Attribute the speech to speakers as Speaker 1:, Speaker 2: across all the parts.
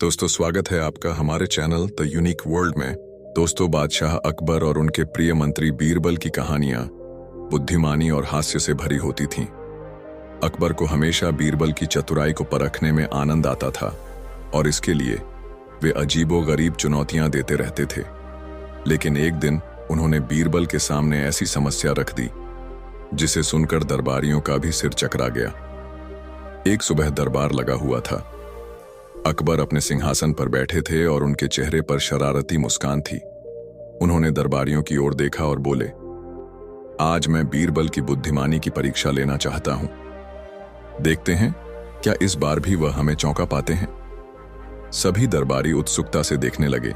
Speaker 1: दोस्तों, स्वागत है आपका हमारे चैनल द यूनिक वर्ल्ड में। दोस्तों, बादशाह अकबर और उनके प्रिय मंत्री बीरबल की कहानियां बुद्धिमानी और हास्य से भरी होती थीं। अकबर को हमेशा बीरबल की चतुराई को परखने में आनंद आता था और इसके लिए वे अजीबोगरीब चुनौतियां देते रहते थे। लेकिन एक दिन उन्होंने बीरबल के सामने ऐसी समस्या रख दी जिसे सुनकर दरबारियों का भी सिर चकरा गया। एक सुबह दरबार लगा हुआ था। अकबर अपने सिंहासन पर बैठे थे और उनके चेहरे पर शरारती मुस्कान थी। उन्होंने दरबारियों की ओर देखा और बोले, आज मैं बीरबल की बुद्धिमानी की परीक्षा लेना चाहता हूं। देखते हैं क्या इस बार भी वह हमें चौंका पाते हैं। सभी दरबारी उत्सुकता से देखने लगे।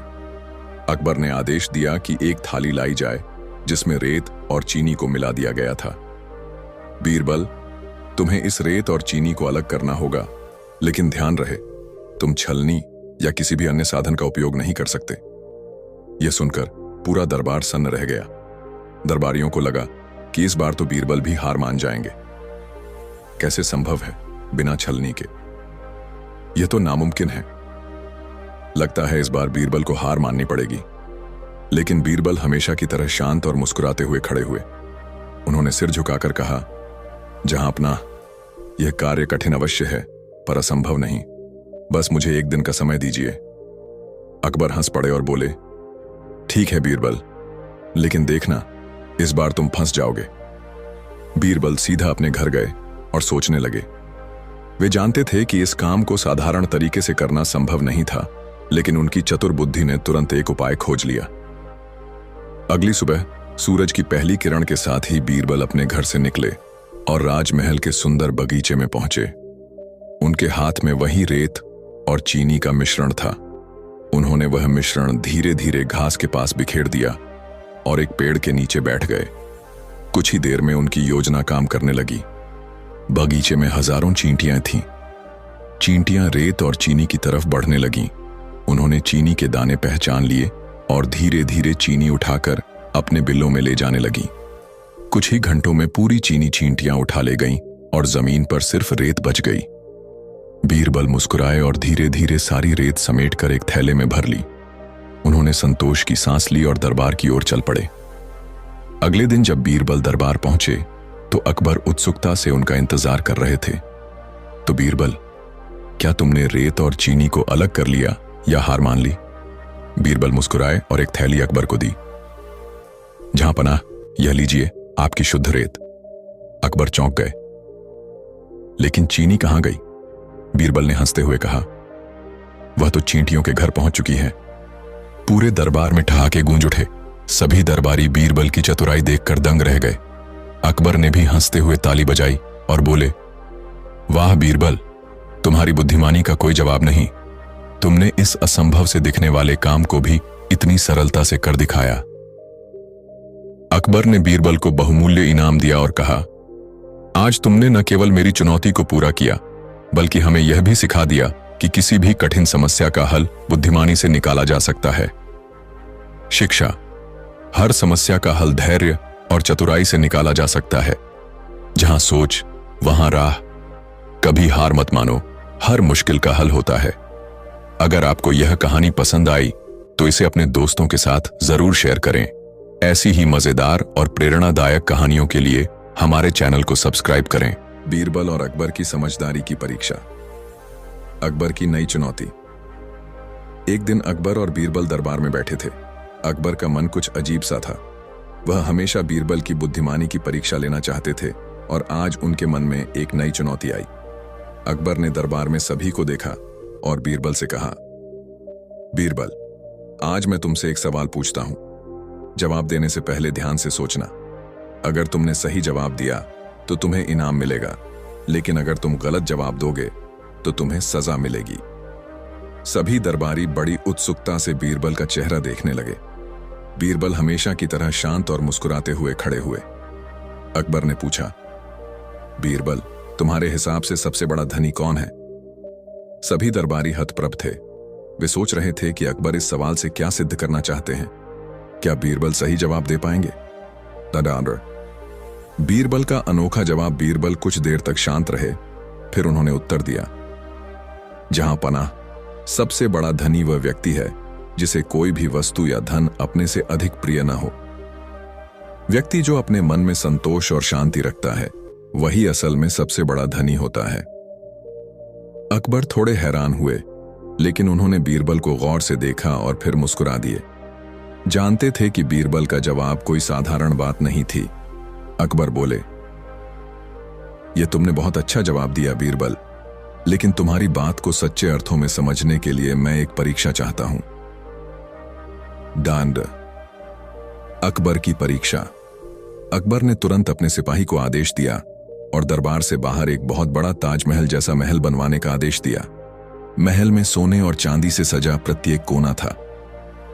Speaker 1: अकबर ने आदेश दिया कि एक थाली लाई जाए जिसमें रेत और चीनी को मिला दिया गया था। बीरबल, तुम्हें इस रेत और चीनी को अलग करना होगा, लेकिन ध्यान रहे तुम छलनी या किसी भी अन्य साधन का उपयोग नहीं कर सकते। यह सुनकर पूरा दरबार सन्न रह गया। दरबारियों को लगा कि इस बार तो बीरबल भी हार मान जाएंगे। कैसे संभव है बिना छलनी के? यह तो नामुमकिन है। लगता है इस बार बीरबल को हार माननी पड़ेगी। लेकिन बीरबल हमेशा की तरह शांत और मुस्कुराते हुए खड़े हुए। उन्होंने सिर झुकाकर कहा, जहां अपना यह कार्य कठिन अवश्य है पर असंभव नहीं। बस मुझे एक दिन का समय दीजिए। अकबर हंस पड़े और बोले, ठीक है बीरबल, लेकिन देखना इस बार तुम फंस जाओगे। बीरबल सीधा अपने घर गए और सोचने लगे। वे जानते थे कि इस काम को साधारण तरीके से करना संभव नहीं था, लेकिन उनकी चतुर बुद्धि ने तुरंत एक उपाय खोज लिया। अगली सुबह सूरज की पहली किरण के साथ ही बीरबल अपने घर से निकले और राजमहल के सुंदर बगीचे में पहुंचे। उनके हाथ में वही रेत और चीनी का मिश्रण था। उन्होंने वह मिश्रण धीरे धीरे घास के पास बिखेर दिया और एक पेड़ के नीचे बैठ गए। कुछ ही देर में उनकी योजना काम करने लगी। बगीचे में हजारों चींटियां थीं। चींटियां रेत और चीनी की तरफ बढ़ने लगीं। उन्होंने चीनी के दाने पहचान लिए और धीरे धीरे चीनी उठाकर अपने बिलों में ले जाने लगीं। कुछ ही घंटों में पूरी चीनी चींटियां उठा ले गईं और जमीन पर सिर्फ रेत बच गई। बीरबल मुस्कुराए और धीरे धीरे सारी रेत समेटकर एक थैले में भर ली। उन्होंने संतोष की सांस ली और दरबार की ओर चल पड़े। अगले दिन जब बीरबल दरबार पहुंचे तो अकबर उत्सुकता से उनका इंतजार कर रहे थे। तो बीरबल, क्या तुमने रेत और चीनी को अलग कर लिया या हार मान ली? बीरबल मुस्कुराए और एक थैली अकबर को दी। जहां पनाह, यह लीजिए आपकी शुद्ध रेत। अकबर चौंक गए। लेकिन चीनी कहां गई? बीरबल ने हंसते हुए कहा, वह तो चींटियों के घर पहुंच चुकी है। पूरे दरबार में ठहाके गूंज उठे। सभी दरबारी बीरबल की चतुराई देखकर दंग रह गए। अकबर ने भी हंसते हुए ताली बजाई और बोले, वाह बीरबल, तुम्हारी बुद्धिमानी का कोई जवाब नहीं। तुमने इस असंभव से दिखने वाले काम को भी इतनी सरलता से कर दिखाया। अकबर ने बीरबल को बहुमूल्य इनाम दिया और कहा, आज तुमने न केवल मेरी चुनौती को पूरा किया, बल्कि हमें यह भी सिखा दिया कि किसी भी कठिन समस्या का हल बुद्धिमानी से निकाला जा सकता है। शिक्षा, हर समस्या का हल धैर्य और चतुराई से निकाला जा सकता है। जहां सोच वहां राह। कभी हार मत मानो, हर मुश्किल का हल होता है। अगर आपको यह कहानी पसंद आई तो इसे अपने दोस्तों के साथ जरूर शेयर करें। ऐसी ही मजेदार और प्रेरणादायक कहानियों के लिए हमारे चैनल को सब्सक्राइब करें। बीरबल और अकबर की समझदारी की परीक्षा। अकबर की नई चुनौती। एक दिन अकबर और बीरबल दरबार में बैठे थे। अकबर का मन कुछ अजीब सा था। वह हमेशा बीरबल की बुद्धिमानी की परीक्षा लेना चाहते थे और आज उनके मन में एक नई चुनौती आई। अकबर ने दरबार में सभी को देखा और बीरबल से कहा, बीरबल, आज मैं तुमसे एक सवाल पूछता हूं। जवाब देने से पहले ध्यान से सोचना। अगर तुमने सही जवाब दिया तो तुम्हें इनाम मिलेगा, लेकिन अगर तुम गलत जवाब दोगे तो तुम्हें सजा मिलेगी। सभी दरबारी बड़ी उत्सुकता से बीरबल का चेहरा देखने लगे। बीरबल हमेशा की तरह शांत और मुस्कुराते हुए खड़े हुए। अकबर ने पूछा, बीरबल, तुम्हारे हिसाब से सबसे बड़ा धनी कौन है? सभी दरबारी हतप्रभ थे। वे सोच रहे थे कि अकबर इस सवाल से क्या सिद्ध करना चाहते हैं। क्या बीरबल सही जवाब दे पाएंगे? बीरबल का अनोखा जवाब। बीरबल कुछ देर तक शांत रहे, फिर उन्होंने उत्तर दिया, जहां पनाह, सबसे बड़ा धनी वह व्यक्ति है जिसे कोई भी वस्तु या धन अपने से अधिक प्रिय न हो। व्यक्ति जो अपने मन में संतोष और शांति रखता है वही असल में सबसे बड़ा धनी होता है। अकबर थोड़े हैरान हुए, लेकिन उन्होंने बीरबल को गौर से देखा और फिर मुस्कुरा दिए। जानते थे कि बीरबल का जवाब कोई साधारण बात नहीं थी। अकबर बोले, यह तुमने बहुत अच्छा जवाब दिया बीरबल, लेकिन तुम्हारी बात को सच्चे अर्थों में समझने के लिए मैं एक परीक्षा चाहता हूं। डांड। अकबर की परीक्षा। अकबर ने तुरंत अपने सिपाही को आदेश दिया और दरबार से बाहर एक बहुत बड़ा ताजमहल जैसा महल बनवाने का आदेश दिया। महल में सोने और चांदी से सजा प्रत्येक कोना था।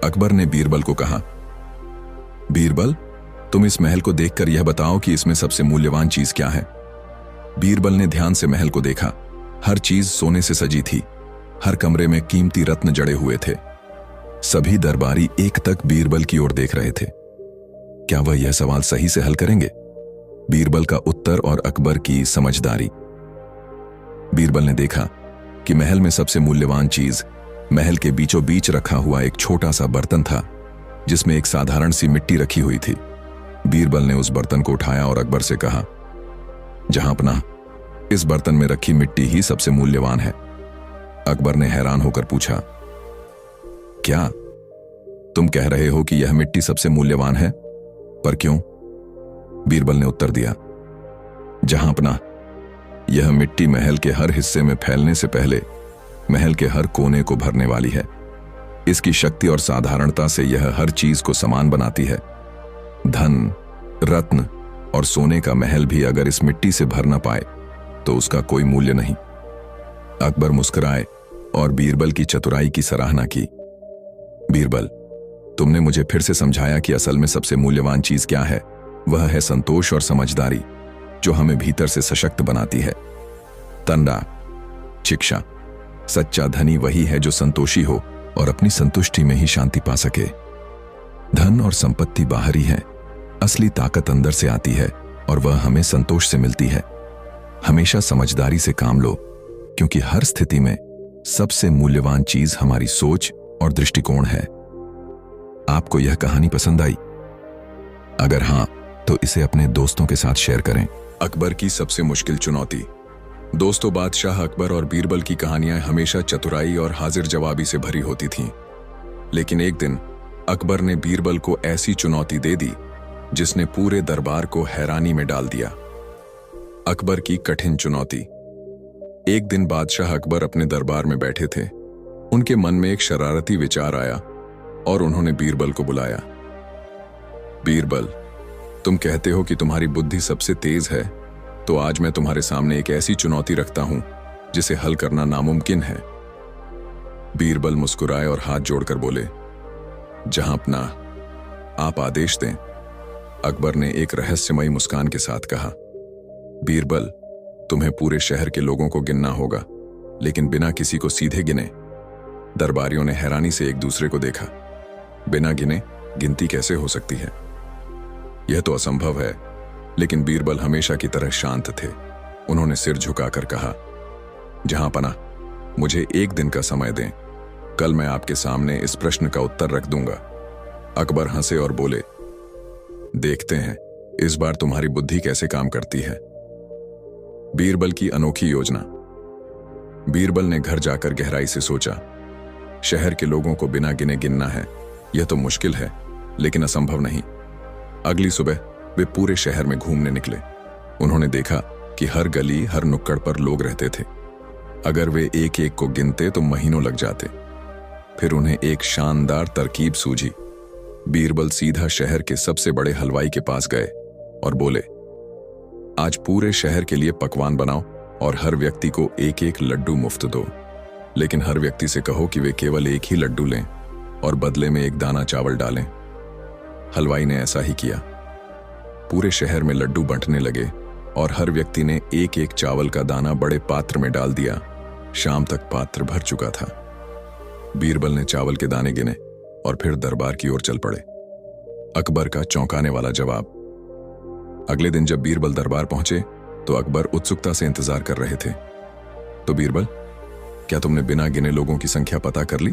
Speaker 1: अकबर ने बीरबल को कहा, बीरबल, तुम इस महल को देखकर यह बताओ कि इसमें सबसे मूल्यवान चीज क्या है। बीरबल ने ध्यान से महल को देखा। हर चीज सोने से सजी थी। हर कमरे में कीमती रत्न जड़े हुए थे। सभी दरबारी एक तक बीरबल की ओर देख रहे थे। क्या वह यह सवाल सही से हल करेंगे? बीरबल का उत्तर और अकबर की समझदारी। बीरबल ने देखा कि महल में सबसे मूल्यवान चीज महल के बीचों बीच रखा हुआ एक छोटा सा बर्तन था, जिसमें एक साधारण सी मिट्टी रखी हुई थी। बीरबल ने उस बर्तन को उठाया और अकबर से कहा, जहांपनाह, इस बर्तन में रखी मिट्टी ही सबसे मूल्यवान है। अकबर ने हैरान होकर पूछा, क्या तुम कह रहे हो कि यह मिट्टी सबसे मूल्यवान है? पर क्यों? बीरबल ने उत्तर दिया, जहांपनाह, यह मिट्टी महल के हर हिस्से में फैलने से पहले महल के हर कोने को भरने वाली है। इसकी शक्ति और साधारणता से यह हर चीज को समान बनाती है। धन, रत्न और सोने का महल भी अगर इस मिट्टी से भर न पाए तो उसका कोई मूल्य नहीं। अकबर मुस्कुराए और बीरबल की चतुराई की सराहना की। बीरबल, तुमने मुझे फिर से समझाया कि असल में सबसे मूल्यवान चीज क्या है। वह है संतोष और समझदारी, जो हमें भीतर से सशक्त बनाती है। तंडा। शिक्षा। सच्चा धनी वही है जो संतोषी हो और अपनी संतुष्टि में ही शांति पा सके। धन और संपत्ति बाहरी है, असली ताकत अंदर से आती है और वह हमें संतोष से मिलती है। हमेशा समझदारी से काम लो, क्योंकि हर स्थिति में सबसे मूल्यवान चीज हमारी सोच और दृष्टिकोण है। आपको यह कहानी पसंद आई? अगर हां, तो इसे अपने दोस्तों के साथ शेयर करें। अकबर की सबसे मुश्किल चुनौती। दोस्तों, बादशाह अकबर और बीरबल की कहानियां हमेशा चतुराई और हाजिर जवाबी से भरी होती थीं। लेकिन एक दिन अकबर ने बीरबल को ऐसी चुनौती दे दी जिसने पूरे दरबार को हैरानी में डाल दिया। अकबर की कठिन चुनौती। एक दिन बादशाह अकबर अपने दरबार में बैठे थे। उनके मन में एक शरारती विचार आया और उन्होंने बीरबल को बुलाया। बीरबल, तुम कहते हो कि तुम्हारी बुद्धि सबसे तेज है, तो आज मैं तुम्हारे सामने एक ऐसी चुनौती रखता हूं जिसे हल करना नामुमकिन है। बीरबल मुस्कुराए और हाथ जोड़कर बोले, जहांपनाह, आप आदेश दें। अकबर ने एक रहस्यमयी मुस्कान के साथ कहा, बीरबल, तुम्हें पूरे शहर के लोगों को गिनना होगा, लेकिन बिना किसी को सीधे गिने। दरबारियों ने हैरानी से एक दूसरे को देखा। बिना गिने गिनती कैसे हो सकती है? यह तो असंभव है। लेकिन बीरबल हमेशा की तरह शांत थे। उन्होंने सिर झुकाकर कहा, जहांपनाह, मुझे एक दिन का समय दें। कल मैं आपके सामने इस प्रश्न का उत्तर रख दूंगा। अकबर हंसे और बोले, देखते हैं इस बार तुम्हारी बुद्धि कैसे काम करती है। बीरबल की अनोखी योजना। बीरबल ने घर जाकर गहराई से सोचा। शहर के लोगों को बिना गिने गिनना है, यह तो मुश्किल है, लेकिन असंभव नहीं। अगली सुबह वे पूरे शहर में घूमने निकले। उन्होंने देखा कि हर गली, हर नुक्कड़ पर लोग रहते थे। अगर वे एक एक को गिनते तो महीनों लग जाते। फिर उन्हें एक शानदार तरकीब सूझी। बीरबल सीधा शहर के सबसे बड़े हलवाई के पास गए और बोले, आज पूरे शहर के लिए पकवान बनाओ और हर व्यक्ति को एक एक लड्डू मुफ्त दो। लेकिन हर व्यक्ति से कहो कि वे केवल एक ही लड्डू लें और बदले में एक दाना चावल डालें। हलवाई ने ऐसा ही किया। पूरे शहर में लड्डू बंटने लगे और हर व्यक्ति ने एक एक चावल का दाना बड़े पात्र में डाल दिया। शाम तक पात्र भर चुका था। बीरबल ने चावल के दाने गिने और फिर दरबार की ओर चल पड़े। अकबर का चौंकाने वाला जवाब। अगले दिन जब बीरबल दरबार पहुंचे तो अकबर उत्सुकता से इंतजार कर रहे थे। तो बीरबल, क्या तुमने बिना गिने लोगों की संख्या पता कर ली?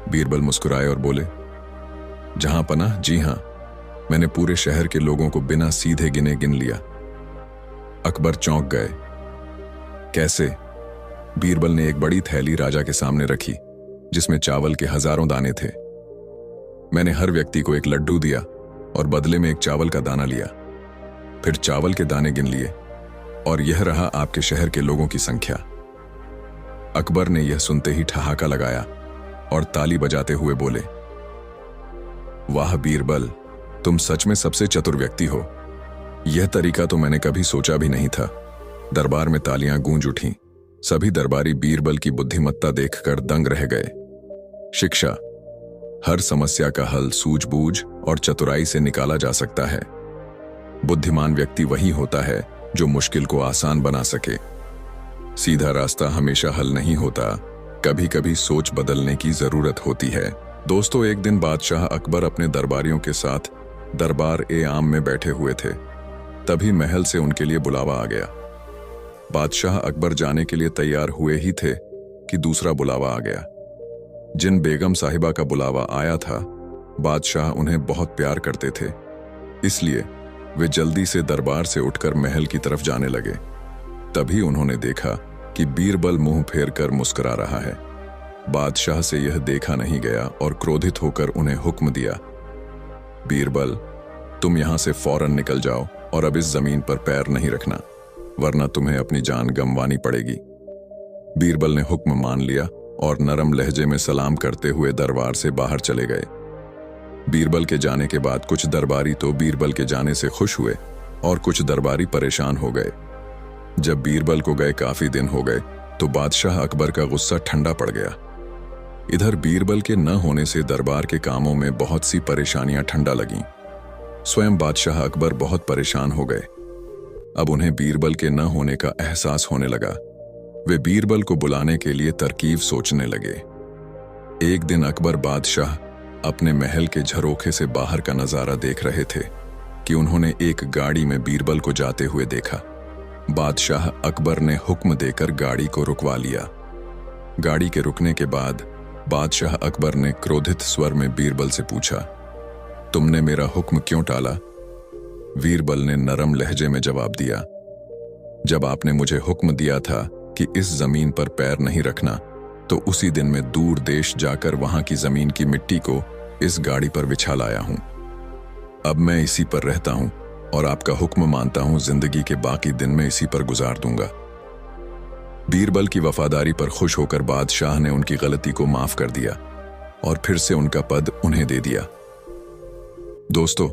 Speaker 1: बीरबल मुस्कुराए और बोले, जहां पनाह, जी हां, मैंने पूरे शहर के लोगों को बिना सीधे गिने गिन लिया। अकबर चौंक गए। कैसे? बीरबल ने एक बड़ी थैली राजा के सामने रखी जिसमें चावल के हजारों दाने थे। मैंने हर व्यक्ति को एक लड्डू दिया और बदले में एक चावल का दाना लिया, फिर चावल के दाने गिन लिए और यह रहा आपके शहर के लोगों की संख्या। अकबर ने यह सुनते ही ठहाका लगाया और ताली बजाते हुए बोले, वाह बीरबल, तुम सच में सबसे चतुर व्यक्ति हो। यह तरीका तो मैंने कभी सोचा भी नहीं था। दरबार में तालियां गूंज उठीं। सभी दरबारी बीरबल की बुद्धिमत्ता देखकर दंग रह गए। शिक्षा। हर समस्या का हल सूझबूझ और चतुराई से निकाला जा सकता है। बुद्धिमान व्यक्ति वही होता है जो मुश्किल को आसान बना सके। सीधा रास्ता हमेशा हल नहीं होता, कभी कभी सोच बदलने की जरूरत होती है। दोस्तों, एक दिन बादशाह अकबर अपने दरबारियों के साथ दरबार ए आम में बैठे हुए थे। तभी महल से उनके लिए बुलावा आ गया। बादशाह अकबर जाने के लिए तैयार हुए ही थे कि दूसरा बुलावा आ गया। जिन बेगम साहिबा का बुलावा आया था, बादशाह उन्हें बहुत प्यार करते थे, इसलिए वे जल्दी से दरबार से उठकर महल की तरफ जाने लगे। तभी उन्होंने देखा कि बीरबल मुंह फेर कर मुस्कुरा रहा है। बादशाह से यह देखा नहीं गया और क्रोधित होकर उन्हें हुक्म दिया, बीरबल, तुम यहां से फौरन निकल जाओ और अब इस जमीन पर पैर नहीं रखना, वरना तुम्हें अपनी जान गंवानी पड़ेगी। बीरबल ने हुक्म मान लिया और नरम लहजे में सलाम करते हुए दरबार से बाहर चले गए। बीरबल के जाने के बाद कुछ दरबारी तो बीरबल के जाने से खुश हुए और कुछ दरबारी परेशान हो गए। जब बीरबल को गए काफी दिन हो गए तो बादशाह अकबर का गुस्सा ठंडा पड़ गया। इधर बीरबल के न होने से दरबार के कामों में बहुत सी परेशानियां ठंडा लगीं। स्वयं बादशाह अकबर बहुत परेशान हो गए। अब उन्हें बीरबल के न होने का एहसास होने लगा। वे बीरबल को बुलाने के लिए तरकीब सोचने लगे। एक दिन अकबर बादशाह अपने महल के झरोखे से बाहर का नजारा देख रहे थे कि उन्होंने एक गाड़ी में बीरबल को जाते हुए देखा। बादशाह अकबर ने हुक्म देकर गाड़ी को रुकवा लिया। गाड़ी के रुकने के बाद बादशाह अकबर ने क्रोधित स्वर में बीरबल से पूछा, तुमने मेरा हुक्म क्यों टाला? बीरबल ने नरम लहजे में जवाब दिया, जब आपने मुझे हुक्म दिया था कि इस जमीन पर पैर नहीं रखना, तो उसी दिन मैं दूर देश जाकर वहां की जमीन की मिट्टी को इस गाड़ी पर बिछा लाया हूं। अब मैं इसी पर रहता हूं और आपका हुक्म मानता हूं, जिंदगी के बाकी दिन में इसी पर गुजार दूंगा। बीरबल की वफादारी पर खुश होकर बादशाह ने उनकी गलती को माफ कर दिया और फिर से उनका पद उन्हें दे दिया। दोस्तों,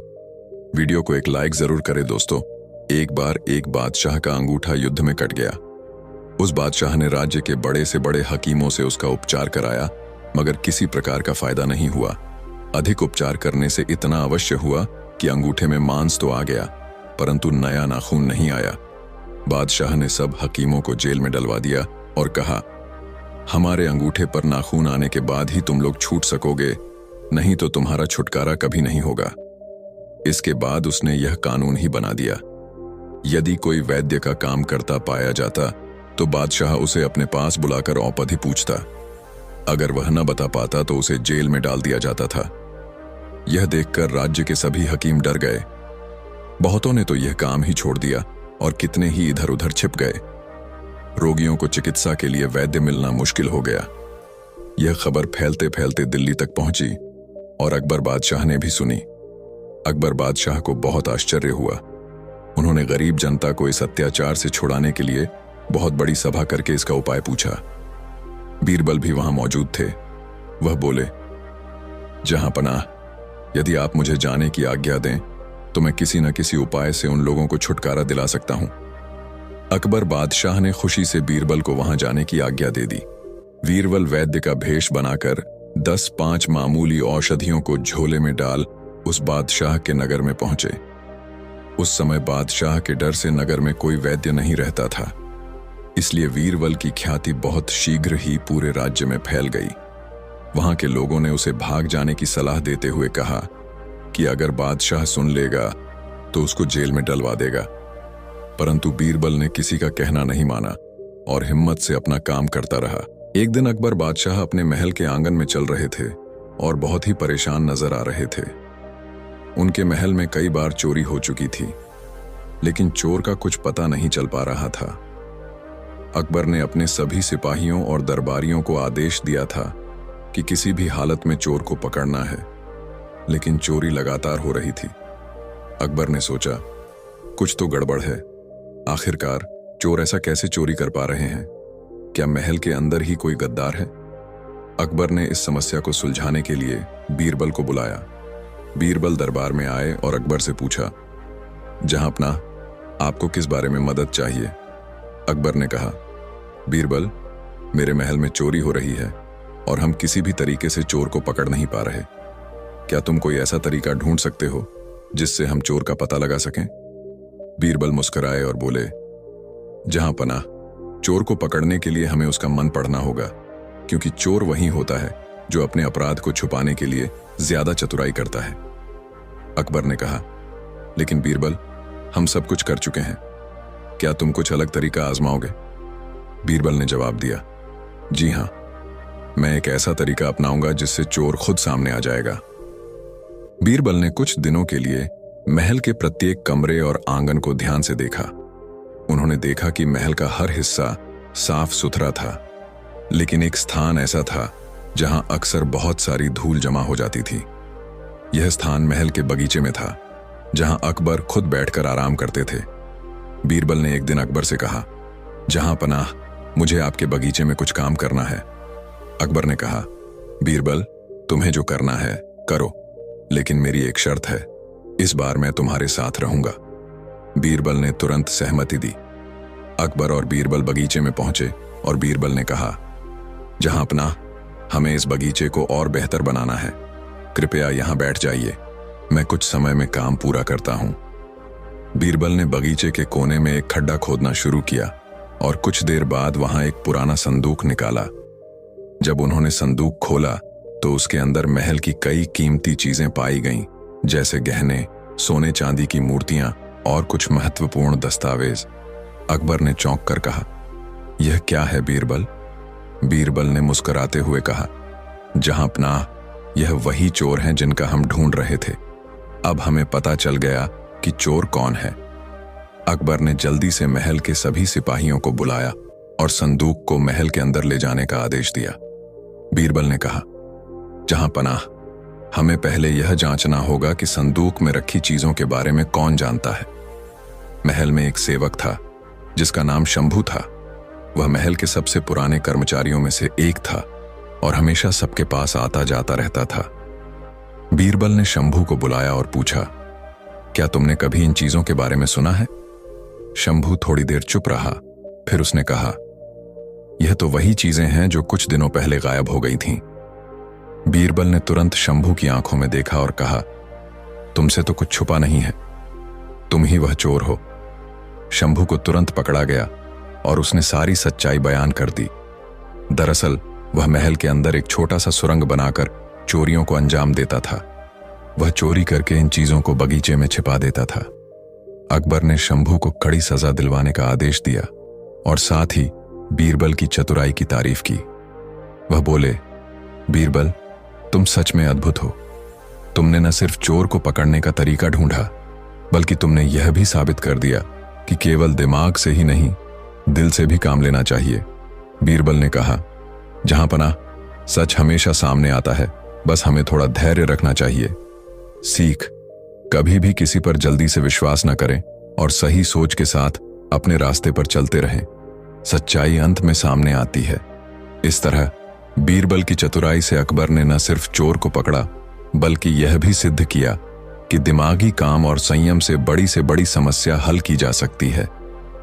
Speaker 1: वीडियो को एक लाइक जरूर करें। दोस्तों, एक बार एक बादशाह का अंगूठा युद्ध में कट गया। उस बादशाह ने राज्य के बड़े से बड़े हकीमों से उसका उपचार कराया, मगर किसी प्रकार का फायदा नहीं हुआ। अधिक उपचार करने से इतना अवश्य हुआ कि अंगूठे में मांस तो आ गया, परंतु नया नाखून नहीं आया। बादशाह ने सब हकीमों को जेल में डलवा दिया और कहा, हमारे अंगूठे पर नाखून आने के बाद ही तुम लोग छूट सकोगे, नहीं तो तुम्हारा छुटकारा कभी नहीं होगा। इसके बाद उसने यह कानून ही बना दिया, यदि कोई वैद्य का काम करता पाया जाता तो बादशाह उसे अपने पास बुलाकर औपध ही पूछता। अगर वह न बता पाता तो उसे जेल में डाल दिया जाता था। यह देखकर राज्य के सभी हकीम डर गए। बहुतों ने तो यह काम ही छोड़ दिया और कितने ही इधर उधर छिप गए। रोगियों को चिकित्सा के लिए वैद्य मिलना मुश्किल हो गया। यह खबर फैलते फैलते दिल्ली तक पहुंची और अकबर बादशाह ने भी सुनी। अकबर बादशाह को बहुत आश्चर्य हुआ। उन्होंने गरीब जनता को इस अत्याचार से छुड़ाने के लिए बहुत बड़ी सभा करके इसका उपाय पूछा। बीरबल भी वहां मौजूद थे। वह बोले, जहां पनाह, यदि आप मुझे जाने की आज्ञा दें तो मैं किसी न किसी उपाय से उन लोगों को छुटकारा दिला सकता हूं। अकबर बादशाह ने खुशी से बीरबल को वहां जाने की आज्ञा दे दी। बीरबल वैद्य का भेष बनाकर 10-5 मामूली औषधियों को झोले में डाल उस बादशाह के नगर में पहुंचे। उस समय बादशाह के डर से नगर में कोई वैद्य नहीं रहता था, इसलिए बीरबल की ख्याति बहुत शीघ्र ही पूरे राज्य में फैल गई। वहां के लोगों ने उसे भाग जाने की सलाह देते हुए कहा कि अगर बादशाह सुन लेगा तो उसको जेल में डलवा देगा, परंतु बीरबल ने किसी का कहना नहीं माना और हिम्मत से अपना काम करता रहा। एक दिन अकबर बादशाह अपने महल के आंगन में चल रहे थे और बहुत ही परेशान नजर आ रहे थे। उनके महल में कई बार चोरी हो चुकी थी, लेकिन चोर का कुछ पता नहीं चल पा रहा था। अकबर ने अपने सभी सिपाहियों और दरबारियों को आदेश दिया था कि किसी भी हालत में चोर को पकड़ना है, लेकिन चोरी लगातार हो रही थी। अकबर ने सोचा, कुछ तो गड़बड़ है। आखिरकार चोर ऐसा कैसे चोरी कर पा रहे हैं? क्या महल के अंदर ही कोई गद्दार है? अकबर ने इस समस्या को सुलझाने के लिए बीरबल को बुलाया। बीरबल दरबार में आए और अकबर से पूछा, जहांपनाह, आपको किस बारे में मदद चाहिए? अकबर ने कहा, बीरबल, मेरे महल में चोरी हो रही है और हम किसी भी तरीके से चोर को पकड़ नहीं पा रहे। क्या तुम कोई ऐसा तरीका ढूंढ सकते हो जिससे हम चोर का पता लगा सकें? बीरबल मुस्कुराए और बोले, जहांपनाह, चोर को पकड़ने के लिए हमें उसका मन पढ़ना होगा, क्योंकि चोर वही होता है जो अपने अपराध को छुपाने के लिए ज्यादा चतुराई करता है। अकबर ने कहा, लेकिन बीरबल, हम सब कुछ कर चुके हैं, क्या तुम कुछ अलग तरीका आजमाओगे? बीरबल ने जवाब दिया, जी हां, मैं एक ऐसा तरीका अपनाऊंगा जिससे चोर खुद सामने आ जाएगा। बीरबल ने कुछ दिनों के लिए महल के प्रत्येक कमरे और आंगन को ध्यान से देखा। उन्होंने देखा कि महल का हर हिस्सा साफ सुथरा था, लेकिन एक स्थान ऐसा था जहां अक्सर बहुत सारी धूल जमा हो जाती थी। यह स्थान महल के बगीचे में था, जहां अकबर खुद बैठकर आराम करते थे। बीरबल ने एक दिन अकबर से कहा, जहांपनाह, मुझे आपके बगीचे में कुछ काम करना है। अकबर ने कहा, बीरबल, तुम्हें जो करना है करो, लेकिन मेरी एक शर्त है, इस बार मैं तुम्हारे साथ रहूंगा। बीरबल ने तुरंत सहमति दी। अकबर और बीरबल बगीचे में पहुंचे और बीरबल ने कहा, जहांपनाह, हमें इस बगीचे को और बेहतर बनाना है, कृपया यहां बैठ जाइए, मैं कुछ समय में काम पूरा करता हूं। बीरबल ने बगीचे के कोने में एक खड्डा खोदना शुरू किया और कुछ देर बाद वहां एक पुराना संदूक निकाला। जब उन्होंने संदूक खोला तो उसके अंदर महल की कई कीमती चीजें पाई गईं, जैसे गहने, सोने चांदी की मूर्तियां और कुछ महत्वपूर्ण दस्तावेज। अकबर ने चौंक कर कहा, यह क्या है बीरबल? बीरबल ने मुस्कुराते हुए कहा, जहांपनाह, यह वही चोर हैं जिनका हम ढूंढ रहे थे। अब हमें पता चल गया कि चोर कौन है। अकबर ने जल्दी से महल के सभी सिपाहियों को बुलाया और संदूक को महल के अंदर ले जाने का आदेश दिया। बीरबल ने कहा, जहांपनाह, हमें पहले यह जांचना होगा कि संदूक में रखी चीजों के बारे में कौन जानता है। महल में एक सेवक था जिसका नाम शंभू था। वह महल के सबसे पुराने कर्मचारियों में से एक था और हमेशा सबके पास आता जाता रहता था। बीरबल ने शंभू को बुलाया और पूछा, क्या तुमने कभी इन चीजों के बारे में सुना है? शंभू थोड़ी देर चुप रहा, फिर उसने कहा, यह तो वही चीजें हैं जो कुछ दिनों पहले गायब हो गई थीं। बीरबल ने तुरंत शंभू की आंखों में देखा और कहा, तुमसे तो कुछ छुपा नहीं है, तुम ही वह चोर हो। शंभू को तुरंत पकड़ा गया और उसने सारी सच्चाई बयान कर दी। दरअसल वह महल के अंदर एक छोटा सा सुरंग बनाकर चोरियों को अंजाम देता था। वह चोरी करके इन चीजों को बगीचे में छिपा देता था। अकबर ने शंभू को कड़ी सजा दिलवाने का आदेश दिया और साथ ही बीरबल की चतुराई की तारीफ की। वह बोले, बीरबल, तुम सच में अद्भुत हो। तुमने न सिर्फ चोर को पकड़ने का तरीका ढूंढा, बल्कि तुमने यह भी साबित कर दिया कि केवल दिमाग से ही नहीं, दिल से भी काम लेना चाहिए। बीरबल ने कहा, जहांपनाह, सच हमेशा सामने आता है, बस हमें थोड़ा धैर्य रखना चाहिए। सीख, कभी भी किसी पर जल्दी से विश्वास न करें और सही सोच के साथ अपने रास्ते पर चलते रहें। सच्चाई अंत में सामने आती है। इस तरह बीरबल की चतुराई से अकबर ने न सिर्फ चोर को पकड़ा, बल्कि यह भी सिद्ध किया कि दिमागी काम और संयम से बड़ी समस्या हल की जा सकती है।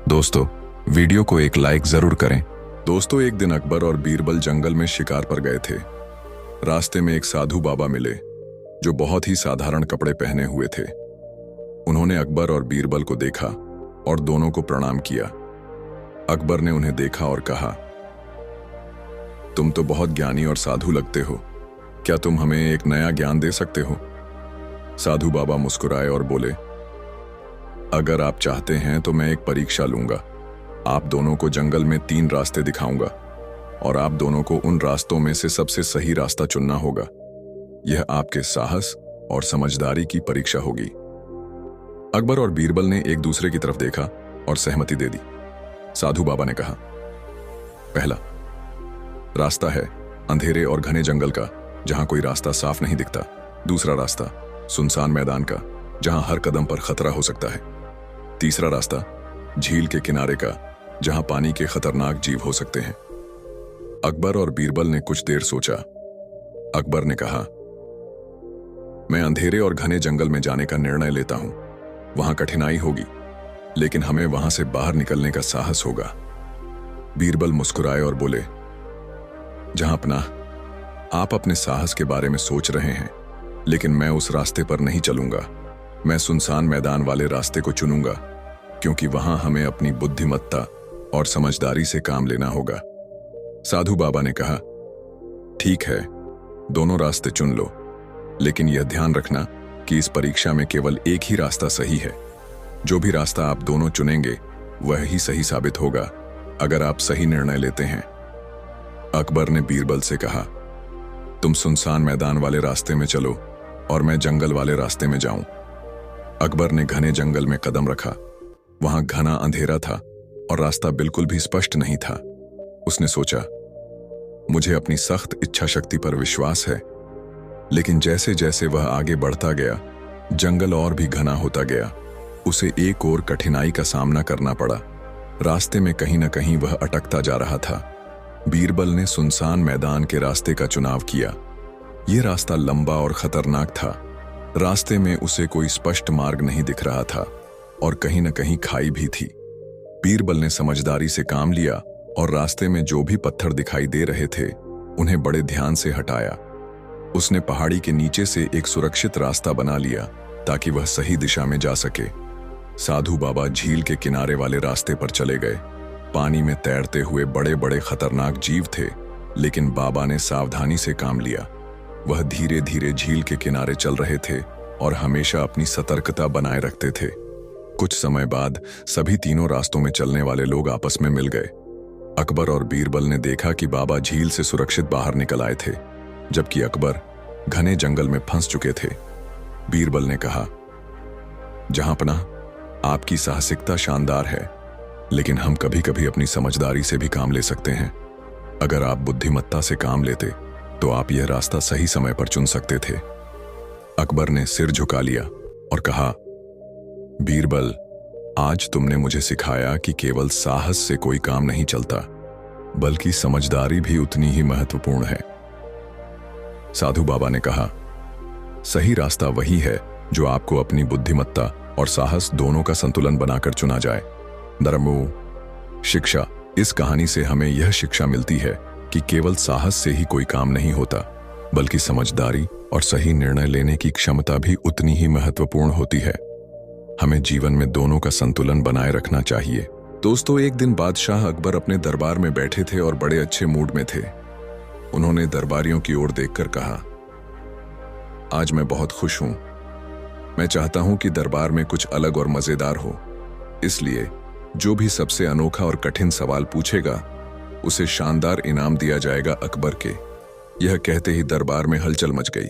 Speaker 1: दोस्तों, वीडियो को एक लाइक जरूर करें। दोस्तों, एक दिन अकबर और बीरबल जंगल में शिकार पर गए थे। रास्ते में एक साधु बाबा मिले जो बहुत ही साधारण कपड़े पहने हुए थे। उन्होंने अकबर और बीरबल को देखा और दोनों को प्रणाम किया। अकबर ने उन्हें देखा और कहा, तुम तो बहुत ज्ञानी और साधु लगते हो, क्या तुम हमें एक नया ज्ञान दे सकते हो? साधु बाबा मुस्कुराए और बोले, अगर आप चाहते हैं तो मैं एक परीक्षा लूंगा। आप दोनों को जंगल में 3 रास्ते दिखाऊंगा। और आप दोनों को उन रास्तों में से सबसे सही रास्ता चुनना होगा। यह आपके साहस और समझदारी की परीक्षा होगी। अकबर और बीरबल ने एक दूसरे की तरफ देखा और सहमति दे दी। साधु बाबा ने कहा, पहला रास्ता है अंधेरे और घने जंगल का, जहां कोई रास्ता साफ नहीं दिखता। दूसरा रास्ता सुनसान मैदान का, जहां हर कदम पर खतरा हो सकता है। तीसरा रास्ता झील के किनारे का, जहां पानी के खतरनाक जीव हो सकते हैं। अकबर और बीरबल ने कुछ देर सोचा। अकबर ने कहा, मैं अंधेरे और घने जंगल में जाने का निर्णय लेता हूं। वहां कठिनाई होगी, लेकिन हमें वहां से बाहर निकलने का साहस होगा। बीरबल मुस्कुराए और बोले, जहां पनाह, आप अपने साहस के बारे में सोच रहे हैं, लेकिन मैं उस रास्ते पर नहीं चलूंगा। मैं सुनसान मैदान वाले रास्ते को चुनूंगा, क्योंकि वहां हमें अपनी बुद्धिमत्ता और समझदारी से काम लेना होगा। साधु बाबा ने कहा, ठीक है, दोनों रास्ते चुन लो, लेकिन यह ध्यान रखना कि इस परीक्षा में केवल एक ही रास्ता सही है। जो भी रास्ता आप दोनों चुनेंगे वह ही सही साबित होगा, अगर आप सही निर्णय लेते हैं। अकबर ने बीरबल से कहा, तुम सुनसान मैदान वाले रास्ते में चलो और मैं जंगल वाले रास्ते में जाऊं। अकबर ने घने जंगल में कदम रखा। वहां घना अंधेरा था और रास्ता बिल्कुल भी स्पष्ट नहीं था। उसने सोचा, मुझे अपनी सख्त इच्छा शक्ति पर विश्वास है। लेकिन जैसे जैसे वह आगे बढ़ता गया, जंगल और भी घना होता गया। उसे एक और कठिनाई का सामना करना पड़ा। रास्ते में कहीं न कहीं वह अटकता जा रहा था। बीरबल ने सुनसान मैदान के रास्ते का चुनाव किया। यह रास्ता लंबा और खतरनाक था। रास्ते में उसे कोई स्पष्ट मार्ग नहीं दिख रहा था और कहीं न कहीं खाई भी थी। बीरबल ने समझदारी से काम लिया और रास्ते में जो भी पत्थर दिखाई दे रहे थे, उन्हें बड़े ध्यान से हटाया। उसने पहाड़ी के नीचे से एक सुरक्षित रास्ता बना लिया ताकि वह सही दिशा में जा सके। साधु बाबा झील के किनारे वाले रास्ते पर चले गए। पानी में तैरते हुए बड़े बड़े खतरनाक जीव थे, लेकिन बाबा ने सावधानी से काम लिया। वह धीरे धीरे झील के किनारे चल रहे थे और हमेशा अपनी सतर्कता बनाए रखते थे। कुछ समय बाद सभी तीनों रास्तों में चलने वाले लोग आपस में मिल गए। अकबर और बीरबल ने देखा कि बाबा झील से सुरक्षित बाहर निकल आए थे, जबकि अकबर घने जंगल में फंस चुके थे। बीरबल ने कहा, जहांपनाह, आपकी साहसिकता शानदार है, लेकिन हम कभी कभी अपनी समझदारी से भी काम ले सकते हैं। अगर आप बुद्धिमत्ता से काम लेते तो आप यह रास्ता सही समय पर चुन सकते थे। अकबर ने सिर झुका लिया और कहा, बीरबल, आज तुमने मुझे सिखाया कि केवल साहस से कोई काम नहीं चलता, बल्कि समझदारी भी उतनी ही महत्वपूर्ण है। साधु बाबा ने कहा, सही रास्ता वही है जो आपको अपनी बुद्धिमत्ता और साहस दोनों का संतुलन बनाकर चुना जाए। धर्मो शिक्षा, इस कहानी से हमें यह शिक्षा मिलती है कि केवल साहस से ही कोई काम नहीं होता, बल्कि समझदारी और सही निर्णय लेने की क्षमता भी उतनी ही महत्वपूर्ण होती है। हमें जीवन में दोनों का संतुलन बनाए रखना चाहिए। दोस्तों, एक दिन बादशाह अकबर अपने दरबार में बैठे थे और बड़े अच्छे मूड में थे। उन्होंने दरबारियों की ओर देखकर कहा, आज मैं बहुत खुश हूं। मैं चाहता हूं कि दरबार में कुछ अलग और मजेदार हो। इसलिए जो भी सबसे अनोखा और कठिन सवाल पूछेगा, उसे शानदार इनाम दिया जाएगा अकबर के। यह कहते ही दरबार में हलचल मच गई।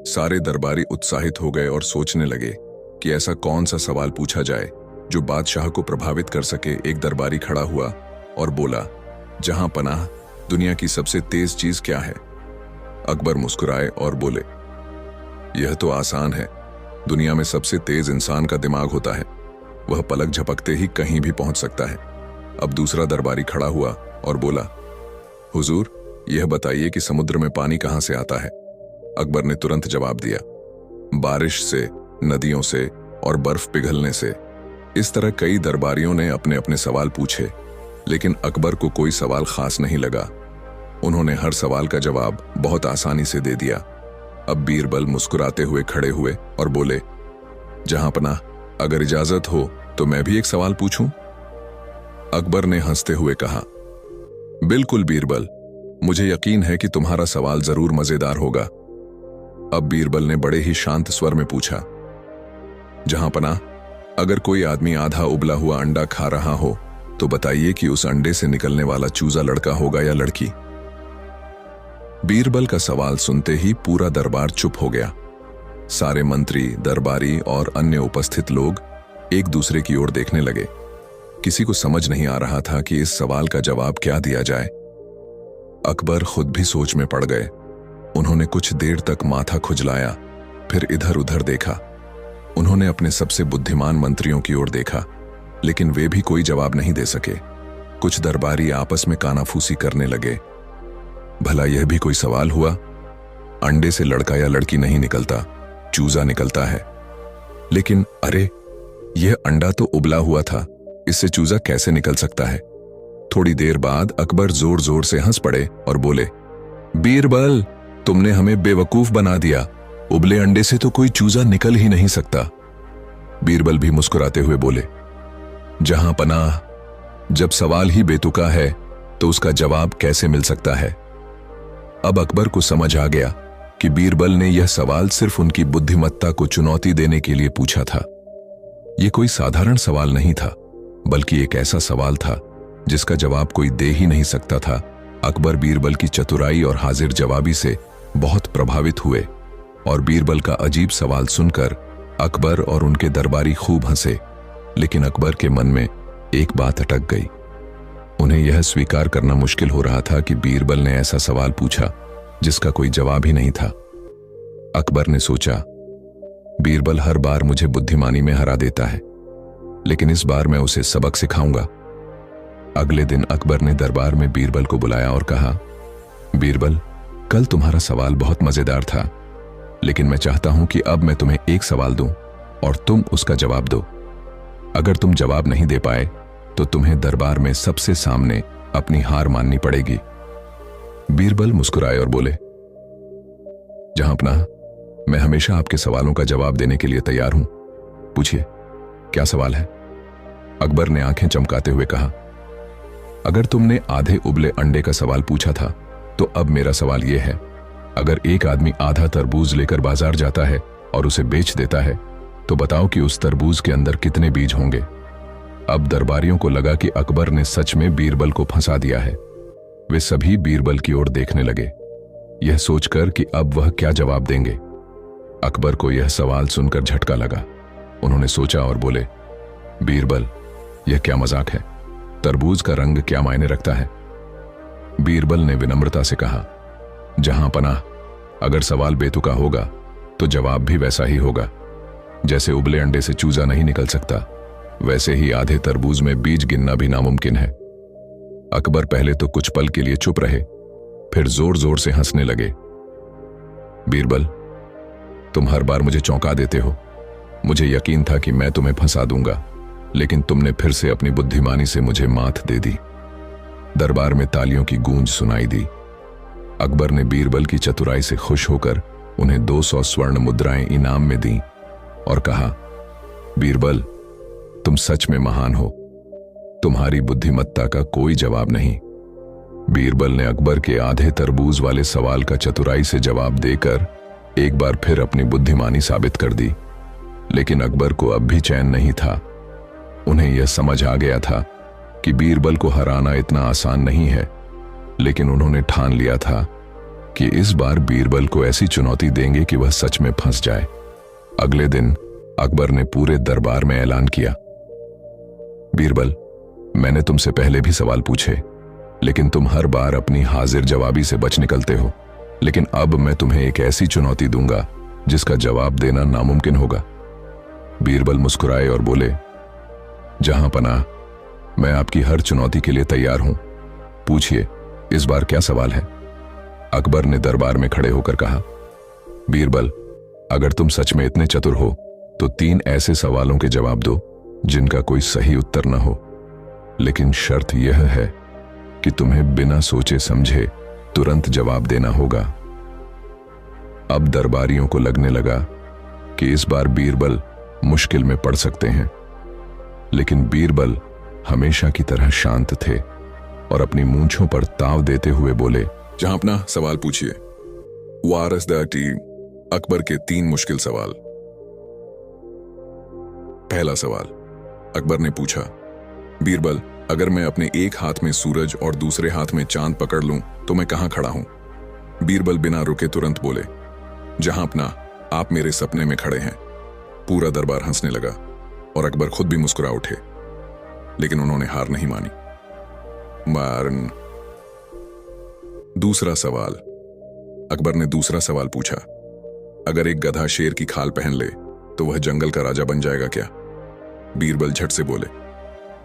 Speaker 1: सारे दरबारी उत्साहित हो गए और सोचने लगे कि ऐसा कौन सा सवाल पूछा जाए जो बादशाह को प्रभावित कर सके। एक दरबारी खड़ा हुआ और बोला, जहां पनाह, दुनिया की सबसे तेज चीज क्या है? अकबर मुस्कुराए और बोले, यह तो आसान है। दुनिया में सबसे तेज इंसान का दिमाग होता है। वह पलक झपकते ही कहीं भी पहुंच सकता है। अब दूसरा दरबारी खड़ा हुआ और बोला, हुजूर, यह बताइए कि समुद्र में पानी कहां से आता है? अकबर ने तुरंत जवाब दिया, बारिश से, नदियों से और बर्फ पिघलने से। इस तरह कई दरबारियों ने अपने अपने सवाल पूछे, लेकिन अकबर को कोई सवाल खास नहीं लगा। उन्होंने हर सवाल का जवाब बहुत आसानी से दे दिया। अब बीरबल मुस्कुराते हुए खड़े हुए और बोले, जहांपनाह, अगर इजाजत हो तो मैं भी एक सवाल पूछूं? अकबर ने हंसते हुए कहा, बिल्कुल बीरबल, मुझे यकीन है कि तुम्हारा सवाल जरूर मजेदार होगा। अब बीरबल ने बड़े ही शांत स्वर में पूछा, जहांपनाह, अगर कोई आदमी आधा उबला हुआ अंडा खा रहा हो तो बताइए कि उस अंडे से निकलने वाला चूजा लड़का होगा या लड़की। बीरबल का सवाल सुनते ही पूरा दरबार चुप हो गया। सारे मंत्री, दरबारी और अन्य उपस्थित लोग एक दूसरे की ओर देखने लगे। किसी को समझ नहीं आ रहा था कि इस सवाल का जवाब क्या दिया जाए। अकबर खुद भी सोच में पड़ गए। उन्होंने कुछ देर तक माथा खुजलाया, फिर इधर उधर देखा। उन्होंने अपने सबसे बुद्धिमान मंत्रियों की ओर देखा, लेकिन वे भी कोई जवाब नहीं दे सके। कुछ दरबारी आपस में कानाफूसी करने लगे। भला यह भी कोई सवाल हुआ? अंडे से लड़का या लड़की नहीं निकलता, चूजा निकलता है। लेकिन अरे, यह अंडा तो उबला हुआ था, इससे चूजा कैसे निकल सकता है? थोड़ी देर बाद अकबर जोर जोर से हंस पड़े और बोले, बीरबल, तुमने हमें बेवकूफ बना दिया। उबले अंडे से तो कोई चूजा निकल ही नहीं सकता। बीरबल भी मुस्कुराते हुए बोले, जहां पनाह, जब सवाल ही बेतुका है तो उसका जवाब कैसे मिल सकता है? अब अकबर को समझ आ गया कि बीरबल ने यह सवाल सिर्फ उनकी बुद्धिमत्ता को चुनौती देने के लिए पूछा था। यह कोई साधारण सवाल नहीं था, बल्कि एक ऐसा सवाल था जिसका जवाब कोई दे ही नहीं सकता था। अकबर बीरबल की चतुराई और हाजिर जवाबी से बहुत प्रभावित हुए और बीरबल का अजीब सवाल सुनकर अकबर और उनके दरबारी खूब हंसे। लेकिन अकबर के मन में एक बात अटक गई। उन्हें यह स्वीकार करना मुश्किल हो रहा था कि बीरबल ने ऐसा सवाल पूछा जिसका कोई जवाब ही नहीं था। अकबर ने सोचा, बीरबल हर बार मुझे बुद्धिमानी में हरा देता है, लेकिन इस बार मैं उसे सबक सिखाऊंगा। अगले दिन अकबर ने दरबार में बीरबल को बुलाया और कहा, बीरबल, कल तुम्हारा सवाल बहुत मजेदार था, लेकिन मैं चाहता हूं कि अब मैं तुम्हें एक सवाल दूं और तुम उसका जवाब दो। अगर तुम जवाब नहीं दे पाए तो तुम्हें दरबार में सबसे सामने अपनी हार माननी पड़ेगी। बीरबल मुस्कुराए और बोले, जहांपनाह, मैं हमेशा आपके सवालों का जवाब देने के लिए तैयार हूं। पूछिए, क्या सवाल है? अकबर ने आंखें चमकाते हुए कहा, अगर तुमने आधे उबले अंडे का सवाल पूछा था तो अब मेरा सवाल यह है, अगर एक आदमी आधा तरबूज लेकर बाजार जाता है और उसे बेच देता है तो बताओ कि उस तरबूज के अंदर कितने बीज होंगे? अब दरबारियों को लगा कि अकबर ने सच में बीरबल को फंसा दिया है। वे सभी बीरबल की ओर देखने लगे, यह सोचकर कि अब वह क्या जवाब देंगे। अकबर को यह सवाल सुनकर झटका लगा। उन्होंने सोचा और बोले, बीरबल, यह क्या मजाक है? तरबूज का रंग क्या मायने रखता है? बीरबल ने विनम्रता से कहा, जहां पनाह, अगर सवाल बेतुका होगा तो जवाब भी वैसा ही होगा। जैसे उबले अंडे से चूजा नहीं निकल सकता, वैसे ही आधे तरबूज में बीज गिनना भी नामुमकिन है। अकबर पहले तो कुछ पल के लिए चुप रहे, फिर जोर जोर से हंसने लगे। बीरबल, तुम हर बार मुझे चौंका देते हो। मुझे यकीन था कि मैं तुम्हें फंसा दूंगा, लेकिन तुमने फिर से अपनी बुद्धिमानी से मुझे मात दे दी। दरबार में तालियों की गूंज सुनाई दी। अकबर ने बीरबल की चतुराई से खुश होकर उन्हें 200 स्वर्ण मुद्राएं इनाम में दी और कहा, बीरबल, तुम सच में महान हो। तुम्हारी बुद्धिमत्ता का कोई जवाब नहीं। बीरबल ने अकबर के आधे तरबूज वाले सवाल का चतुराई से जवाब देकर एक बार फिर अपनी बुद्धिमानी साबित कर दी। लेकिन अकबर को अब भी चैन नहीं था। उन्हें यह समझ आ गया था कि बीरबल को हराना इतना आसान नहीं है, लेकिन उन्होंने ठान लिया था कि इस बार बीरबल को ऐसी चुनौती देंगे कि वह सच में फंस जाए। अगले दिन अकबर ने पूरे दरबार में ऐलान किया, बीरबल, मैंने तुमसे पहले भी सवाल पूछे, लेकिन तुम हर बार अपनी हाजिर जवाबी से बच निकलते हो। लेकिन अब मैं तुम्हें एक ऐसी चुनौती दूंगा जिसका जवाब देना नामुमकिन होगा। बीरबल मुस्कुराए और बोले, जहां पनाह, मैं आपकी हर चुनौती के लिए तैयार हूं। पूछिए, इस बार क्या सवाल है? अकबर ने दरबार में खड़े होकर कहा, बीरबल, अगर तुम सच में इतने चतुर हो तो 3 ऐसे सवालों के जवाब दो जिनका कोई सही उत्तर न हो। लेकिन शर्त यह है कि तुम्हें बिना सोचे समझे तुरंत जवाब देना होगा। अब दरबारियों को लगने लगा कि इस बार बीरबल मुश्किल में पड़ सकते हैं, लेकिन बीरबल हमेशा की तरह शांत थे और अपनी मूंछों पर ताव देते हुए बोले, जहां अपना सवाल पूछिए। वारसदारी अकबर के 3 मुश्किल सवाल। पहला सवाल, अकबर ने पूछा, बीरबल, अगर मैं अपने एक हाथ में सूरज और दूसरे हाथ में चांद पकड़ लूं तो मैं कहां खड़ा हूं? बीरबल बिना रुके तुरंत बोले, जहां अपना आप मेरे सपने में खड़े हैं। पूरा दरबार हंसने लगा और अकबर खुद भी मुस्कुरा उठे, लेकिन उन्होंने हार नहीं मानी। मारन दूसरा सवाल। अकबर ने दूसरा सवाल पूछा, अगर एक गधा शेर की खाल पहन ले तो वह जंगल का राजा बन जाएगा क्या? बीरबल झट से बोले,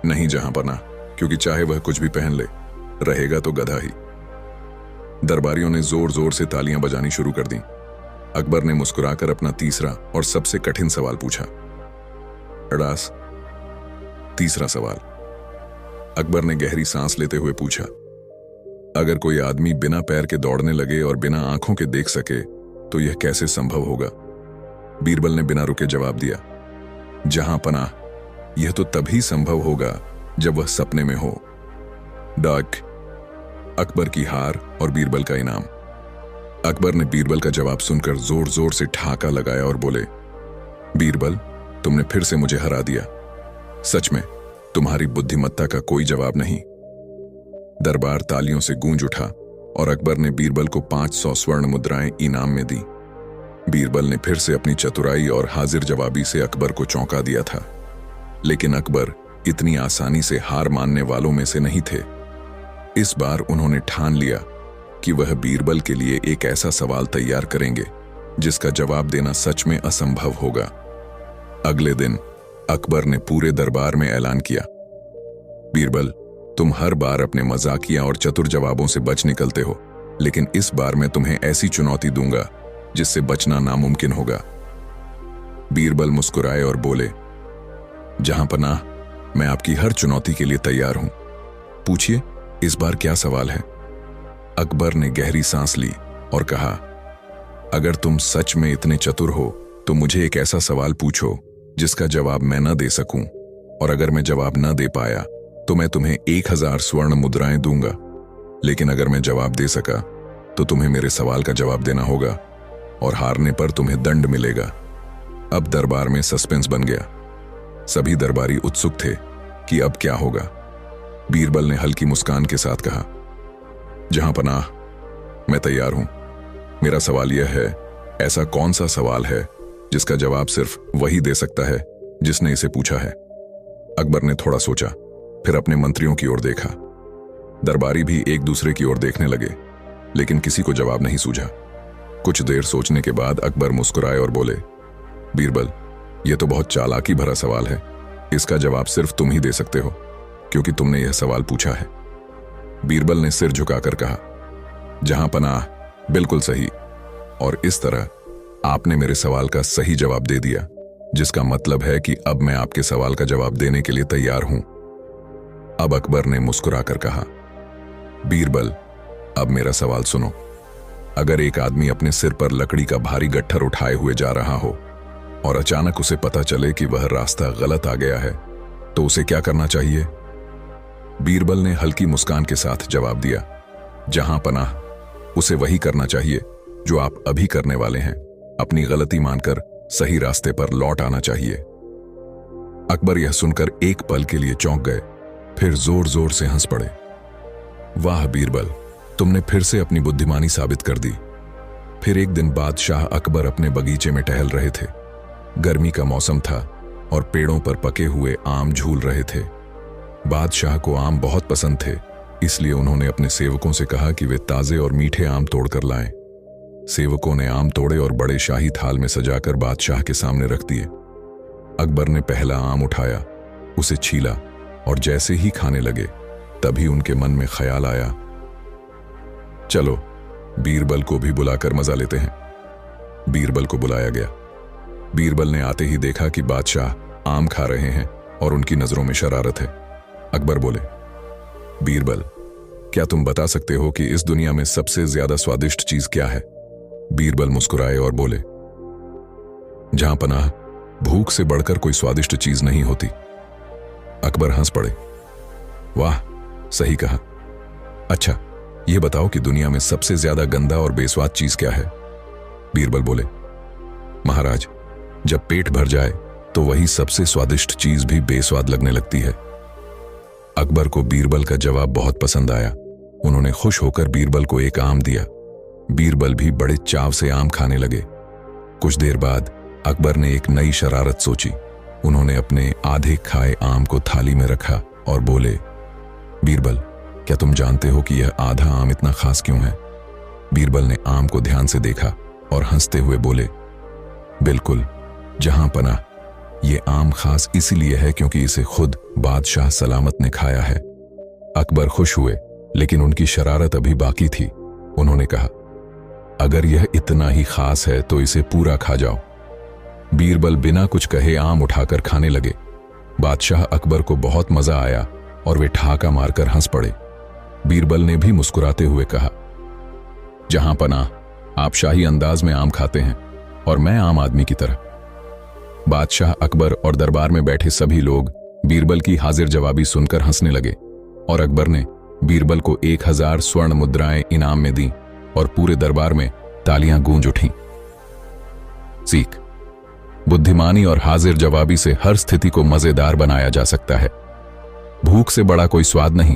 Speaker 1: नहीं जहां पनाह, क्योंकि चाहे वह कुछ भी पहन ले, रहेगा तो गधा ही। दरबारियों ने जोर जोर से तालियां बजानी शुरू कर दी। अकबर ने मुस्कुराकर अपना तीसरा और सबसे कठिन सवाल पूछा। अड़ास तीसरा सवाल। अकबर ने गहरी सांस लेते हुए पूछा, अगर कोई आदमी बिना पैर के दौड़ने लगे और बिना आंखों के देख सके तो यह कैसे संभव होगा? बीरबल ने बिना रुके जवाब दिया, जहां पनाह, यह तो तभी संभव होगा जब वह सपने में हो। डाक अकबर की हार और बीरबल का इनाम। अकबर ने बीरबल का जवाब सुनकर जोर जोर से ठहाका लगाया और बोले, बीरबल, तुमने फिर से मुझे हरा दिया। सच में तुम्हारी बुद्धिमत्ता का कोई जवाब नहीं। दरबार तालियों से गूंज उठा और अकबर ने बीरबल को 500 स्वर्ण मुद्राएं इनाम में दी। बीरबल ने फिर से अपनी चतुराई और हाजिर जवाबी से अकबर को चौंका दिया था, लेकिन अकबर इतनी आसानी से हार मानने वालों में से नहीं थे। इस बार उन्होंने ठान लिया कि वह बीरबल के लिए एक ऐसा सवाल तैयार करेंगे जिसका जवाब देना सच में असंभव होगा। अगले दिन अकबर ने पूरे दरबार में ऐलान किया, बीरबल, तुम हर बार अपने मजाकिया और चतुर जवाबों से बच निकलते हो, लेकिन इस बार मैं तुम्हें ऐसी चुनौती दूंगा जिससे बचना नामुमकिन होगा। बीरबल मुस्कुराए और बोले, जहां पनाह, मैं आपकी हर चुनौती के लिए तैयार हूं। पूछिए, इस बार क्या सवाल है? अकबर ने गहरी सांस ली और कहा, अगर तुम सच में इतने चतुर हो तो मुझे एक ऐसा सवाल पूछो जिसका जवाब मैं न दे सकूं, और अगर मैं जवाब न दे पाया तो मैं तुम्हें 1000 स्वर्ण मुद्राएं दूंगा। लेकिन अगर मैं जवाब दे सका तो तुम्हें मेरे सवाल का जवाब देना होगा और हारने पर तुम्हें दंड मिलेगा। अब दरबार में सस्पेंस बन गया। सभी दरबारी उत्सुक थे कि अब क्या होगा। बीरबल ने हल्की मुस्कान के साथ कहा, जहां पनाह, मैं तैयार हूं। मेरा सवाल यह है, ऐसा कौन सा सवाल है जिसका जवाब सिर्फ वही दे सकता है जिसने इसे पूछा है? अकबर ने थोड़ा सोचा, फिर अपने मंत्रियों की ओर देखा। दरबारी भी एक दूसरे की ओर देखने लगे, लेकिन किसी को जवाब नहीं सूझा। कुछ देर सोचने के बाद अकबर मुस्कुराए और बोले, बीरबल, यह तो बहुत चालाकी भरा सवाल है। इसका जवाब सिर्फ तुम ही दे सकते हो, क्योंकि तुमने यह सवाल पूछा है। बीरबल ने सिर झुकाकर कहा, जहां पनाह, बिल्कुल सही। और इस तरह आपने मेरे सवाल का सही जवाब दे दिया, जिसका मतलब है कि अब मैं आपके सवाल का जवाब देने के लिए तैयार हूं। अब अकबर ने मुस्कुराकर कहा, बीरबल, अब मेरा सवाल सुनो। अगर एक आदमी अपने सिर पर लकड़ी का भारी गट्ठर उठाए हुए जा रहा हो और अचानक उसे पता चले कि वह रास्ता गलत आ गया है, तो उसे क्या करना चाहिए? बीरबल ने हल्की मुस्कान के साथ जवाब दिया, जहां पनाह, उसे वही करना चाहिए जो आप अभी करने वाले हैं। अपनी गलती मानकर सही रास्ते पर लौट आना चाहिए। अकबर यह सुनकर एक पल के लिए चौंक गए, फिर जोर जोर से हंस पड़े। वाह बीरबल, तुमने फिर से अपनी बुद्धिमानी साबित कर दी। फिर एक दिन बादशाह अकबर अपने बगीचे में टहल रहे थे। गर्मी का मौसम था और पेड़ों पर पके हुए आम झूल रहे थे। बादशाह को आम बहुत पसंद थे, इसलिए उन्होंने अपने सेवकों से कहा कि वे ताजे और मीठे आम तोड़कर लाएं। सेवकों ने आम तोड़े और बड़े शाही थाल में सजाकर बादशाह के सामने रख दिए। अकबर ने पहला आम उठाया, उसे छीला और जैसे ही खाने लगे तभी उनके मन में ख्याल आया, चलो बीरबल को भी बुलाकर मजा लेते हैं। बीरबल को बुलाया गया। बीरबल ने आते ही देखा कि बादशाह आम खा रहे हैं और उनकी नजरों में शरारत है। अकबर बोले, बीरबल, क्या तुम बता सकते हो कि इस दुनिया में सबसे ज्यादा स्वादिष्ट चीज क्या है? बीरबल मुस्कुराए और बोले, जहां पनाह, भूख से बढ़कर कोई स्वादिष्ट चीज नहीं होती। अकबर हंस पड़े। वाह, सही कहा। अच्छा, यह बताओ कि दुनिया में सबसे ज्यादा गंदा और बेस्वाद चीज क्या है? बीरबल बोले, महाराज, जब पेट भर जाए तो वही सबसे स्वादिष्ट चीज भी बेस्वाद लगने लगती है। अकबर को बीरबल का जवाब बहुत पसंद आया। उन्होंने खुश होकर बीरबल को एक आम दिया। बीरबल भी बड़े चाव से आम खाने लगे। कुछ देर बाद अकबर ने एक नई शरारत सोची। उन्होंने अपने आधे खाए आम को थाली में रखा और बोले, बीरबल, क्या तुम जानते हो कि यह आधा आम इतना खास क्यों है? बीरबल ने आम को ध्यान से देखा और हंसते हुए बोले, बिल्कुल जहां पनाह, ये आम खास इसलिए है क्योंकि इसे खुद बादशाह सलामत ने खाया है। अकबर खुश हुए, लेकिन उनकी शरारत अभी बाकी थी। उन्होंने कहा, अगर यह इतना ही खास है तो इसे पूरा खा जाओ। बीरबल बिना कुछ कहे आम उठाकर खाने लगे। बादशाह अकबर को बहुत मजा आया और वे ठहाका मारकर हंस पड़े। बीरबल ने भी मुस्कुराते हुए कहा, जहां पनाह, आप शाही अंदाज में आम खाते हैं और मैं आम आदमी की तरह। बादशाह अकबर और दरबार में बैठे सभी लोग बीरबल की हाजिर जवाबी सुनकर हंसने लगे और अकबर ने बीरबल को 1000 स्वर्ण मुद्राएं इनाम में दी और पूरे दरबार में तालियां गूंज उठीं। सीख: बुद्धिमानी और हाजिर जवाबी से हर स्थिति को मजेदार बनाया जा सकता है। भूख से बड़ा कोई स्वाद नहीं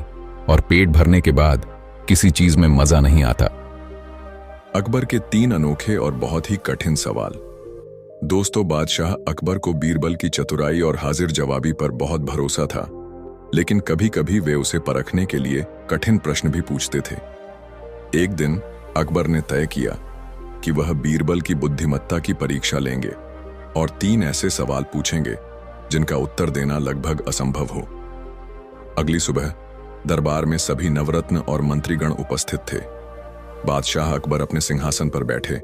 Speaker 1: और पेट भरने के बाद किसी चीज में मजा नहीं आता। अकबर के 3 अनोखे और बहुत ही कठिन सवाल। दोस्तों, बादशाह अकबर को बीरबल की चतुराई और हाजिर जवाबी पर बहुत भरोसा था, लेकिन कभी कभी वे उसे परखने के लिए कठिन प्रश्न भी पूछते थे। एक दिन अकबर ने तय किया कि वह बीरबल की बुद्धिमत्ता की परीक्षा लेंगे और 3 ऐसे सवाल पूछेंगे जिनका उत्तर देना लगभग असंभव हो। अगली सुबह दरबार में सभी नवरत्न और मंत्रीगण उपस्थित थे। बादशाह अकबर अपने सिंहासन पर बैठे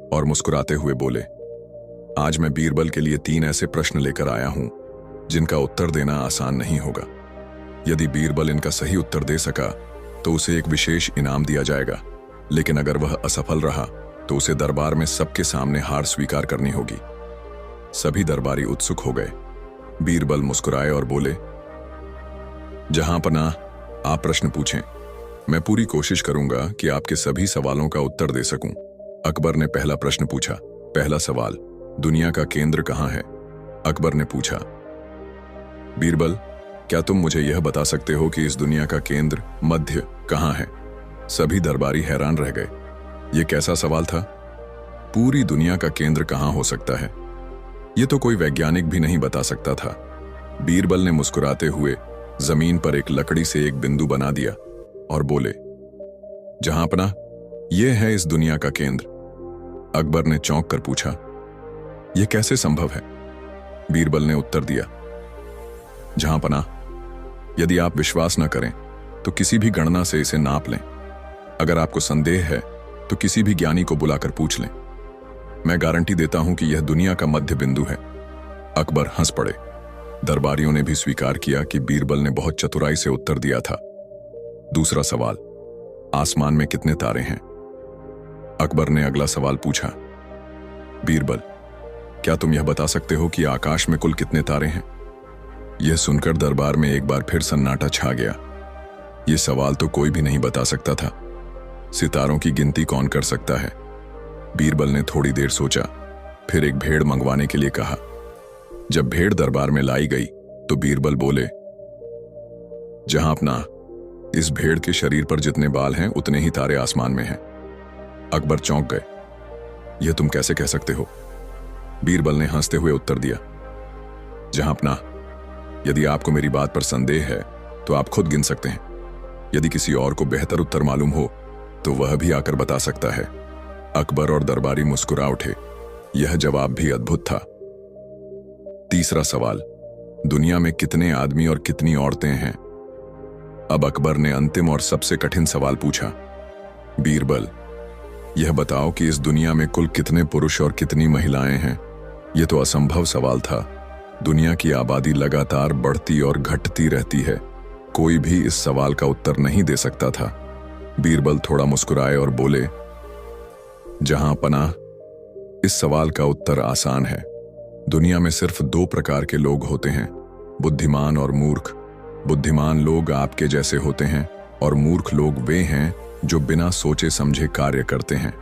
Speaker 1: और मुस्कुराते हुए बोले, आज मैं बीरबल के लिए 3 ऐसे प्रश्न लेकर आया हूं जिनका उत्तर देना आसान नहीं होगा। यदि बीरबल इनका सही उत्तर दे सका तो उसे एक विशेष इनाम दिया जाएगा, लेकिन अगर वह असफल रहा तो उसे दरबार में सबके सामने हार स्वीकार करनी होगी। सभी दरबारी उत्सुक हो गए। बीरबल मुस्कुराए और बोले, जहां पनाह, आप प्रश्न पूछें। मैं पूरी कोशिश करूंगा कि आपके सभी सवालों का उत्तर दे सकूं। अकबर ने पहला प्रश्न पूछा। पहला सवाल, दुनिया का केंद्र कहां है? अकबर ने पूछा, बीरबल, क्या तुम मुझे यह बता सकते हो कि इस दुनिया का केंद्र मध्य कहां है? सभी दरबारी हैरान रह गए। यह कैसा सवाल था? पूरी दुनिया का केंद्र कहां हो सकता है? यह तो कोई वैज्ञानिक भी नहीं बता सकता था। बीरबल ने मुस्कुराते हुए जमीन पर एक लकड़ी से एक बिंदु बना दिया और बोले, जहां पनाह, यह है इस दुनिया का केंद्र। अकबर ने चौंक कर पूछा, यह कैसे संभव है? बीरबल ने उत्तर दिया, जहां पनाह, यदि आप विश्वास न करें तो किसी भी गणना से इसे नाप लें। अगर आपको संदेह है तो किसी भी ज्ञानी को बुलाकर पूछ लें। मैं गारंटी देता हूं कि यह दुनिया का मध्य बिंदु है। अकबर हंस पड़े। दरबारियों ने भी स्वीकार किया कि बीरबल ने बहुत चतुराई से उत्तर दिया था। दूसरा सवाल, आसमान में कितने तारे हैं? अकबर ने अगला सवाल पूछा, बीरबल, क्या तुम यह बता सकते हो कि आकाश में कुल कितने तारे हैं? यह सुनकर दरबार में एक बार फिर सन्नाटा छा गया। यह सवाल तो कोई भी नहीं बता सकता था। सितारों की गिनती कौन कर सकता है? बीरबल ने थोड़ी देर सोचा, फिर एक भेड़ मंगवाने के लिए कहा। जब भेड़ दरबार में लाई गई तो बीरबल बोले, जहां अपना, इस भेड़ के शरीर पर जितने बाल हैं उतने ही तारे आसमान में हैं। अकबर चौंक गए। यह तुम कैसे कह सकते हो? बीरबल ने हंसते हुए उत्तर दिया, जहां अपना, यदि आपको मेरी बात पर संदेह है तो आप खुद गिन सकते हैं। यदि किसी और को बेहतर उत्तर मालूम हो तो वह भी आकर बता सकता है। अकबर और दरबारी मुस्कुरा उठे। यह जवाब भी अद्भुत था। तीसरा सवाल, दुनिया में कितने आदमी और कितनी औरतें हैं? अब अकबर ने अंतिम और सबसे कठिन सवाल पूछा, बीरबल, यह बताओ कि इस दुनिया में कुल कितने पुरुष और कितनी महिलाएं हैं? यह तो असंभव सवाल था। दुनिया की आबादी लगातार बढ़ती और घटती रहती है। कोई भी इस सवाल का उत्तर नहीं दे सकता था। बीरबल थोड़ा मुस्कुराए और बोले, जहां पनाह, इस सवाल का उत्तर आसान है। दुनिया में सिर्फ 2 प्रकार के लोग होते हैं, बुद्धिमान और मूर्ख। बुद्धिमान लोग आपके जैसे होते हैं और मूर्ख लोग वे हैं जो बिना सोचे समझे कार्य करते हैं।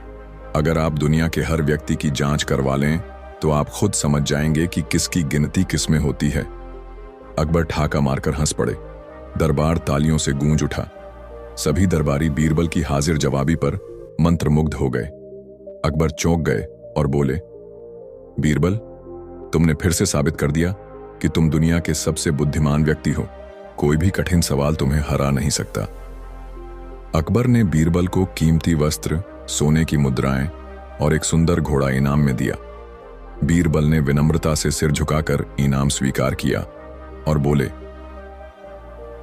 Speaker 1: अगर आप दुनिया के हर व्यक्ति की जांच करवा लें तो आप खुद समझ जाएंगे कि किसकी गिनती किस में होती है। अकबर ठाका मारकर हंस पड़े। दरबार तालियों से गूंज उठा। सभी दरबारी बीरबल की हाजिर जवाबी पर मंत्रमुग्ध हो गए। अकबर चौंक गए और बोले, बीरबल, तुमने फिर से साबित कर दिया कि तुम दुनिया के सबसे बुद्धिमान व्यक्ति हो। कोई भी कठिन सवाल तुम्हें हरा नहीं सकता। अकबर ने बीरबल को कीमती वस्त्र, सोने की मुद्राएं और एक सुंदर घोड़ा इनाम में दिया। बीरबल ने विनम्रता से सिर झुकाकर इनाम स्वीकार किया और बोले,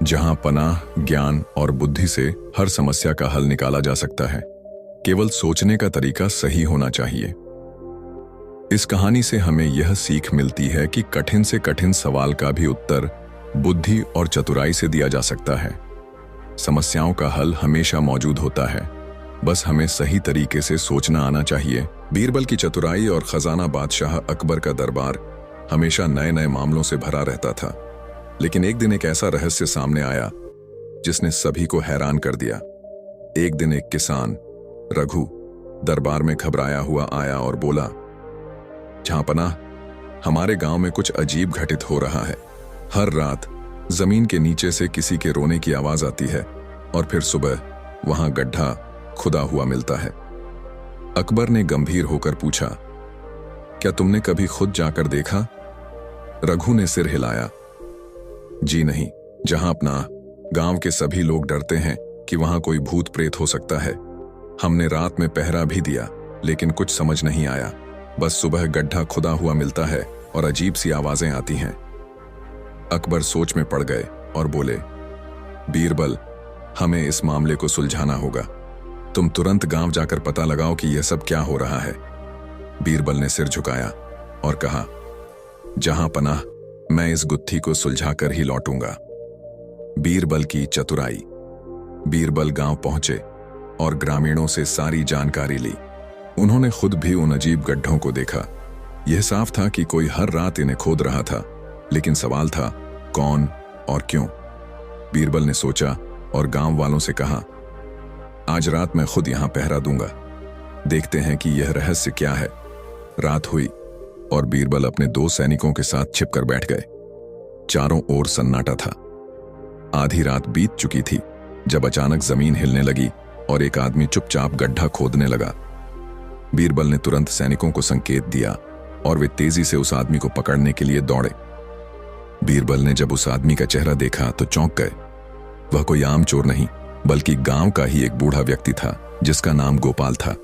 Speaker 1: जहां पनाह, ज्ञान और बुद्धि से हर समस्या का हल निकाला जा सकता है, केवल सोचने का तरीका सही होना चाहिए। इस कहानी से हमें यह सीख मिलती है कि कठिन से कठिन सवाल का भी उत्तर बुद्धि और चतुराई से दिया जा सकता है। समस्याओं का हल हमेशा मौजूद होता है, बस हमें सही तरीके से सोचना आना चाहिए। बीरबल की चतुराई और खजाना बादशाह अकबर का दरबार हमेशा नए नए मामलों से भरा रहता था। लेकिन एक दिन एक ऐसा रहस्य सामने आया जिसने सभी को हैरान कर दिया। एक दिन एक किसान रघु दरबार में घबराया हुआ आया और बोला, जहांपनाह, हमारे गांव में कुछ अजीब घटित हो रहा है। हर रात जमीन के नीचे से किसी के रोने की आवाज आती है और फिर सुबह वहां गड्ढा खुदा हुआ मिलता है। अकबर ने गंभीर होकर पूछा, क्या तुमने कभी खुद जाकर देखा? रघु ने सिर हिलाया, जी नहीं। जहांपनाह, गांव के सभी लोग डरते हैं कि वहां कोई भूत प्रेत हो सकता है। हमने रात में पहरा भी दिया, लेकिन कुछ समझ नहीं आया। बस सुबह गड्ढा खुदा हुआ मिलता है और अजीब सी आवाजें आती हैं। अकबर सोच में पड़ गए और बोले, बीरबल, हमें इस मामले को सुलझाना होगा। तुम तुरंत गांव जाकर पता लगाओ कि यह सब क्या हो रहा है। बीरबल ने सिर झुकाया और कहा, जहांपनाह, मैं इस गुत्थी को सुलझाकर ही लौटूंगा। बीरबल की चतुराई। बीरबल गांव पहुंचे और ग्रामीणों से सारी जानकारी ली। उन्होंने खुद भी उन अजीब गड्ढों को देखा। यह साफ था कि कोई हर रात इन्हें खोद रहा था, लेकिन सवाल था, कौन और क्यों? बीरबल ने सोचा और गांव वालों से कहा, आज रात मैं खुद यहां पहरा दूंगा। देखते हैं कि यह रहस्य क्या है। रात हुई और बीरबल अपने 2 सैनिकों के साथ छिपकर बैठ गए। चारों ओर सन्नाटा था। आधी रात बीत चुकी थी जब अचानक जमीन हिलने लगी और एक आदमी चुपचाप गड्ढा खोदने लगा। बीरबल ने तुरंत सैनिकों को संकेत दिया और वे तेजी से उस आदमी को पकड़ने के लिए दौड़े। बीरबल ने जब उस आदमी का चेहरा देखा तो चौंक गए। वह कोई आम चोर नहीं, बल्कि गांव का ही एक बूढ़ा व्यक्ति था जिसका नाम गोपाल था।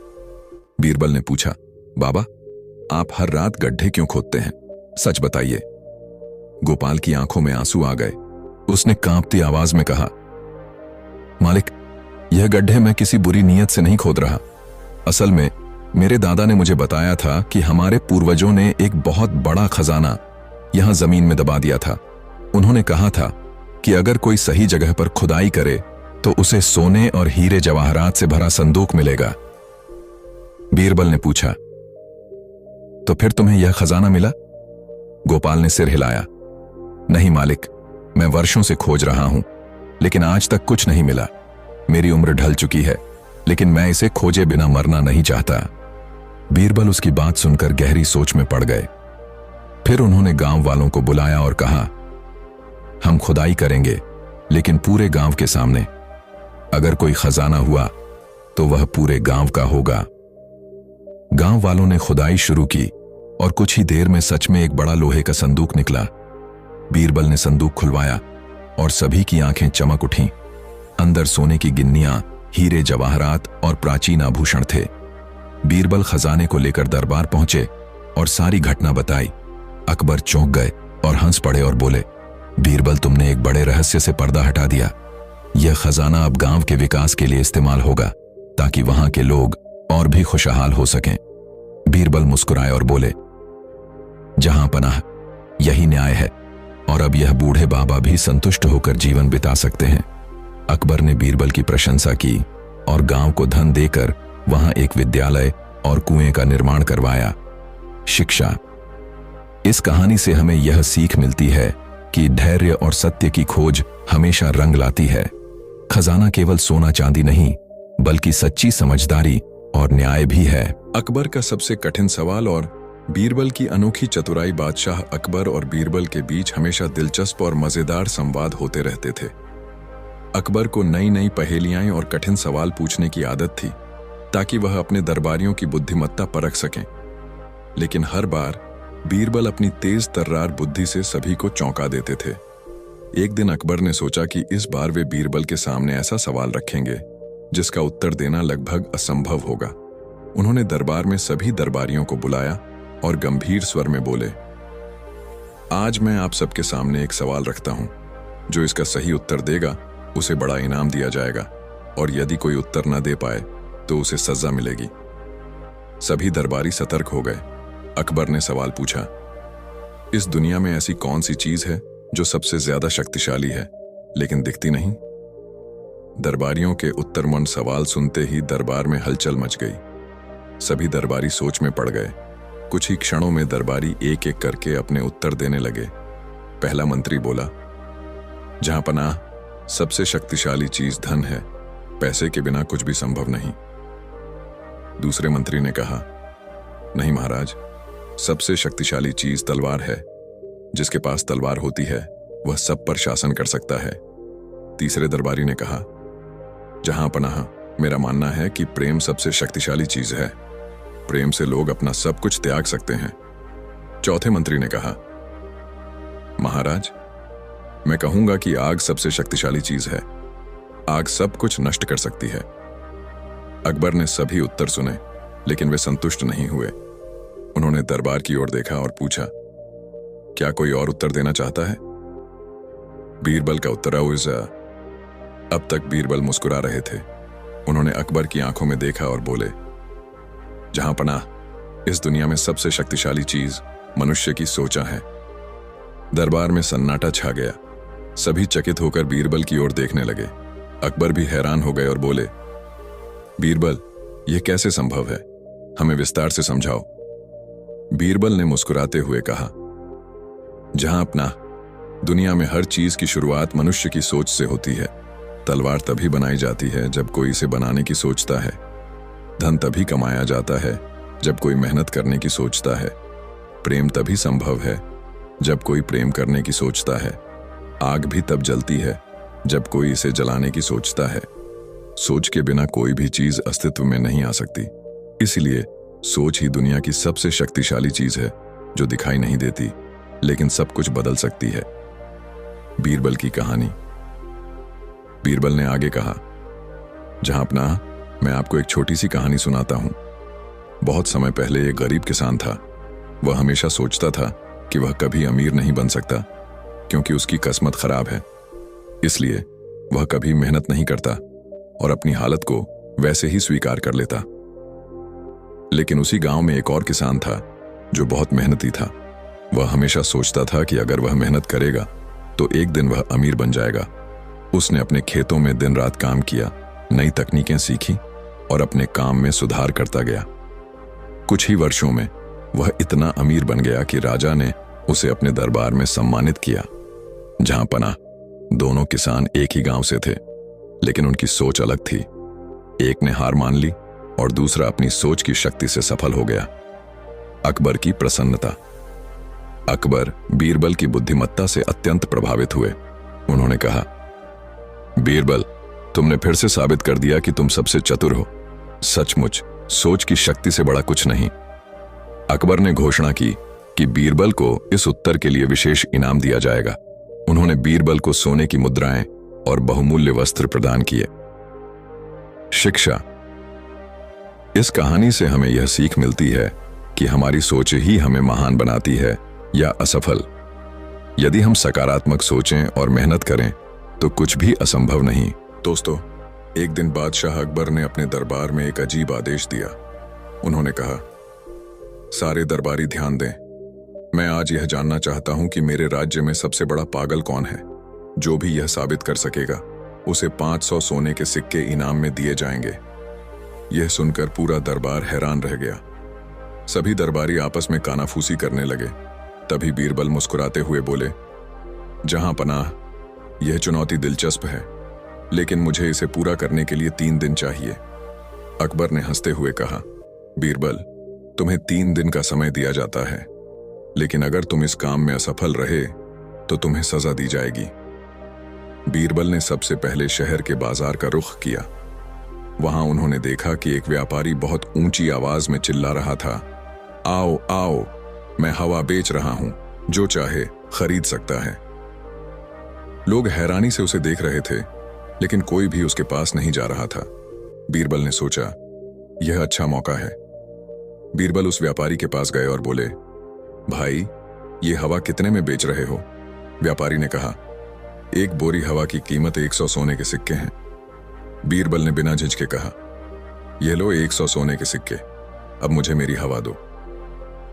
Speaker 1: बीरबल ने पूछा, बाबा, आप हर रात गड्ढे क्यों खोदते हैं? सच बताइए। गोपाल की आंखों में आंसू आ गए। उसने कांपती आवाज में कहा, मालिक, यह गड्ढे मैं किसी बुरी नीयत से नहीं खोद रहा। असल में मेरे दादा ने मुझे बताया था कि हमारे पूर्वजों ने एक बहुत बड़ा खजाना यहां जमीन में दबा दिया था। उन्होंने कहा था कि अगर कोई सही जगह पर खुदाई करे तो उसे सोने और हीरे जवाहरात से भरा संदूक मिलेगा। बीरबल ने पूछा, तो फिर तुम्हें यह खजाना मिला? गोपाल ने सिर हिलाया, नहीं मालिक, मैं वर्षों से खोज रहा हूं, लेकिन आज तक कुछ नहीं मिला। मेरी उम्र ढल चुकी है, लेकिन मैं इसे खोजे बिना मरना नहीं चाहता। बीरबल उसकी बात सुनकर गहरी सोच में पड़ गए। फिर उन्होंने गांव वालों को बुलाया और कहा, हम खुदाई करेंगे, लेकिन पूरे गांव के सामने। अगर कोई खजाना हुआ तो वह पूरे गांव का होगा। गांव वालों ने खुदाई शुरू की और कुछ ही देर में सच में एक बड़ा लोहे का संदूक निकला। बीरबल ने संदूक खुलवाया और सभी की आंखें चमक उठीं। अंदर सोने की गिन्नियां, हीरे जवाहरात और प्राचीन आभूषण थे। बीरबल खजाने को लेकर दरबार पहुंचे और सारी घटना बताई। अकबर चौंक गए और हंस पड़े और बोले, बीरबल, तुमने एक बड़े रहस्य से पर्दा हटा दिया। यह खजाना अब गांव के विकास के लिए इस्तेमाल होगा, ताकि वहां के लोग और भी खुशहाल हो सकें। बीरबल मुस्कुराए और बोले, जहांपनाह, यही न्याय है और अब यह बूढ़े बाबा भी संतुष्ट होकर जीवन बिता सकते हैं। अकबर ने बीरबल की प्रशंसा की और गांव को धन देकर वहां एक विद्यालय और कुएं का निर्माण करवाया। शिक्षा। इस कहानी से हमें यह सीख मिलती है कि धैर्य और सत्य की खोज हमेशा रंग लाती है। खजाना केवल सोना चांदी नहीं, बल्कि सच्ची समझदारी और न्याय भी है। अकबर का सबसे कठिन सवाल और बीरबल की अनोखी चतुराई। बादशाह अकबर और बीरबल के बीच हमेशा दिलचस्प और मजेदार संवाद होते रहते थे। अकबर को नई नई पहेलियां और कठिन सवाल पूछने की आदत थी ताकि वह अपने दरबारियों की बुद्धिमत्ता परख सकें। लेकिन हर बार बीरबल अपनी तेज तर्रार बुद्धि से सभी को चौंका देते थे। एक दिन अकबर ने सोचा कि इस बार वे बीरबल के सामने ऐसा सवाल रखेंगे जिसका उत्तर देना लगभग असंभव होगा। उन्होंने दरबार में सभी दरबारियों को बुलाया और गंभीर स्वर में बोले, आज मैं आप सबके सामने एक सवाल रखता हूं। जो इसका सही उत्तर देगा उसे बड़ा इनाम दिया जाएगा, और यदि कोई उत्तर न दे पाए तो उसे सजा मिलेगी। सभी दरबारी सतर्क हो गए। अकबर ने सवाल पूछा, इस दुनिया में ऐसी कौन सी चीज है जो सबसे ज्यादा शक्तिशाली है लेकिन दिखती नहीं? दरबारियों के उत्तरमंड सवाल सुनते ही दरबार में हलचल मच गई। सभी दरबारी सोच में पड़ गए। कुछ ही क्षणों में दरबारी एक एक करके अपने उत्तर देने लगे। पहला मंत्री बोला, जहां पनाह, सबसे शक्तिशाली चीज धन है, पैसे के बिना कुछ भी संभव नहीं। दूसरे मंत्री ने कहा, नहीं महाराज, सबसे शक्तिशाली चीज तलवार है। जिसके पास तलवार होती है वह सब पर शासन कर सकता है। तीसरे दरबारी ने कहा, जहां पनाह, मेरा मानना है कि प्रेम सबसे शक्तिशाली चीज है। प्रेम से लोग अपना सब कुछ त्याग सकते हैं। चौथे मंत्री ने कहा, महाराज, मैं कहूंगा कि आग सबसे शक्तिशाली चीज है। आग सब कुछ नष्ट कर सकती है। अकबर ने सभी उत्तर सुने लेकिन वे संतुष्ट नहीं हुए। उन्होंने दरबार की ओर देखा और पूछा, क्या कोई और उत्तर देना चाहता है? बीरबल का उत्तर आया। अब तक बीरबल मुस्कुरा रहे थे। उन्होंने अकबर की आंखों में देखा और बोले, जहां पनाह, इस दुनिया में सबसे शक्तिशाली चीज मनुष्य की सोचा है। दरबार में सन्नाटा छा गया। सभी चकित होकर बीरबल की ओर देखने लगे। अकबर भी हैरान हो गए और बोले, बीरबल, यह कैसे संभव है? हमें विस्तार से समझाओ। बीरबल ने मुस्कुराते हुए कहा, जहां अपना, दुनिया में हर चीज की शुरुआत मनुष्य की सोच से होती है। तलवार तभी बनाई जाती है जब कोई इसे बनाने की सोचता है। धन तभी कमाया जाता है जब कोई मेहनत करने की सोचता है। प्रेम तभी संभव है जब कोई प्रेम करने की सोचता है। आग भी तब जलती है जब कोई इसे जलाने की सोचता है। सोच के बिना कोई भी चीज अस्तित्व में नहीं आ सकती। इसलिए सोच ही दुनिया की सबसे शक्तिशाली चीज है, जो दिखाई नहीं देती लेकिन सब कुछ बदल सकती है। बीरबल की कहानी। बीरबल ने आगे कहा, जहां अपना, मैं आपको एक छोटी सी कहानी सुनाता हूं। बहुत समय पहले एक गरीब किसान था। वह हमेशा सोचता था कि वह कभी अमीर नहीं बन सकता क्योंकि उसकी किस्मत खराब है। इसलिए वह कभी मेहनत नहीं करता और अपनी हालत को वैसे ही स्वीकार कर लेता। लेकिन उसी गांव में एक और किसान था जो बहुत मेहनती था। वह हमेशा सोचता था कि अगर वह मेहनत करेगा तो एक दिन वह अमीर बन जाएगा। उसने अपने खेतों में दिन रात काम किया, नई तकनीकें सीखी और अपने काम में सुधार करता गया। कुछ ही वर्षों में वह इतना अमीर बन गया कि राजा ने उसे अपने दरबार में सम्मानित किया। जहां पनाह, दोनों किसान एक ही गांव से थे लेकिन उनकी सोच अलग थी। एक ने हार मान ली और दूसरा अपनी सोच की शक्ति से सफल हो गया। अकबर की प्रसन्नता। अकबर बीरबल की बुद्धिमत्ता से अत्यंत प्रभावित हुए। उन्होंने कहा, बीरबल, तुमने फिर से साबित कर दिया कि तुम सबसे चतुर हो। सचमुच सोच की शक्ति से बड़ा कुछ नहीं। अकबर ने घोषणा की कि बीरबल को इस उत्तर के लिए विशेष इनाम दिया जाएगा। उन्होंने बीरबल को सोने की मुद्राएं और बहुमूल्य वस्त्र प्रदान किए। शिक्षा। इस कहानी से हमें यह सीख मिलती है कि हमारी सोच ही हमें महान बनाती है या असफल। यदि हम सकारात्मक सोचें और मेहनत करें तो कुछ भी असंभव नहीं। दोस्तों, एक दिन बादशाह अकबर ने अपने दरबार में एक अजीब आदेश दिया। उन्होंने कहा, सारे दरबारी ध्यान दें। मैं आज यह जानना चाहता हूं कि मेरे राज्य में सबसे बड़ा पागल कौन है। जो भी यह साबित कर सकेगा उसे 500 सोने के सिक्के इनाम में दिए जाएंगे। यह सुनकर पूरा दरबार हैरान रह गया। सभी दरबारी आपस में कानाफूसी करने लगे। तभी बीरबल मुस्कुराते हुए बोले, जहां पनाह, यह चुनौती दिलचस्प है लेकिन मुझे इसे पूरा करने के लिए 3 दिन चाहिए। अकबर ने हंसते हुए कहा, बीरबल, तुम्हें 3 दिन का समय दिया जाता है, लेकिन अगर तुम इस काम में असफल रहे तो तुम्हें सजा दी जाएगी। बीरबल ने सबसे पहले शहर के बाजार का रुख किया। वहां उन्होंने देखा कि एक व्यापारी बहुत ऊंची आवाज में चिल्ला रहा था, आओ आओ, मैं हवा बेच रहा हूं, जो चाहे खरीद सकता है। लोग हैरानी से उसे देख रहे थे, लेकिन कोई भी उसके पास नहीं जा रहा था। बीरबल ने सोचा, यह अच्छा मौका है। बीरबल उस व्यापारी के पास गए और बोले, भाई, ये हवा कितने में बेच रहे हो? व्यापारी ने कहा, एक बोरी हवा की कीमत 100 सोने के सिक्के हैं। बीरबल ने बिना झिझके कहा, यह लो 100 सोने के सिक्के, अब मुझे मेरी हवा दो।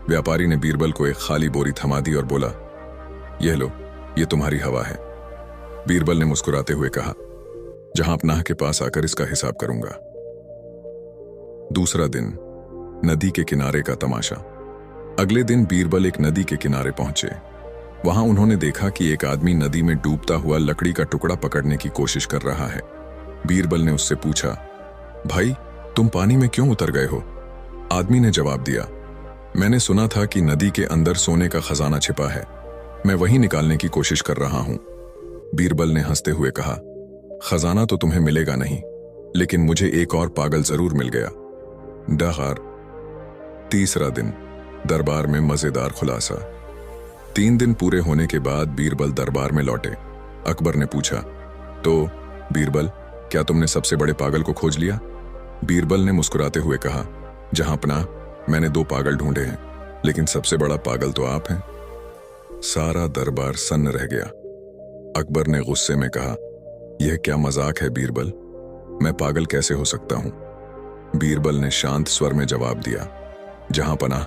Speaker 1: व्यापारी ने बीरबल को एक खाली बोरी थमा दी और बोला, यह लो, ये तुम्हारी हवा है। बीरबल ने मुस्कुराते हुए कहा, जहां पनाह के पास आकर इसका हिसाब करूंगा। दूसरा दिन, नदी के किनारे का तमाशा। अगले दिन बीरबल एक नदी के किनारे पहुंचे। वहां उन्होंने देखा कि एक आदमी नदी में डूबता हुआ लकड़ी का टुकड़ा पकड़ने की कोशिश कर रहा है। बीरबल ने उससे पूछा, भाई, तुम पानी में क्यों उतर गए हो? आदमी ने जवाब दिया, मैंने सुना था कि नदी के अंदर सोने का खजाना छिपा है, मैं वही निकालने की कोशिश कर रहा हूं। बीरबल ने हंसते हुए कहा, खजाना तो तुम्हें मिलेगा नहीं, लेकिन मुझे एक और पागल जरूर मिल गया। डहार। तीसरा दिन, दरबार में मजेदार खुलासा। 3 दिन पूरे होने के बाद बीरबल दरबार में लौटे। अकबर ने पूछा, तो बीरबल, क्या तुमने सबसे बड़े पागल को खोज लिया? बीरबल ने मुस्कुराते हुए कहा, जहां पनाह, मैंने 2 पागल ढूंढे हैं, लेकिन सबसे बड़ा पागल तो आप हैं। सारा दरबार सन्न रह गया। अकबर ने गुस्से में कहा, यह क्या मजाक है बीरबल? मैं पागल कैसे हो सकता हूं? बीरबल ने शांत स्वर में जवाब दिया, जहां पनाह,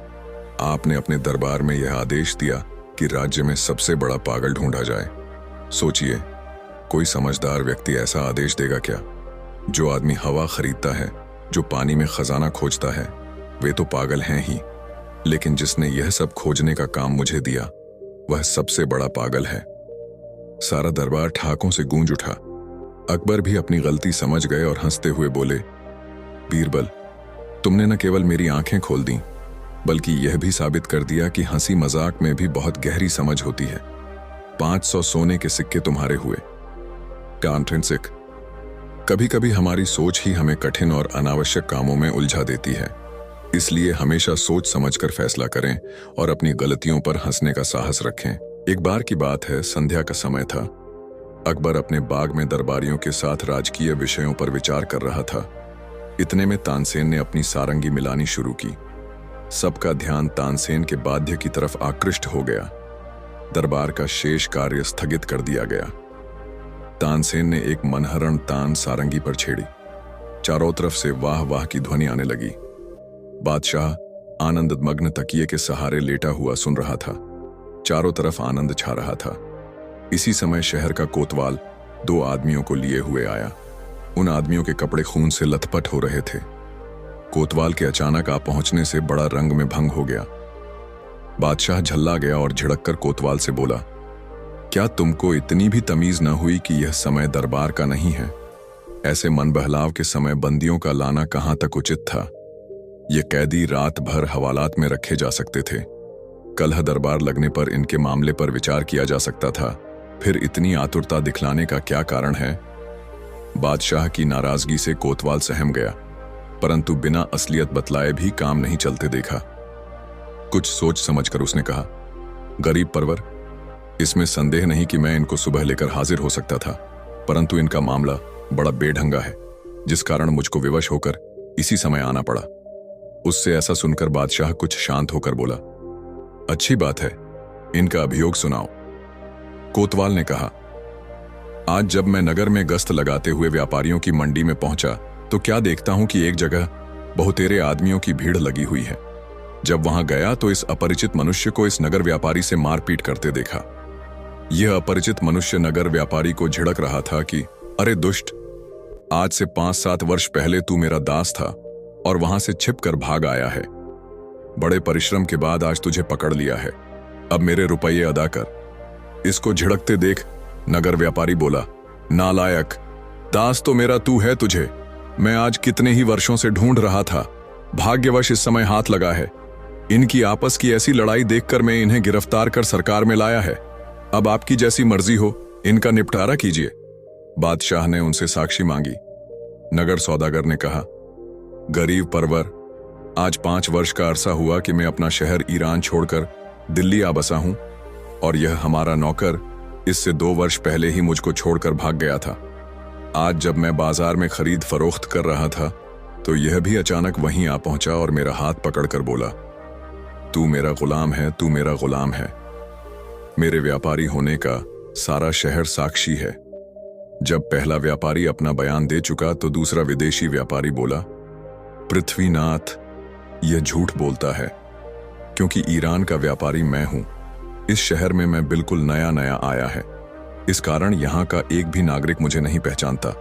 Speaker 1: आपने अपने दरबार में यह आदेश दिया कि राज्य में सबसे बड़ा पागल ढूंढा जाए। सोचिए, कोई समझदार व्यक्ति ऐसा आदेश देगा क्या? जो आदमी हवा खरीदता है, जो पानी में खजाना खोजता है, वे तो पागल हैं ही, लेकिन जिसने यह सब खोजने का काम मुझे दिया, वह सबसे बड़ा पागल है। सारा दरबार ठाकों से गूंज उठा। अकबर भी अपनी गलती समझ गए और हंसते हुए बोले, बीरबल, तुमने न केवल मेरी आंखें खोल दी, बल्कि यह भी साबित कर दिया कि हंसी मजाक में भी बहुत गहरी समझ होती है। 500 सोने के सिक्के तुम्हारे हुए। कॉन्ट्रेंसिक। कभी कभी हमारी सोच ही हमें कठिन और अनावश्यक कामों में उलझा देती है, इसलिए हमेशा सोच समझकर फैसला करें और अपनी गलतियों पर हंसने का साहस रखें। एक बार की बात है, संध्या का समय था। अकबर अपने बाग में दरबारियों के साथ राजकीय विषयों पर विचार कर रहा था। इतने में तानसेन ने अपनी सारंगी मिलानी शुरू की। सबका ध्यान तानसेन के वाद्य की तरफ आकृष्ट हो गया। दरबार का शेष कार्य स्थगित कर दिया गया। तानसेन ने एक मनहरण तान सारंगी पर छेड़ी। चारों तरफ से वाह वाह की ध्वनि आने लगी। बादशाह आनंद मग्न तकिए के सहारे लेटा हुआ सुन रहा था। चारों तरफ आनंद छा रहा था। इसी समय शहर का कोतवाल 2 आदमियों को लिए हुए आया। उन आदमियों के कपड़े खून से लथपथ हो रहे थे। कोतवाल के अचानक आ पहुंचने से बड़ा रंग में भंग हो गया। बादशाह झल्ला गया और झिड़ककर कोतवाल से बोला, क्या तुमको इतनी भी तमीज न हुई कि यह समय दरबार का नहीं है? ऐसे मन बहलाव के समय बंदियों का लाना कहां तक उचित था? ये कैदी रात भर हवालात में रखे जा सकते थे। कलह दरबार लगने पर इनके मामले पर विचार किया जा सकता था। फिर इतनी आतुरता दिखलाने का क्या कारण है? बादशाह की नाराजगी से कोतवाल सहम गया, परंतु बिना असलियत बतलाए भी काम नहीं चलते देखा। कुछ सोच समझकर उसने कहा, गरीब परवर, इसमें संदेह नहीं कि मैं इनको सुबह लेकर हाजिर हो सकता था, परंतु इनका मामला बड़ा बेढंगा है, जिस कारण मुझको विवश होकर इसी समय आना पड़ा। उससे ऐसा सुनकर बादशाह कुछ शांत होकर बोला, अच्छी बात है, इनका अभियोग सुनाओ। कोतवाल ने कहा, आज जब मैं नगर में गश्त लगाते हुए व्यापारियों की मंडी में पहुंचा तो क्या देखता हूं कि एक जगह बहुतेरे आदमियों की भीड़ लगी हुई है। जब वहां गया तो इस अपरिचित मनुष्य को इस नगर व्यापारी से मारपीट करते देखा। यह अपरिचित मनुष्य नगर व्यापारी को झिड़क रहा था कि अरे दुष्ट, आज से 5-7 वर्ष पहले तू मेरा दास था और वहां से छिपकर भाग आया है। बड़े परिश्रम के बाद आज तुझे पकड़ लिया है, अब मेरे रुपये अदा कर। इसको झिड़कते देख नगर व्यापारी बोला, नालायक, दास तो मेरा तू है तुझे, मैं आज कितने ही वर्षों से ढूंढ रहा था, भाग्यवश इस समय हाथ लगा है। इनकी आपस की ऐसी लड़ाई देखकर मैं इन्हें गिरफ्तार कर सरकार में लाया है। अब आपकी जैसी मर्जी हो, इनका निपटारा कीजिए। बादशाह ने उनसे साक्षी मांगी। नगर सौदागर ने कहा, गरीब परवर, आज 5 वर्ष का अरसा हुआ कि मैं अपना शहर ईरान छोड़कर दिल्ली आ बसा हूं, और यह हमारा नौकर इससे 2 वर्ष पहले ही मुझको छोड़कर भाग गया था। आज जब मैं बाजार में खरीद फरोख्त कर रहा था तो यह भी अचानक वहीं आ पहुंचा और मेरा हाथ पकड़कर बोला, तू मेरा गुलाम है, तू मेरा गुलाम है। मेरे व्यापारी होने का सारा शहर साक्षी है। जब पहला व्यापारी अपना बयान दे चुका तो दूसरा विदेशी व्यापारी बोला, पृथ्वीनाथ, यह झूठ बोलता है, क्योंकि ईरान का व्यापारी मैं हूं। इस शहर में मैं बिल्कुल नया नया आया है, इस कारण यहां का एक भी नागरिक मुझे नहीं पहचानता।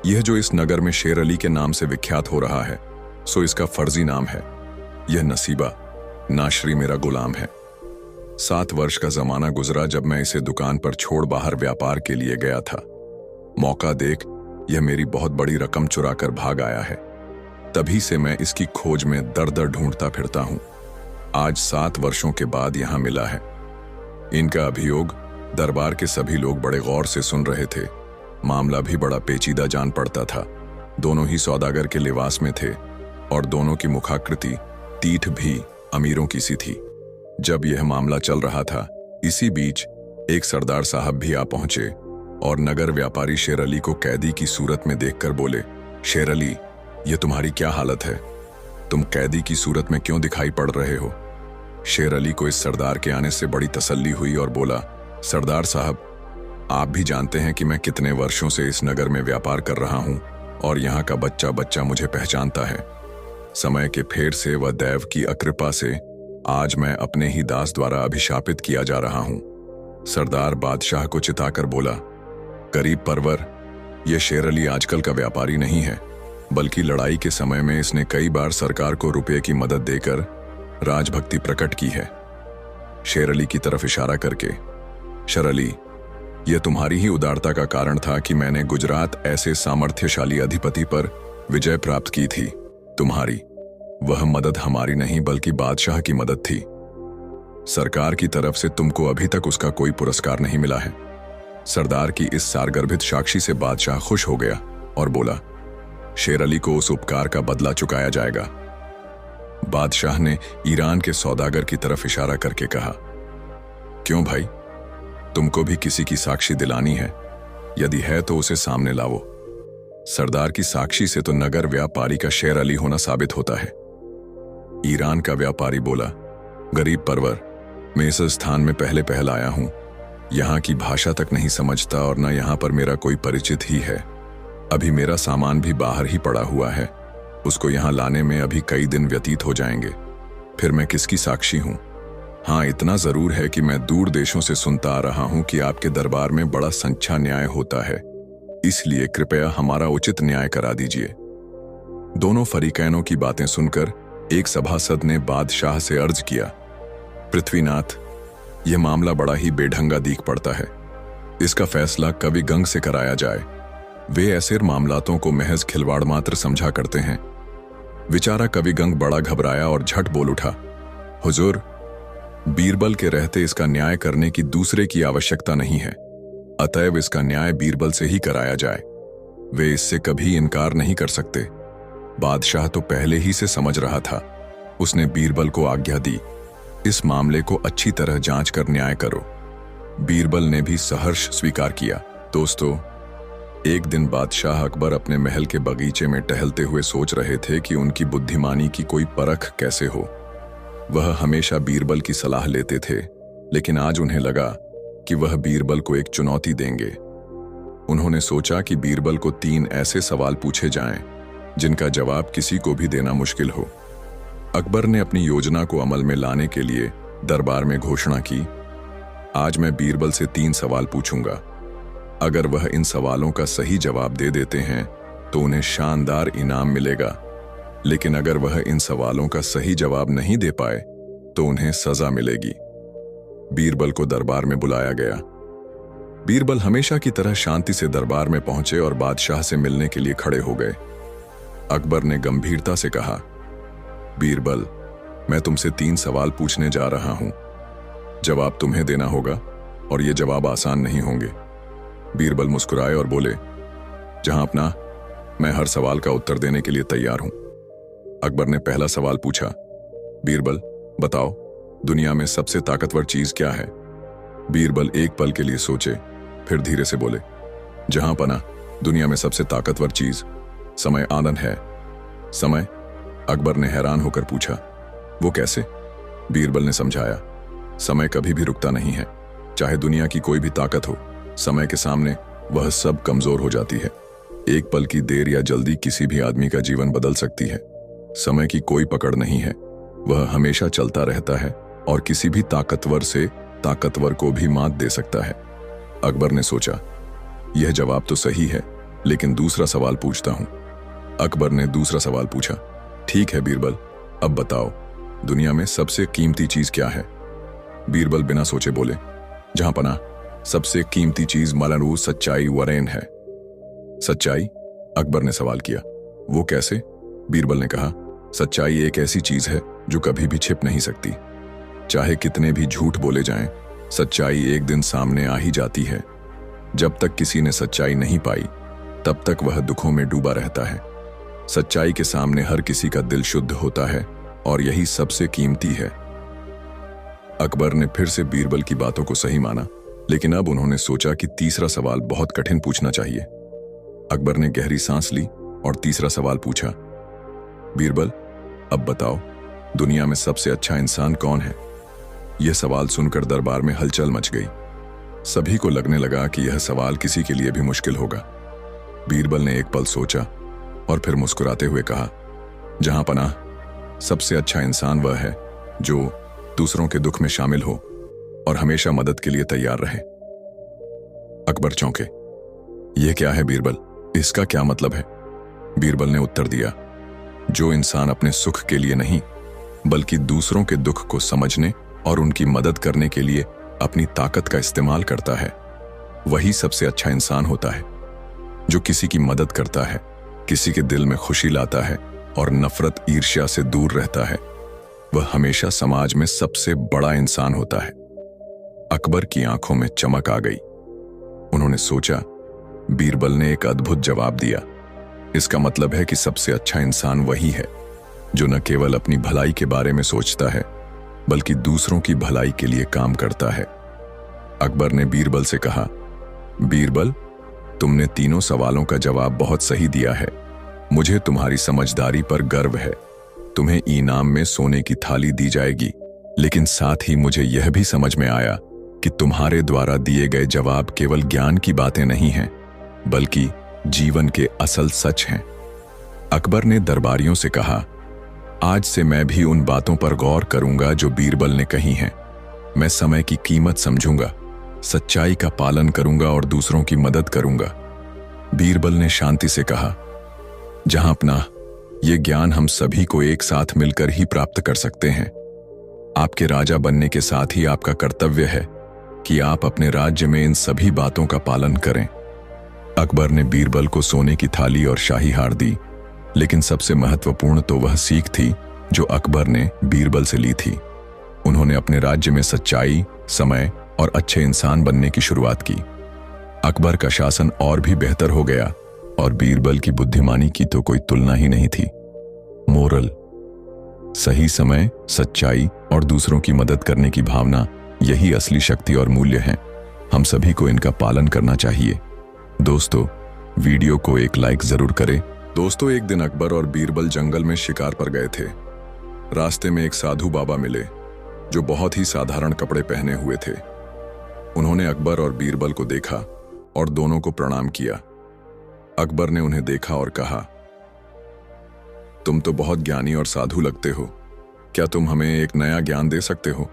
Speaker 1: यह जो इस नगर में शेर अली के नाम से विख्यात हो रहा है, सो इसका फर्जी नाम है। यह नसीबा नाशरी मेरा गुलाम है। 7 वर्ष का जमाना गुजरा जब मैं इसे दुकान पर छोड़ बाहर व्यापार के लिए गया था। मौका देख यह मेरी बहुत बड़ी रकम चुरा कर भाग आया है। तभी से मैं इसकी खोज में दर दर ढूंढता फिरता हूं। आज 7 वर्षों के बाद यहां मिला है। इनका अभियोग दरबार के सभी लोग बड़े गौर से सुन रहे थे। मामला भी बड़ा पेचीदा जान पड़ता था। दोनों ही सौदागर के लिबास में थे और दोनों की मुखाकृति तीठ भी अमीरों की सी थी। जब यह मामला चल रहा था, इसी बीच एक सरदार साहब भी आ पहुंचे और नगर व्यापारी शेर अली को कैदी की सूरत में देखकर बोले, शेर अली, यह तुम्हारी क्या हालत है? तुम कैदी की सूरत में क्यों दिखाई पड़ रहे हो? शेर अली को इस सरदार के आने से बड़ी तसल्ली हुई और बोला, सरदार साहब, आप भी जानते हैं कि मैं कितने वर्षों से इस नगर में व्यापार कर रहा हूं और यहाँ का बच्चा बच्चा मुझे पहचानता है। समय के फेर से व दैव की अकृपा से आज मैं अपने ही दास द्वारा अभिशापित किया जा रहा हूं। सरदार बादशाह को चिताकर बोला, गरीब परवर, यह शेर अली आजकल का व्यापारी नहीं है, बल्कि लड़ाई के समय में इसने कई बार सरकार को रुपये की मदद देकर राजभक्ति प्रकट की है। शेर अली की तरफ इशारा करके, शेर अली, यह तुम्हारी ही उदारता का कारण था कि मैंने गुजरात ऐसे सामर्थ्यशाली अधिपति पर विजय प्राप्त की थी। तुम्हारी वह मदद हमारी नहीं बल्कि बादशाह की मदद थी। सरकार की तरफ से तुमको अभी तक उसका कोई पुरस्कार नहीं मिला है। सरदार की इस सारगर्भित साक्षी से बादशाह खुश हो गया और बोला, शेर अली को उस उपकार का बदला चुकाया जाएगा। बादशाह ने ईरान के सौदागर की तरफ इशारा करके कहा, क्यों भाई, तुमको भी किसी की साक्षी दिलानी है? यदि है तो उसे सामने लाओ। सरदार की साक्षी से तो नगर व्यापारी का शेर अली होना साबित होता है। ईरान का व्यापारी बोला, गरीब परवर, मैं इस स्थान में पहले पहल आया हूं। यहाँ की भाषा तक नहीं समझता और न यहाँ पर मेरा कोई परिचित ही है। अभी मेरा सामान भी बाहर ही पड़ा हुआ है। उसको यहाँ लाने में अभी कई दिन व्यतीत हो जाएंगे। फिर मैं किसकी साक्षी हूँ? हाँ, इतना जरूर है कि मैं दूर देशों से सुनता आ रहा हूँ कि आपके दरबार में बड़ा सच्चा न्याय होता है, इसलिए कृपया हमारा उचित न्याय करा दीजिए। दोनों फरीकैनों की बातें सुनकर एक सभासद ने बादशाह से अर्ज किया, पृथ्वीनाथ, यह मामला बड़ा ही बेढंगा दीख पड़ता है। इसका फैसला कवि गंग से कराया जाए। वे ऐसे मामलातों को महज खिलवाड़ मात्र समझा करते हैं। विचारा कवि गंग बड़ा घबराया और झट बोल उठा, हुजूर, बीरबल के रहते इसका न्याय करने की दूसरे की आवश्यकता नहीं है, अतएव इसका न्याय बीरबल से ही कराया जाए। वे इससे कभी इनकार नहीं कर सकते। बादशाह तो पहले ही से समझ रहा था। उसने बीरबल को आज्ञा दी, इस मामले को अच्छी तरह जांच कर न्याय करो। बीरबल ने भी सहर्ष स्वीकार किया। दोस्तों, एक दिन बादशाह अकबर अपने महल के बगीचे में टहलते हुए सोच रहे थे कि उनकी बुद्धिमानी की कोई परख कैसे हो। वह हमेशा बीरबल की सलाह लेते थे, लेकिन आज उन्हें लगा कि वह बीरबल को एक चुनौती देंगे। उन्होंने सोचा कि बीरबल को 3 ऐसे सवाल पूछे जाएं, जिनका जवाब किसी को भी देना मुश्किल हो। अकबर ने अपनी योजना को अमल में लाने के लिए दरबार में घोषणा की, आज मैं बीरबल से 3 सवाल पूछूंगा। अगर वह इन सवालों का सही जवाब दे देते हैं तो उन्हें शानदार इनाम मिलेगा, लेकिन अगर वह इन सवालों का सही जवाब नहीं दे पाए तो उन्हें सजा मिलेगी। बीरबल को दरबार में बुलाया गया। बीरबल हमेशा की तरह शांति से दरबार में पहुंचे और बादशाह से मिलने के लिए खड़े हो गए। अकबर ने गंभीरता से कहा, बीरबल, मैं तुमसे 3 सवाल पूछने जा रहा हूं। जवाब तुम्हें देना होगा और ये जवाब आसान नहीं होंगे। बीरबल मुस्कुराए और बोले, जहां अपना, मैं हर सवाल का उत्तर देने के लिए तैयार हूं। अकबर ने पहला सवाल पूछा, बीरबल बताओ, दुनिया में सबसे ताकतवर चीज क्या है? बीरबल एक पल के लिए सोचे, फिर धीरे से बोले, जहां पना, दुनिया में सबसे ताकतवर चीज समय आनंद है। समय? अकबर ने हैरान होकर पूछा, वो कैसे? बीरबल ने समझाया, समय कभी भी रुकता नहीं है। चाहे दुनिया की कोई भी ताकत हो, समय के सामने वह सब कमजोर हो जाती है। एक पल की देर या जल्दी किसी भी आदमी का जीवन बदल सकती है। समय की कोई पकड़ नहीं है, वह हमेशा चलता रहता है और किसी भी ताकतवर से ताकतवर को भी मात दे सकता है। अकबर ने सोचा, यह जवाब तो सही है, लेकिन दूसरा सवाल पूछता हूं। अकबर ने दूसरा सवाल पूछा, ठीक है बीरबल, अब बताओ, दुनिया में सबसे कीमती चीज क्या है? बीरबल बिना सोचे बोले, जहां पना, सबसे कीमती चीज मलनू सच्चाई वरेन है। सच्चाई? अकबर ने सवाल किया, वो कैसे? बीरबल ने कहा, सच्चाई एक ऐसी चीज है जो कभी भी छिप नहीं सकती। चाहे कितने भी झूठ बोले जाएं, सच्चाई एक दिन सामने आ ही जाती है। जब तक किसी ने सच्चाई नहीं पाई, तब तक वह दुखों में डूबा रहता है। सच्चाई के सामने हर किसी का दिल शुद्ध होता है और यही सबसे कीमती है। अकबर ने फिर से बीरबल की बातों को सही माना, लेकिन अब उन्होंने सोचा कि तीसरा सवाल बहुत कठिन पूछना चाहिए। अकबर ने गहरी सांस ली और तीसरा सवाल पूछा, बीरबल अब बताओ, दुनिया में सबसे अच्छा इंसान कौन है? यह सवाल सुनकर दरबार में हलचल मच गई। सभी को लगने लगा कि यह सवाल किसी के लिए भी मुश्किल होगा। बीरबल ने एक पल सोचा और फिर मुस्कुराते हुए कहा, जहां पनाह, सबसे अच्छा इंसान वह है जो दूसरों के दुख में शामिल हो और हमेशा मदद के लिए तैयार रहे। अकबर चौंके, यह क्या है बीरबल, इसका क्या मतलब है? बीरबल ने उत्तर दिया, जो इंसान अपने सुख के लिए नहीं बल्कि दूसरों के दुख को समझने और उनकी मदद करने के लिए अपनी ताकत का इस्तेमाल करता है, वही सबसे अच्छा इंसान होता है। जो किसी की मदद करता है, किसी के दिल में खुशी लाता है और नफरत ईर्ष्या से दूर रहता है, वह हमेशा समाज में सबसे बड़ा इंसान होता है। अकबर की आंखों में चमक आ गई। उन्होंने सोचा, बीरबल ने एक अद्भुत जवाब दिया। इसका मतलब है कि सबसे अच्छा इंसान वही है जो न केवल अपनी भलाई के बारे में सोचता है बल्कि दूसरों की भलाई के लिए काम करता है। अकबर ने बीरबल से कहा, बीरबल, तुमने तीनों सवालों का जवाब बहुत सही दिया है। मुझे तुम्हारी समझदारी पर गर्व है। तुम्हें इनाम में सोने की थाली दी जाएगी, लेकिन साथ ही मुझे यह भी समझ में आया कि तुम्हारे द्वारा दिए गए जवाब केवल ज्ञान की बातें नहीं हैं, बल्कि जीवन के असल सच हैं। अकबर ने दरबारियों से कहा, आज से मैं भी उन बातों पर गौर करूंगा जो बीरबल ने कही हैं। मैं समय की कीमत समझूंगा, सच्चाई का पालन करूंगा और दूसरों की मदद करूंगा। बीरबल ने शांति से कहा, जहां अपना, ये ज्ञान हम सभी को एक साथ मिलकर ही प्राप्त कर सकते हैं। आपके राजा बनने के साथ ही आपका कर्तव्य है कि आप अपने राज्य में इन सभी बातों का पालन करें। अकबर ने बीरबल को सोने की थाली और शाही हार दी, लेकिन सबसे महत्वपूर्ण तो वह सीख थी जो अकबर ने बीरबल से ली थी। उन्होंने अपने राज्य में सच्चाई, समय और अच्छे इंसान बनने की शुरुआत की। अकबर का शासन और भी बेहतर हो गया और बीरबल की बुद्धिमानी की तो कोई तुलना ही नहीं थी। मोरल: सही समय, सच्चाई और दूसरों की मदद करने की भावना, यही असली शक्ति और मूल्य हैं। हम सभी को इनका पालन करना चाहिए। दोस्तों, वीडियो को एक लाइक जरूर करें। दोस्तों, एक दिन अकबर और बीरबल जंगल में शिकार पर गए थे। रास्ते में एक साधु बाबा मिले जो बहुत ही साधारण कपड़े पहने हुए थे। उन्होंने अकबर और बीरबल को देखा और दोनों को प्रणाम किया। अकबर ने उन्हें देखा और कहा, तुम तो बहुत ज्ञानी और साधु लगते हो, क्या तुम हमें एक नया ज्ञान दे सकते हो?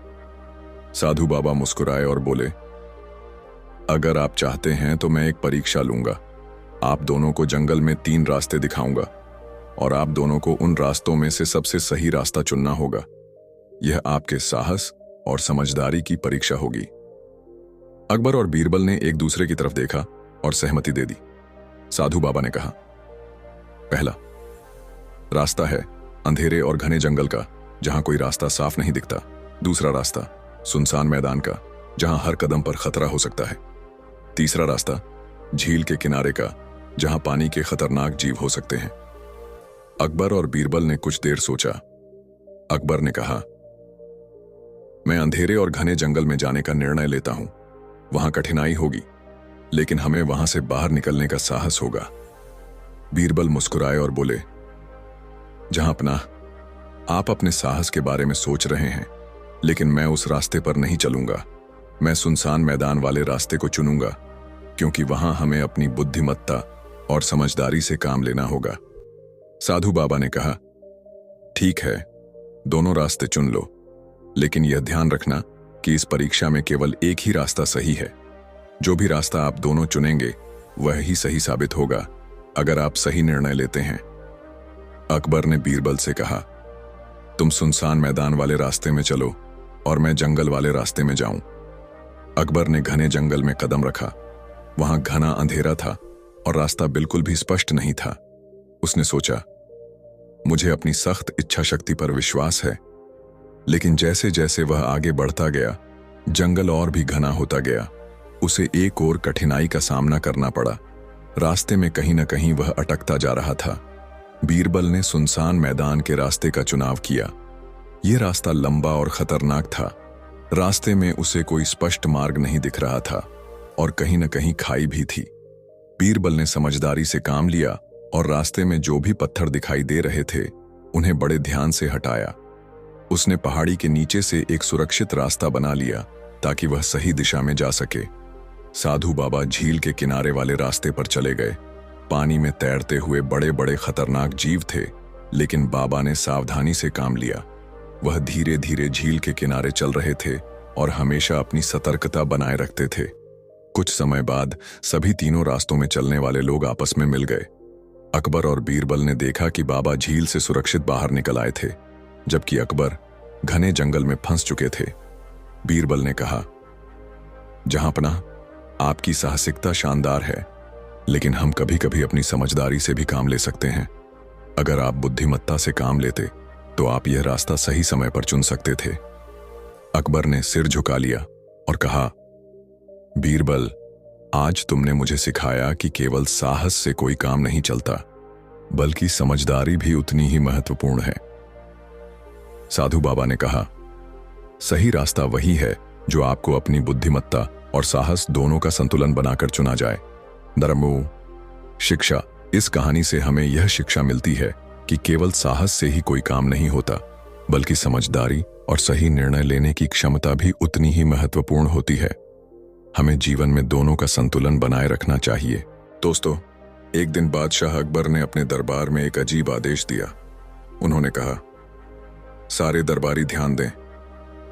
Speaker 1: साधु बाबा मुस्कुराए और बोले, अगर आप चाहते हैं तो मैं एक परीक्षा लूंगा। आप दोनों को जंगल में 3 रास्ते दिखाऊंगा और आप दोनों को उन रास्तों में से सबसे सही रास्ता चुनना होगा। यह आपके साहस और समझदारी की परीक्षा होगी। अकबर और बीरबल ने एक दूसरे की तरफ देखा और सहमति दे दी। साधु बाबा ने कहा, पहला रास्ता है अंधेरे और घने जंगल का, जहां कोई रास्ता साफ नहीं दिखता। दूसरा रास्ता सुनसान मैदान का, जहां हर कदम पर खतरा हो सकता है। तीसरा रास्ता झील के किनारे का, जहां पानी के खतरनाक जीव हो सकते हैं। अकबर और बीरबल ने कुछ देर सोचा। अकबर ने कहा, मैं अंधेरे और घने जंगल में जाने का निर्णय लेता हूं। वहां कठिनाई होगी, लेकिन हमें वहां से बाहर निकलने का साहस होगा। बीरबल मुस्कुराए और बोले, जहांपनाह, आप अपने साहस के बारे में सोच रहे हैं, लेकिन मैं उस रास्ते पर नहीं चलूंगा। मैं सुनसान मैदान वाले रास्ते को चुनूंगा, क्योंकि वहां हमें अपनी बुद्धिमत्ता और समझदारी से काम लेना होगा। साधु बाबा ने कहा, ठीक है, दोनों रास्ते चुन लो, लेकिन यह ध्यान रखना कि इस परीक्षा में केवल एक ही रास्ता सही है। जो भी रास्ता आप दोनों चुनेंगे वह ही सही साबित होगा, अगर आप सही निर्णय लेते हैं। अकबर ने बीरबल से कहा, तुम सुनसान मैदान वाले रास्ते में चलो और मैं जंगल वाले रास्ते में जाऊं। अकबर ने घने जंगल में कदम रखा। वहां घना अंधेरा था और रास्ता बिल्कुल भी स्पष्ट नहीं था। उसने सोचा, मुझे अपनी सख्त इच्छा शक्ति पर विश्वास है। लेकिन जैसे जैसे वह आगे बढ़ता गया, जंगल और भी घना होता गया। उसे एक और कठिनाई का सामना करना पड़ा। रास्ते में कहीं न कहीं वह अटकता जा रहा था। बीरबल ने सुनसान मैदान के रास्ते का चुनाव किया। यह रास्ता लंबा और खतरनाक था। रास्ते में उसे कोई स्पष्ट मार्ग नहीं दिख रहा था और कहीं न कहीं खाई भी थी। बीरबल ने समझदारी से काम लिया और रास्ते में जो भी पत्थर दिखाई दे रहे थे, उन्हें बड़े ध्यान से हटाया। उसने पहाड़ी के नीचे से एक सुरक्षित रास्ता बना लिया ताकि वह सही दिशा में जा सके। साधु बाबा झील के किनारे वाले रास्ते पर चले गए। पानी में तैरते हुए बड़े बड़े खतरनाक जीव थे, लेकिन बाबा ने सावधानी से काम लिया। वह धीरे धीरे झील के किनारे चल रहे थे और हमेशा अपनी सतर्कता बनाए रखते थे। कुछ समय बाद सभी तीनों रास्तों में चलने वाले लोग आपस में मिल गए। अकबर और बीरबल ने देखा कि बाबा झील से सुरक्षित बाहर निकल आए थे, जबकि अकबर घने जंगल में फंस चुके थे। बीरबल ने कहा, जहांपनाह, आपकी साहसिकता शानदार है, लेकिन हम कभी कभी अपनी समझदारी से भी काम ले सकते हैं। अगर आप बुद्धिमत्ता से काम लेते तो आप यह रास्ता सही समय पर चुन सकते थे। अकबर ने सिर झुका लिया और कहा, बीरबल, आज तुमने मुझे सिखाया कि केवल साहस से कोई काम नहीं चलता, बल्कि समझदारी भी उतनी ही महत्वपूर्ण है। साधु बाबा ने कहा, सही रास्ता वही है जो आपको अपनी बुद्धिमत्ता और साहस दोनों का संतुलन बनाकर चुना जाए। धर्मो शिक्षा, इस कहानी से हमें यह शिक्षा मिलती है कि केवल साहस से ही कोई काम नहीं होता, बल्कि समझदारी और सही निर्णय लेने की क्षमता भी उतनी ही महत्वपूर्ण होती है। हमें जीवन में दोनों का संतुलन बनाए रखना चाहिए। दोस्तों, एक दिन बादशाह अकबर ने अपने दरबार में एक अजीब आदेश दिया। उन्होंने कहा, सारे दरबारी ध्यान दें,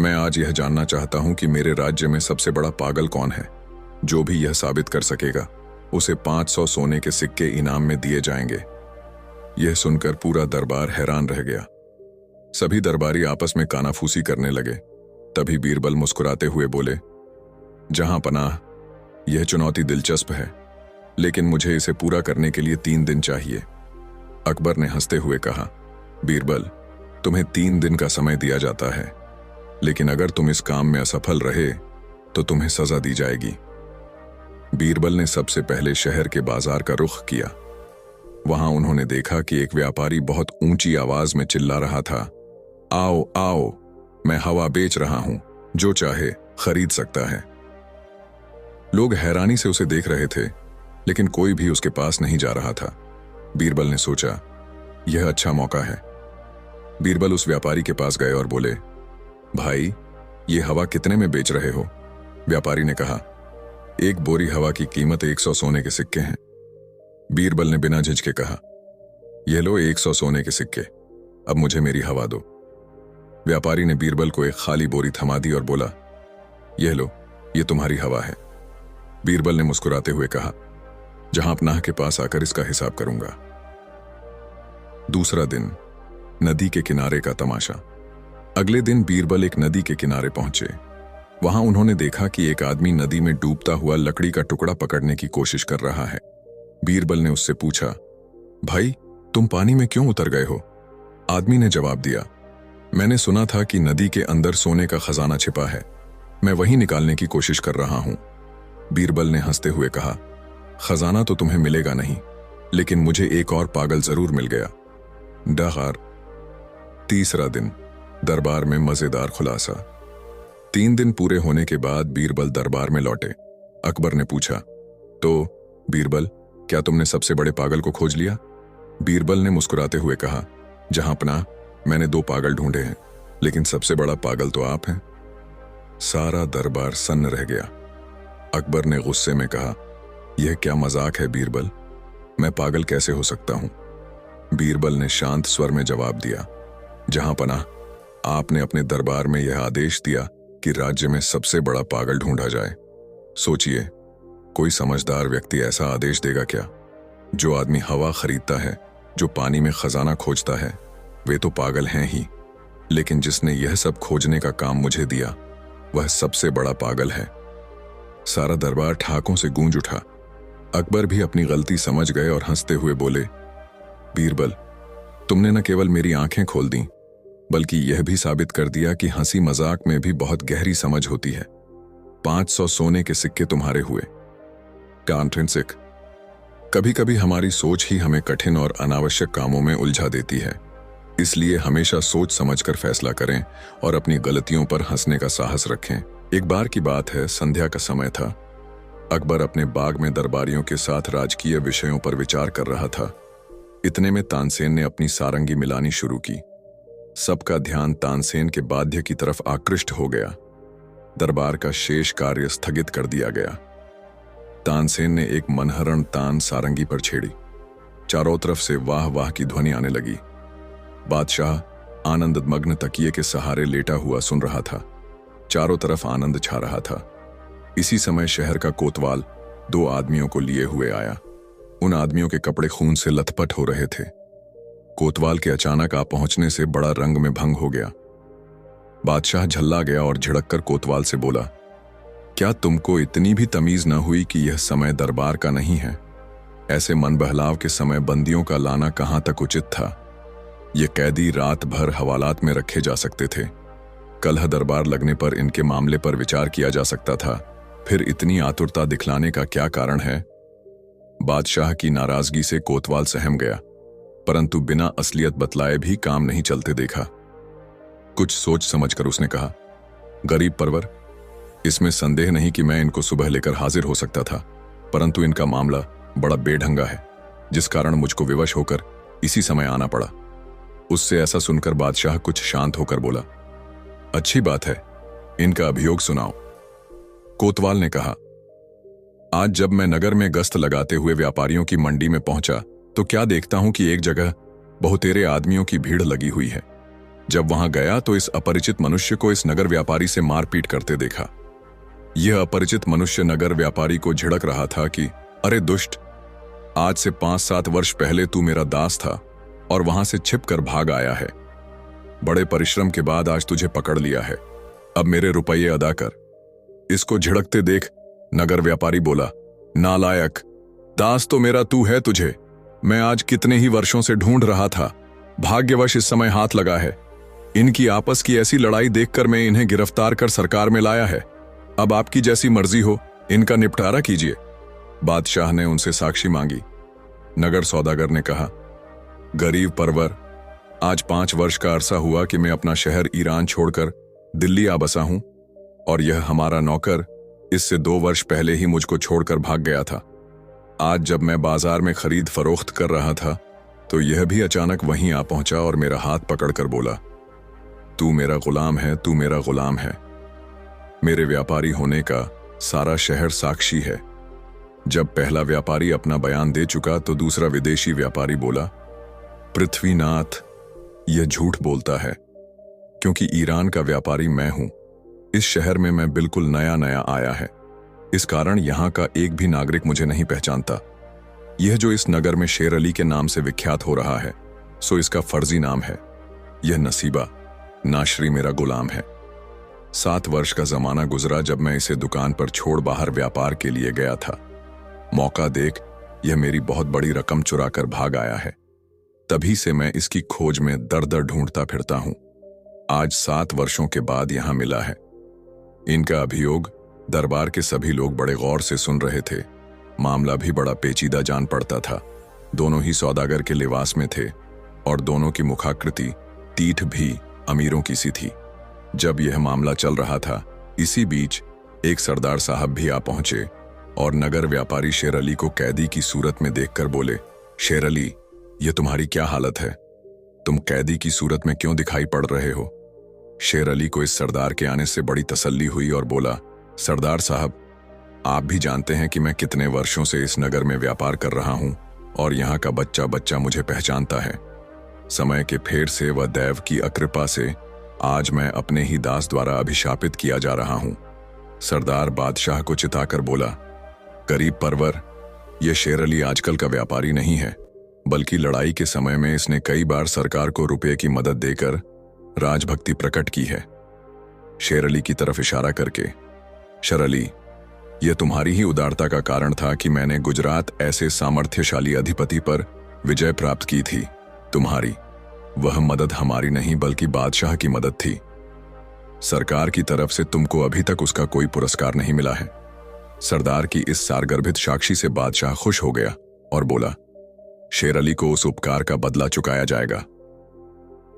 Speaker 1: मैं आज यह जानना चाहता हूं कि मेरे राज्य में सबसे बड़ा पागल कौन है। जो भी यह साबित कर सकेगा, उसे 500 सोने के सिक्के इनाम में दिए जाएंगे। यह सुनकर पूरा दरबार हैरान रह गया। सभी दरबारी आपस में कानाफूसी करने लगे। तभी बीरबल मुस्कुराते हुए बोले, जहांपनाह, यह चुनौती दिलचस्प है, लेकिन मुझे इसे पूरा करने के लिए 3 दिन चाहिए। अकबर ने हंसते हुए कहा, बीरबल, तुम्हें 3 दिन का समय दिया जाता है, लेकिन अगर तुम इस काम में असफल रहे तो तुम्हें सजा दी जाएगी। बीरबल ने सबसे पहले शहर के बाजार का रुख किया। वहां उन्होंने देखा कि एक व्यापारी बहुत ऊंची आवाज में चिल्ला रहा था, आओ आओ, मैं हवा बेच रहा हूं, जो चाहे खरीद सकता है। लोग हैरानी से उसे देख रहे थे, लेकिन कोई भी उसके पास नहीं जा रहा था। बीरबल ने सोचा, यह अच्छा मौका है। बीरबल उस व्यापारी के पास गए और बोले, भाई, ये हवा कितने में बेच रहे हो? व्यापारी ने कहा, एक बोरी हवा की कीमत 100 सोने के सिक्के हैं। बीरबल ने बिना झिझके कहा, यह लो 100 सोने के सिक्के, अब मुझे मेरी हवा दो। व्यापारी ने बीरबल को एक खाली बोरी थमा दी और बोला, यह लो, यह तुम्हारी हवा है। बीरबल ने मुस्कुराते हुए कहा, जहांपनाह के पास आकर इसका हिसाब करूंगा। दूसरा दिन, नदी के किनारे का तमाशा। अगले दिन बीरबल एक नदी के किनारे पहुंचे। वहां उन्होंने देखा कि एक आदमी नदी में डूबता हुआ लकड़ी का टुकड़ा पकड़ने की कोशिश कर रहा है। बीरबल ने उससे पूछा, भाई, तुम पानी में क्यों उतर गए हो? आदमी ने जवाब दिया, मैंने सुना था कि नदी के अंदर सोने का खजाना छिपा है, मैं वही निकालने की कोशिश कर रहा हूं। बीरबल ने हंसते हुए कहा, खजाना तो तुम्हें मिलेगा नहीं, लेकिन मुझे एक और पागल जरूर मिल गया। डहार। तीसरा दिन, दरबार में मजेदार खुलासा। 3 दिन पूरे होने के बाद बीरबल दरबार में लौटे। अकबर ने पूछा, तो बीरबल, क्या तुमने सबसे बड़े पागल को खोज लिया? बीरबल ने मुस्कुराते हुए कहा, जहांपनाह, मैंने 2 पागल ढूंढे हैं, लेकिन सबसे बड़ा पागल तो आप हैं। सारा दरबार सन्न रह गया। अकबर ने गुस्से में कहा, यह क्या मजाक है बीरबल? मैं पागल कैसे हो सकता हूं? बीरबल ने शांत स्वर में जवाब दिया, जहांपनाह, आपने अपने दरबार में यह आदेश दिया कि राज्य में सबसे बड़ा पागल ढूंढा जाए। सोचिए, कोई समझदार व्यक्ति ऐसा आदेश देगा क्या? जो आदमी हवा खरीदता है, जो पानी में खजाना खोजता है, वे तो पागल हैं ही, लेकिन जिसने यह सब खोजने का काम मुझे दिया, वह सबसे बड़ा पागल है। सारा दरबार ठाकों से गूंज उठा। अकबर भी अपनी गलती समझ गए और हंसते हुए बोले, बीरबल, तुमने न केवल मेरी आंखें खोल दी, बल्कि यह भी साबित कर दिया कि हंसी मजाक में भी बहुत गहरी समझ होती है। 500 सोने के सिक्के तुम्हारे हुए। कॉन्ट्रेंसिक। कभी कभी हमारी सोच ही हमें कठिन और अनावश्यक कामों में उलझा देती है, इसलिए हमेशा सोच समझकर फैसला करें और अपनी गलतियों पर हंसने का साहस रखें। एक बार की बात है, संध्या का समय था। अकबर अपने बाग में दरबारियों के साथ राजकीय विषयों पर विचार कर रहा था। इतने में तानसेन ने अपनी सारंगी मिलानी शुरू की। सबका ध्यान तानसेन के वाद्य की तरफ आकृष्ट हो गया। दरबार का शेष कार्य स्थगित कर दिया गया। तानसेन ने एक मनहरण तान सारंगी पर छेड़ी। चारों तरफ से वाह वाह की ध्वनि आने लगी। बादशाह आनंदमग्न तकिए के सहारे लेटा हुआ सुन रहा था। चारों तरफ आनंद छा रहा था। इसी समय शहर का कोतवाल 2 आदमियों को लिए हुए आया। उन आदमियों के कपड़े खून से लथपथ हो रहे थे। कोतवाल के अचानक आ पहुंचने से बड़ा रंग में भंग हो गया। बादशाह झल्ला गया और झिड़ककर कोतवाल से बोला, क्या तुमको इतनी भी तमीज न हुई कि यह समय दरबार का नहीं है? ऐसे मन बहलाव के समय बंदियों का लाना कहां तक उचित था? ये कैदी रात भर हवालात में रखे जा सकते थे। कलह दरबार लगने पर इनके मामले पर विचार किया जा सकता था। फिर इतनी आतुरता दिखलाने का क्या कारण है? बादशाह की नाराजगी से कोतवाल सहम गया, परंतु बिना असलियत बतलाए भी काम नहीं चलते देखा। कुछ सोच समझकर उसने कहा, गरीब परवर, इसमें संदेह नहीं कि मैं इनको सुबह लेकर हाजिर हो सकता था, परंतु इनका मामला बड़ा बेढंगा है, जिस कारण मुझको विवश होकर इसी समय आना पड़ा। उससे ऐसा सुनकर बादशाह कुछ शांत होकर बोला, अच्छी बात है, इनका अभियोग सुनाओ। कोतवाल ने कहा, आज जब मैं नगर में गश्त लगाते हुए व्यापारियों की मंडी में पहुंचा तो क्या देखता हूं कि एक जगह बहुतेरे आदमियों की भीड़ लगी हुई है। जब वहां गया तो इस अपरिचित मनुष्य को इस नगर व्यापारी से मारपीट करते देखा। यह अपरिचित मनुष्य नगर व्यापारी को झिड़क रहा था कि अरे दुष्ट, आज से 5-7 वर्ष पहले तू मेरा दास था और वहां से छिपकर भाग आया है। बड़े परिश्रम के बाद आज तुझे पकड़ लिया है, अब मेरे रुपये अदा कर। इसको झिड़कते देख नगर व्यापारी बोला, नालायक, दास तो मेरा तू है तुझे, मैं आज कितने ही वर्षों से ढूंढ रहा था, भाग्यवश इस समय हाथ लगा है। इनकी आपस की ऐसी लड़ाई देखकर मैं इन्हें गिरफ्तार कर सरकार में लाया है। अब आपकी जैसी मर्जी हो, इनका निपटारा कीजिए। बादशाह ने उनसे साक्षी मांगी। नगर सौदागर ने कहा, गरीब परवर, आज 5 वर्ष का अरसा हुआ कि मैं अपना शहर ईरान छोड़कर दिल्ली आ बसा हूं, और यह हमारा नौकर इससे 2 वर्ष पहले ही मुझको छोड़कर भाग गया था। आज जब मैं बाजार में खरीद फरोख्त कर रहा था तो यह भी अचानक वहीं आ पहुंचा और मेरा हाथ पकड़कर बोला, तू मेरा गुलाम है, तू मेरा गुलाम है। मेरे व्यापारी होने का सारा शहर साक्षी है। जब पहला व्यापारी अपना बयान दे चुका तो दूसरा विदेशी व्यापारी बोला, पृथ्वीनाथ, यह झूठ बोलता है, क्योंकि ईरान का व्यापारी मैं हूं। इस शहर में मैं बिल्कुल नया नया आया है, इस कारण यहां का एक भी नागरिक मुझे नहीं पहचानता। यह जो इस नगर में शेर अली के नाम से विख्यात हो रहा है, सो इसका फर्जी नाम है। यह नसीबा नाशरी मेरा गुलाम है। 7 वर्ष का जमाना गुजरा जब मैं इसे दुकान पर छोड़ बाहर व्यापार के लिए गया था। मौका देख यह मेरी बहुत बड़ी रकम चुरा कर भाग आया है। तभी से मैं इसकी खोज में दर दर ढूंढता फिरता हूं। आज 7 वर्षों के बाद यहां मिला है। इनका अभियोग दरबार के सभी लोग बड़े गौर से सुन रहे थे। मामला भी बड़ा पेचीदा जान पड़ता था। दोनों ही सौदागर के लिबास में थे और दोनों की मुखाकृति तीठ भी अमीरों की सी थी। जब यह मामला चल रहा था, इसी बीच एक सरदार साहब भी आ पहुंचे और नगर व्यापारी शेर अली को कैदी की सूरत में देखकर बोले, शेर अली, ये तुम्हारी क्या हालत है? तुम कैदी की सूरत में क्यों दिखाई पड़ रहे हो? शेर अली को इस सरदार के आने से बड़ी तसल्ली हुई और बोला, सरदार साहब, आप भी जानते हैं कि मैं कितने वर्षों से इस नगर में व्यापार कर रहा हूं और यहां का बच्चा बच्चा मुझे पहचानता है। समय के फेर से व दैव की अकृपा से आज मैं अपने ही दास द्वारा अभिशापित किया जा रहा हूं। सरदार बादशाह को चिताकर बोला, गरीब परवर, यह शेर अली आजकल का व्यापारी नहीं है, बल्कि लड़ाई के समय में इसने कई बार सरकार को रुपये की मदद देकर राजभक्ति प्रकट की है। शेर अली की तरफ इशारा करके, शेर अली, यह तुम्हारी ही उदारता का कारण था कि मैंने गुजरात ऐसे सामर्थ्यशाली अधिपति पर विजय प्राप्त की थी। तुम्हारी वह मदद हमारी नहीं बल्कि बादशाह की मदद थी। सरकार की तरफ से तुमको अभी तक उसका कोई पुरस्कार नहीं मिला है। सरदार की इस सारगर्भित साक्षी से बादशाह खुश हो गया और बोला, शेर अली को उस उपकार का बदला चुकाया जाएगा।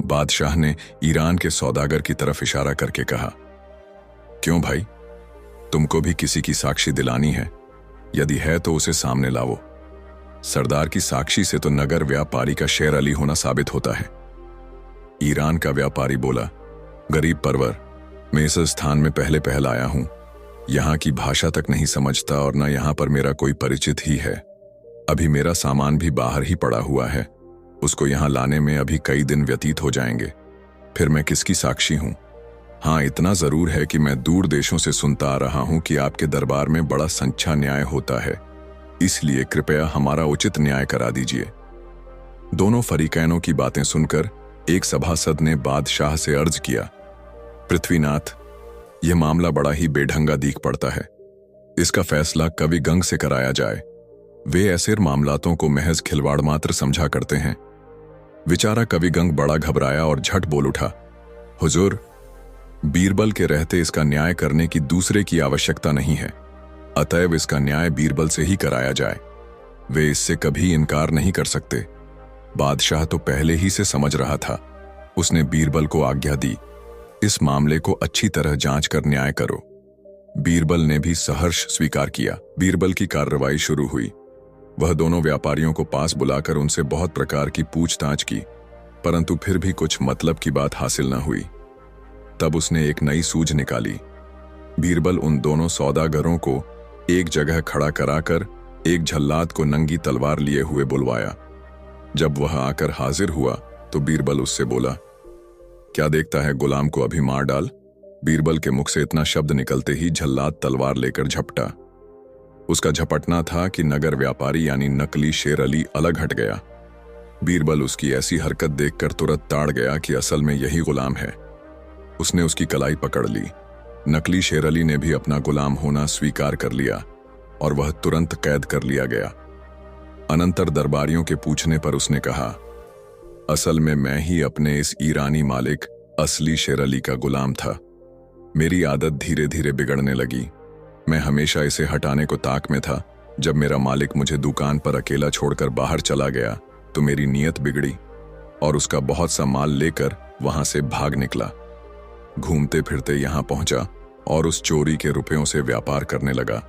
Speaker 1: बादशाह ने ईरान के सौदागर की तरफ इशारा करके कहा, क्यों भाई, तुमको भी किसी की साक्षी दिलानी है? यदि है तो उसे सामने लाओ। सरदार की साक्षी से तो नगर व्यापारी का शेर अली होना साबित होता है। ईरान का व्यापारी बोला, गरीब परवर, मैं इस स्थान में पहले पहल आया हूं, यहां की भाषा तक नहीं समझता और न यहां पर मेरा कोई परिचित ही है। अभी मेरा सामान भी बाहर ही पड़ा हुआ है, उसको यहां लाने में अभी कई दिन व्यतीत हो जाएंगे। फिर मैं किसकी साक्षी हूं? हाँ, इतना जरूर है कि मैं दूर देशों से सुनता आ रहा हूं कि आपके दरबार में बड़ा सच्चा न्याय होता है, इसलिए कृपया हमारा उचित न्याय करा दीजिए। दोनों फरीकैनों की बातें सुनकर एक सभासद ने बादशाह से अर्ज किया, पृथ्वीनाथ, यह मामला बड़ा ही बेढंगा दीख पड़ता है, इसका फैसला कवि गंग से कराया जाए। वे ऐसे मामलातों को महज खिलवाड़ मात्र समझा करते हैं। विचारा कवि गंग बड़ा घबराया और झट बोल उठा, हुजूर, बीरबल के रहते इसका न्याय करने की दूसरे की आवश्यकता नहीं है, अतएव इसका न्याय बीरबल से ही कराया जाए। वे इससे कभी इनकार नहीं कर सकते। बादशाह तो पहले ही से समझ रहा था। उसने बीरबल को आज्ञा दी, इस मामले को अच्छी तरह जांच कर न्याय करो। बीरबल ने भी सहर्ष स्वीकार किया। बीरबल की कार्रवाई शुरू हुई। वह दोनों व्यापारियों को पास बुलाकर उनसे बहुत प्रकार की पूछताछ की, परंतु फिर भी कुछ मतलब की बात हासिल न हुई। तब उसने एक नई सूझ निकाली। बीरबल उन दोनों सौदागरों को एक जगह खड़ा कराकर एक झल्लाद को नंगी तलवार लिए हुए बुलवाया। जब वह आकर हाजिर हुआ तो बीरबल उससे बोला, क्या देखता है, गुलाम को अभी मार डाल। बीरबल के मुख से इतना शब्द निकलते ही झल्लाद तलवार लेकर झपटा। उसका झपटना था कि नगर व्यापारी यानी नकली शेर अली अलग हट गया। बीरबल उसकी ऐसी हरकत देखकर तुरंत ताड़ गया कि असल में यही गुलाम है। उसने उसकी कलाई पकड़ ली। नकली शेर अली ने भी अपना गुलाम होना स्वीकार कर लिया और वह तुरंत कैद कर लिया गया। अनंतर दरबारियों के पूछने पर उसने कहा, असल में मैं ही अपने इस ईरानी मालिक असली शेर अली का गुलाम था। मेरी आदत धीरे धीरे बिगड़ने लगी। मैं हमेशा इसे हटाने को ताक में था। जब मेरा मालिक मुझे दुकान पर अकेला छोड़कर बाहर चला गया तो मेरी नीयत बिगड़ी और उसका बहुत सा माल लेकर वहां से भाग निकला। घूमते फिरते यहां पहुंचा और उस चोरी के रुपयों से व्यापार करने लगा।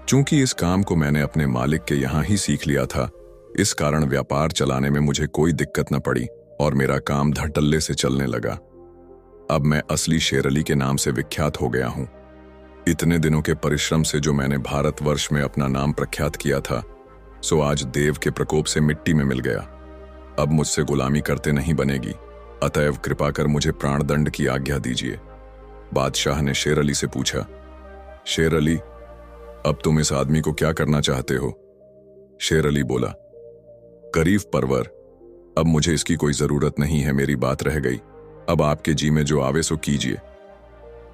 Speaker 1: चूंकि इस काम को मैंने अपने मालिक के यहां ही सीख लिया था, इस कारण व्यापार चलाने में मुझे कोई दिक्कत न पड़ी और मेरा काम धड़ल्ले से चलने लगा। अब मैं असली शेर अली के नाम से विख्यात हो गया हूं। इतने दिनों के परिश्रम से जो मैंने भारतवर्ष में अपना नाम प्रख्यात किया था, सो आज देव के प्रकोप से मिट्टी में मिल गया। अब मुझसे गुलामी करते नहीं बनेगी, अतएव कृपा कर मुझे प्राणदंड की आज्ञा दीजिए। बादशाह ने शेर अली से पूछा, शेर अली, अब तुम इस आदमी को क्या करना चाहते हो? शेर अली बोला, गरीब परवर, अब मुझे इसकी कोई जरूरत नहीं है, मेरी बात रह गई। अब आपके जी में जो आवे सो कीजिए।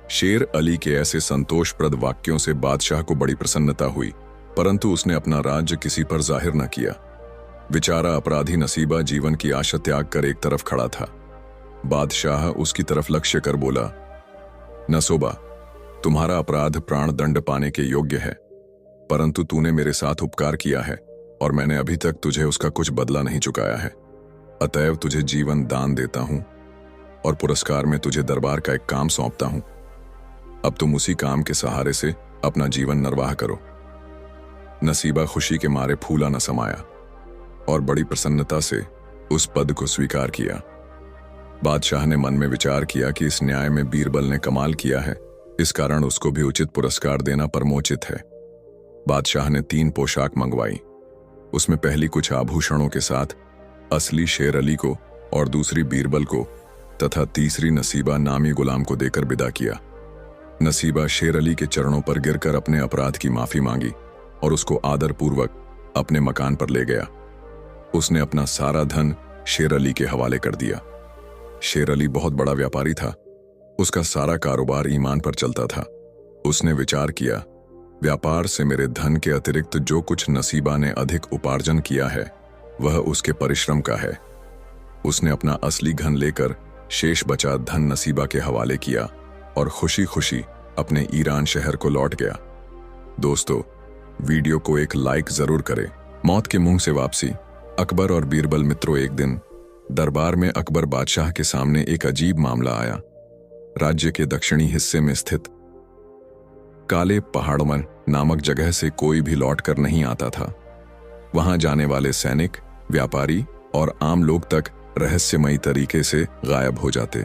Speaker 1: शेर अली के ऐसे संतोषप्रद वाक्यों से बादशाह को बड़ी प्रसन्नता हुई, परंतु उसने अपना राज्य किसी पर जाहिर न किया। बेचारा अपराधी नसीबा जीवन की आशा त्याग कर एक तरफ खड़ा था। बादशाह उसकी तरफ लक्ष्य कर बोला, नसोबा, तुम्हारा अपराध प्राण दंड पाने के योग्य है। परंतु तूने मेरे साथ उपकार किया है और मैंने अभी तक तुझे उसका कुछ बदला नहीं चुकाया है। अतएव तुझे जीवन दान देता हूं और पुरस्कार में तुझे दरबार का एक काम सौंपता हूं। अब तुम उसी काम के सहारे से अपना जीवन निर्वाह करो। नसीबा खुशी के मारे फूला न समाया और बड़ी प्रसन्नता से उस पद को स्वीकार किया। बादशाह ने मन में विचार किया कि इस न्याय में बीरबल ने कमाल किया है, इस कारण उसको भी उचित पुरस्कार देना परमोचित है। बादशाह ने 3 पोशाक मंगवाई। उसमें पहली कुछ आभूषणों के साथ असली शेर अली को और दूसरी बीरबल को तथा तीसरी नसीबा नामी गुलाम को देकर विदा किया। नसीबा शेर अली के चरणों पर गिरकर अपने अपराध की माफी मांगी और उसको आदरपूर्वक अपने मकान पर ले गया। उसने अपना सारा धन शेर अली के हवाले कर दिया। शेर अली बहुत बड़ा व्यापारी था। उसका सारा कारोबार ईमान पर चलता था। उसने विचार किया, व्यापार से मेरे धन के अतिरिक्त जो कुछ नसीबा ने अधिक उपार्जन किया है वह उसके परिश्रम का है। उसने अपना असली धन लेकर शेष बचा धन नसीबा के हवाले किया और खुशी खुशी अपने ईरान शहर को लौट गया। दोस्तों, वीडियो को एक लाइक जरूर करें। मौत के मुंह से वापसी। अकबर और बीरबल मित्रों। एक दिन दरबार में अकबर बादशाह के सामने एक अजीब मामला आया। राज्य के दक्षिणी हिस्से में स्थित काले पहाड़मन नामक जगह से कोई भी लौटकर नहीं आता था। वहां जाने वाले सैनिक, व्यापारी और आम लोग तक रहस्यमयी तरीके से गायब हो जाते।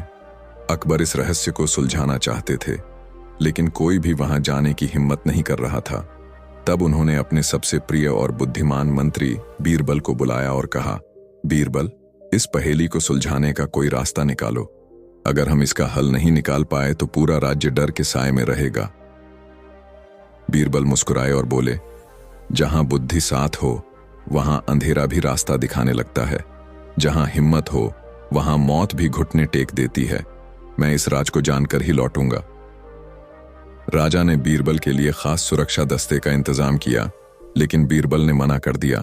Speaker 1: अकबर इस रहस्य को सुलझाना चाहते थे, लेकिन कोई भी वहां जाने की हिम्मत नहीं कर रहा था। तब उन्होंने अपने सबसे प्रिय और बुद्धिमान मंत्री बीरबल को बुलाया और कहा, बीरबल, इस पहेली को सुलझाने का कोई रास्ता निकालो। अगर हम इसका हल नहीं निकाल पाए तो पूरा राज्य डर के साए में रहेगा। बीरबल मुस्कुराए और बोले, जहां बुद्धि साथ हो वहां अंधेरा भी रास्ता दिखाने लगता है। जहां हिम्मत हो वहां मौत भी घुटने टेक देती है। मैं इस राज को जानकर ही लौटूंगा। राजा ने बीरबल के लिए खास सुरक्षा दस्ते का इंतजाम किया, लेकिन बीरबल ने मना कर दिया।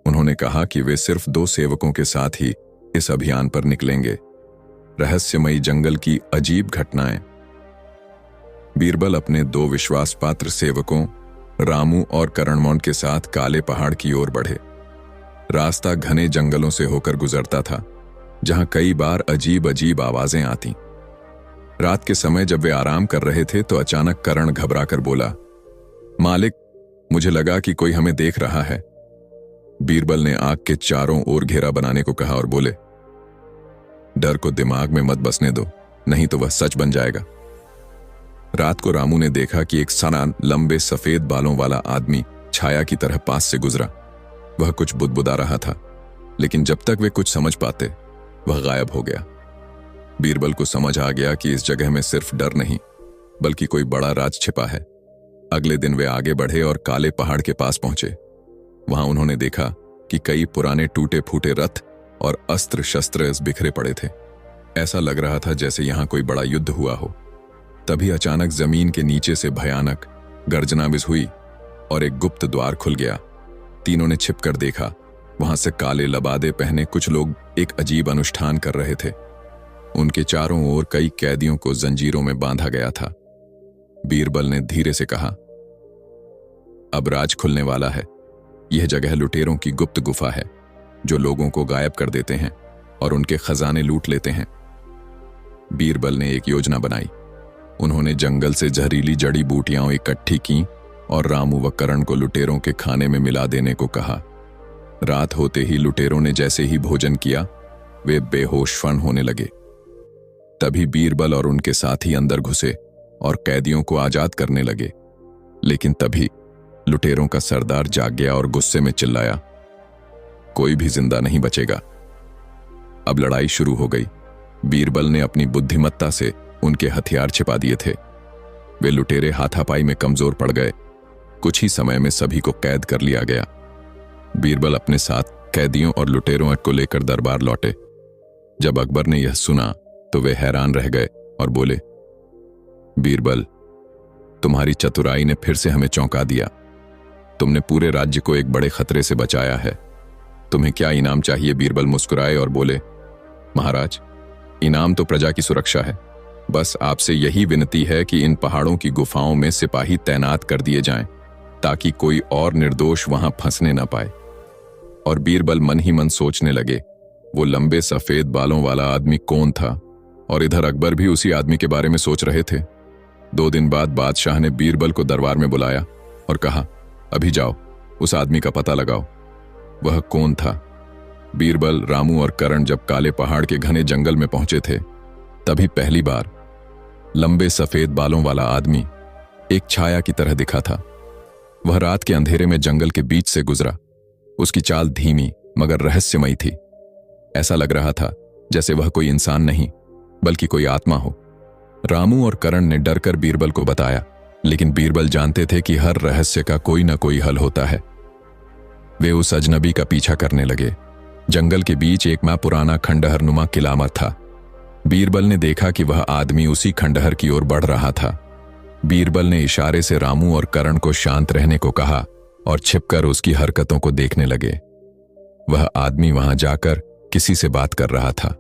Speaker 1: उन्होंने कहा कि वे सिर्फ 2 सेवकों के साथ ही इस अभियान पर निकलेंगे। रहस्यमयी जंगल की अजीब घटनाएं। बीरबल अपने 2 विश्वासपात्र सेवकों रामू और करणमौन के साथ काले पहाड़ की ओर बढ़े। रास्ता घने जंगलों से होकर गुजरता था, जहां कई बार अजीब अजीब आवाजें आती। रात के समय जब वे आराम कर रहे थे तो अचानक करण घबराकर बोला, मालिक, मुझे लगा कि कोई हमें देख रहा है। बीरबल ने आग के चारों ओर घेरा बनाने को कहा और बोले, डर को दिमाग में मत बसने दो, नहीं तो वह सच बन जाएगा। रात को रामू ने देखा कि एक सना लंबे सफेद बालों वाला आदमी छाया की तरह पास से गुजरा। वह कुछ बुदबुदा रहा था, लेकिन जब तक वे कुछ समझ पाते वह गायब हो गया। बीरबल को समझ आ गया कि इस जगह में सिर्फ डर नहीं बल्कि कोई बड़ा राज छिपा है। अगले दिन वे आगे बढ़े और काले पहाड़ के पास पहुंचे। वहां उन्होंने देखा कि कई पुराने टूटे फूटे रथ और अस्त्र शस्त्र बिखरे पड़े थे। ऐसा लग रहा था जैसे यहां कोई बड़ा युद्ध हुआ हो। तभी अचानक जमीन के नीचे से भयानक गर्जना भी हुई और एक गुप्त द्वार खुल गया। तीनों ने छिपकर देखा। वहां से काले लबादे पहने कुछ लोग एक अजीब अनुष्ठान कर रहे थे। उनके चारों ओर कई कैदियों को जंजीरों में बांधा गया था। बीरबल ने धीरे से कहा, अब राज खुलने वाला है। यह जगह लुटेरों की गुप्त गुफा है, जो लोगों को गायब कर देते हैं और उनके खजाने लूट लेते हैं। बीरबल ने एक योजना बनाई। उन्होंने जंगल से जहरीली जड़ी बूटियां इकट्ठी की और रामू व करण को लुटेरों के खाने में मिला देने को कहा। रात होते ही लुटेरों ने जैसे ही भोजन किया, वे बेहोश फन होने लगे। तभी बीरबल और उनके साथी अंदर घुसे और कैदियों को आजाद करने लगे। लेकिन तभी लुटेरों का सरदार जाग गया और गुस्से में चिल्लाया, कोई भी जिंदा नहीं बचेगा। अब लड़ाई शुरू हो गई। बीरबल ने अपनी बुद्धिमत्ता से उनके हथियार छिपा दिए थे। वे लुटेरे हाथापाई में कमजोर पड़ गए। कुछ ही समय में सभी को कैद कर लिया गया। बीरबल अपने साथ कैदियों और लुटेरों को लेकर दरबार लौटे। जब अकबर ने यह सुना तो वे हैरान रह गए और बोले, बीरबल, तुम्हारी चतुराई ने फिर से हमें चौंका दिया। तुमने पूरे राज्य को एक बड़े खतरे से बचाया है। तुम्हें क्या इनाम चाहिए? बीरबल मुस्कुराए और बोले, महाराज, इनाम तो प्रजा की सुरक्षा है। बस आपसे यही विनती है कि इन पहाड़ों की गुफाओं में सिपाही तैनात कर दिए जाएं, ताकि कोई और निर्दोष वहां फंसने न पाए। और बीरबल मन ही मन सोचने लगे, वो लंबे सफेद बालों वाला आदमी कौन था? और इधर अकबर भी उसी आदमी के बारे में सोच रहे थे। 2 दिन बाद बादशाह ने बीरबल को दरबार में बुलाया और कहा, अभी जाओ, उस आदमी का पता लगाओ। वह कौन था? बीरबल, रामू और करण जब काले पहाड़ के घने जंगल में पहुंचे थे, तभी पहली बार लंबे सफेद बालों वाला आदमी एक छाया की तरह दिखा था। वह रात के अंधेरे में जंगल के बीच से गुजरा। उसकी चाल धीमी मगर रहस्यमयी थी। ऐसा लग रहा था जैसे वह कोई इंसान नहीं बल्कि कोई आत्मा हो। रामू और करण ने डरकर बीरबल को बताया, लेकिन बीरबल जानते थे कि हर रहस्य का कोई न कोई हल होता है। वे उस अजनबी का पीछा करने लगे। जंगल के बीच एक मां पुराना खंडहरनुमा किला था। बीरबल ने देखा कि वह आदमी उसी खंडहर की ओर बढ़ रहा था। बीरबल ने इशारे से रामू और करण को शांत रहने को कहा और छिपकर उसकी हरकतों को देखने लगे। वह आदमी वहां जाकर किसी से बात कर रहा था,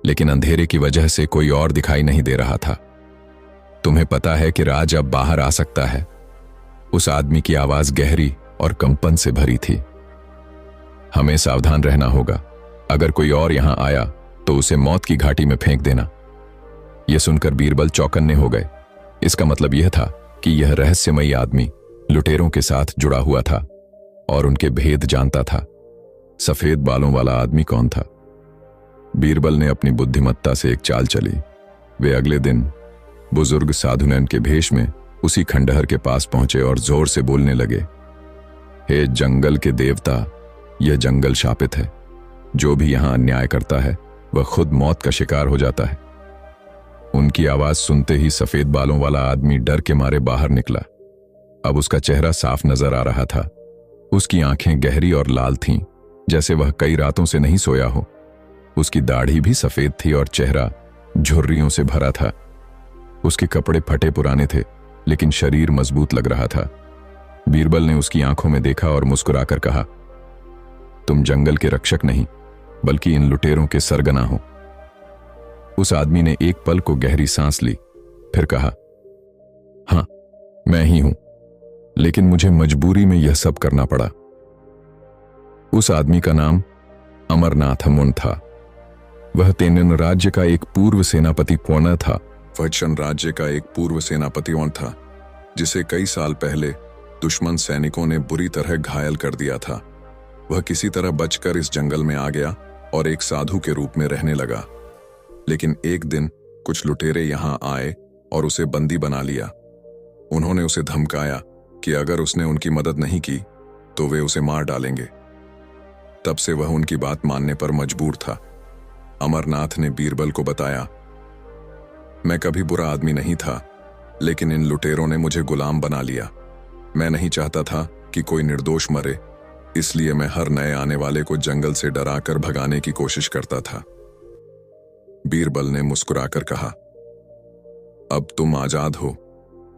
Speaker 1: लेकिन अंधेरे की वजह से कोई और दिखाई नहीं दे रहा था। तुम्हें पता है कि राज अब बाहर आ सकता है। उस आदमी की आवाज गहरी और कंपन से भरी थी। हमें सावधान रहना होगा। अगर कोई और यहां आया तो उसे मौत की घाटी में फेंक देना। यह सुनकर बीरबल चौकन्ने हो गए। इसका मतलब यह था कि यह रहस्यमयी आदमी लुटेरों के साथ जुड़ा हुआ था और उनके भेद जानता था। सफेद बालों वाला आदमी कौन था? बीरबल ने अपनी बुद्धिमत्ता से एक चाल चली। वे अगले दिन बुजुर्ग साधुनैन के भेष में उसी खंडहर के पास पहुंचे और जोर से बोलने लगे, हे जंगल के देवता, यह जंगल शापित है। जो भी यहां अन्याय करता है वह खुद मौत का शिकार हो जाता है। उनकी आवाज सुनते ही सफेद बालों वाला आदमी डर के मारे बाहर निकला। अब उसका चेहरा साफ नजर आ रहा था। उसकी आंखें गहरी और लाल थीं, जैसे वह कई रातों से नहीं सोया हो। उसकी दाढ़ी भी सफेद थी और चेहरा झुर्रियों से भरा था। उसके कपड़े फटे पुराने थे, लेकिन शरीर मजबूत लग रहा था। बीरबल ने उसकी आंखों में देखा और मुस्कुराकर कहा, तुम जंगल के रक्षक नहीं बल्कि इन लुटेरों के सरगना हो। उस आदमी ने एक पल को गहरी सांस ली, फिर कहा, हां, मैं ही हूं, लेकिन मुझे मजबूरी में यह सब करना पड़ा। उस आदमी का नाम अमरनाथ मुन था। वह तेनन राज्य का एक पूर्व सेनापति पौना था। वचन राज्य का एक पूर्व सेनापति था जिसे कई साल पहले दुश्मन सैनिकों ने बुरी तरह घायल कर दिया था। वह किसी तरह बचकर इस जंगल में आ गया और एक साधु के रूप में रहने लगा। लेकिन एक दिन कुछ लुटेरे यहां आए और उसे बंदी बना लिया। उन्होंने उसे धमकाया कि अगर उसने उनकी मदद नहीं की तो वे उसे मार डालेंगे। तब से वह उनकी बात मानने पर मजबूर था। अमरनाथ ने बीरबल को बताया, मैं कभी बुरा आदमी नहीं था, लेकिन इन लुटेरों ने मुझे गुलाम बना लिया। मैं नहीं चाहता था कि कोई निर्दोष मरे, इसलिए मैं हर नए आने वाले को जंगल से डराकर भगाने की कोशिश करता था। बीरबल ने मुस्कुराकर कहा, अब तुम आजाद हो,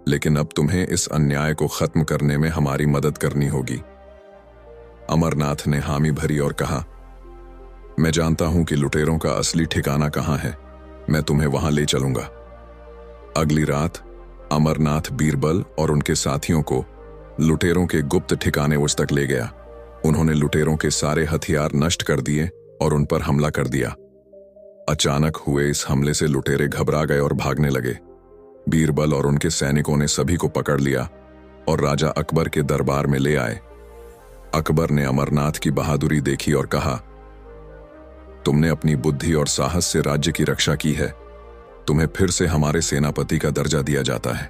Speaker 1: लेकिन अब तुम्हें इस अन्याय को खत्म करने में हमारी मदद करनी होगी। अमरनाथ ने हामी भरी और कहा, मैं जानता हूं कि लुटेरों का असली ठिकाना कहां है। मैं तुम्हें वहां ले चलूंगा। अगली रात अमरनाथ बीरबल और उनके साथियों को लुटेरों के गुप्त ठिकाने उस तक ले गया। उन्होंने लुटेरों के सारे हथियार नष्ट कर दिए और उन पर हमला कर दिया। अचानक हुए इस हमले से लुटेरे घबरा गए और भागने लगे। बीरबल और उनके सैनिकों ने सभी को पकड़ लिया और राजा अकबर के दरबार में ले आए। अकबर ने अमरनाथ की बहादुरी देखी और कहा, तुमने अपनी बुद्धि और साहस से राज्य की रक्षा की है। तुम्हें फिर से हमारे सेनापति का दर्जा दिया जाता है।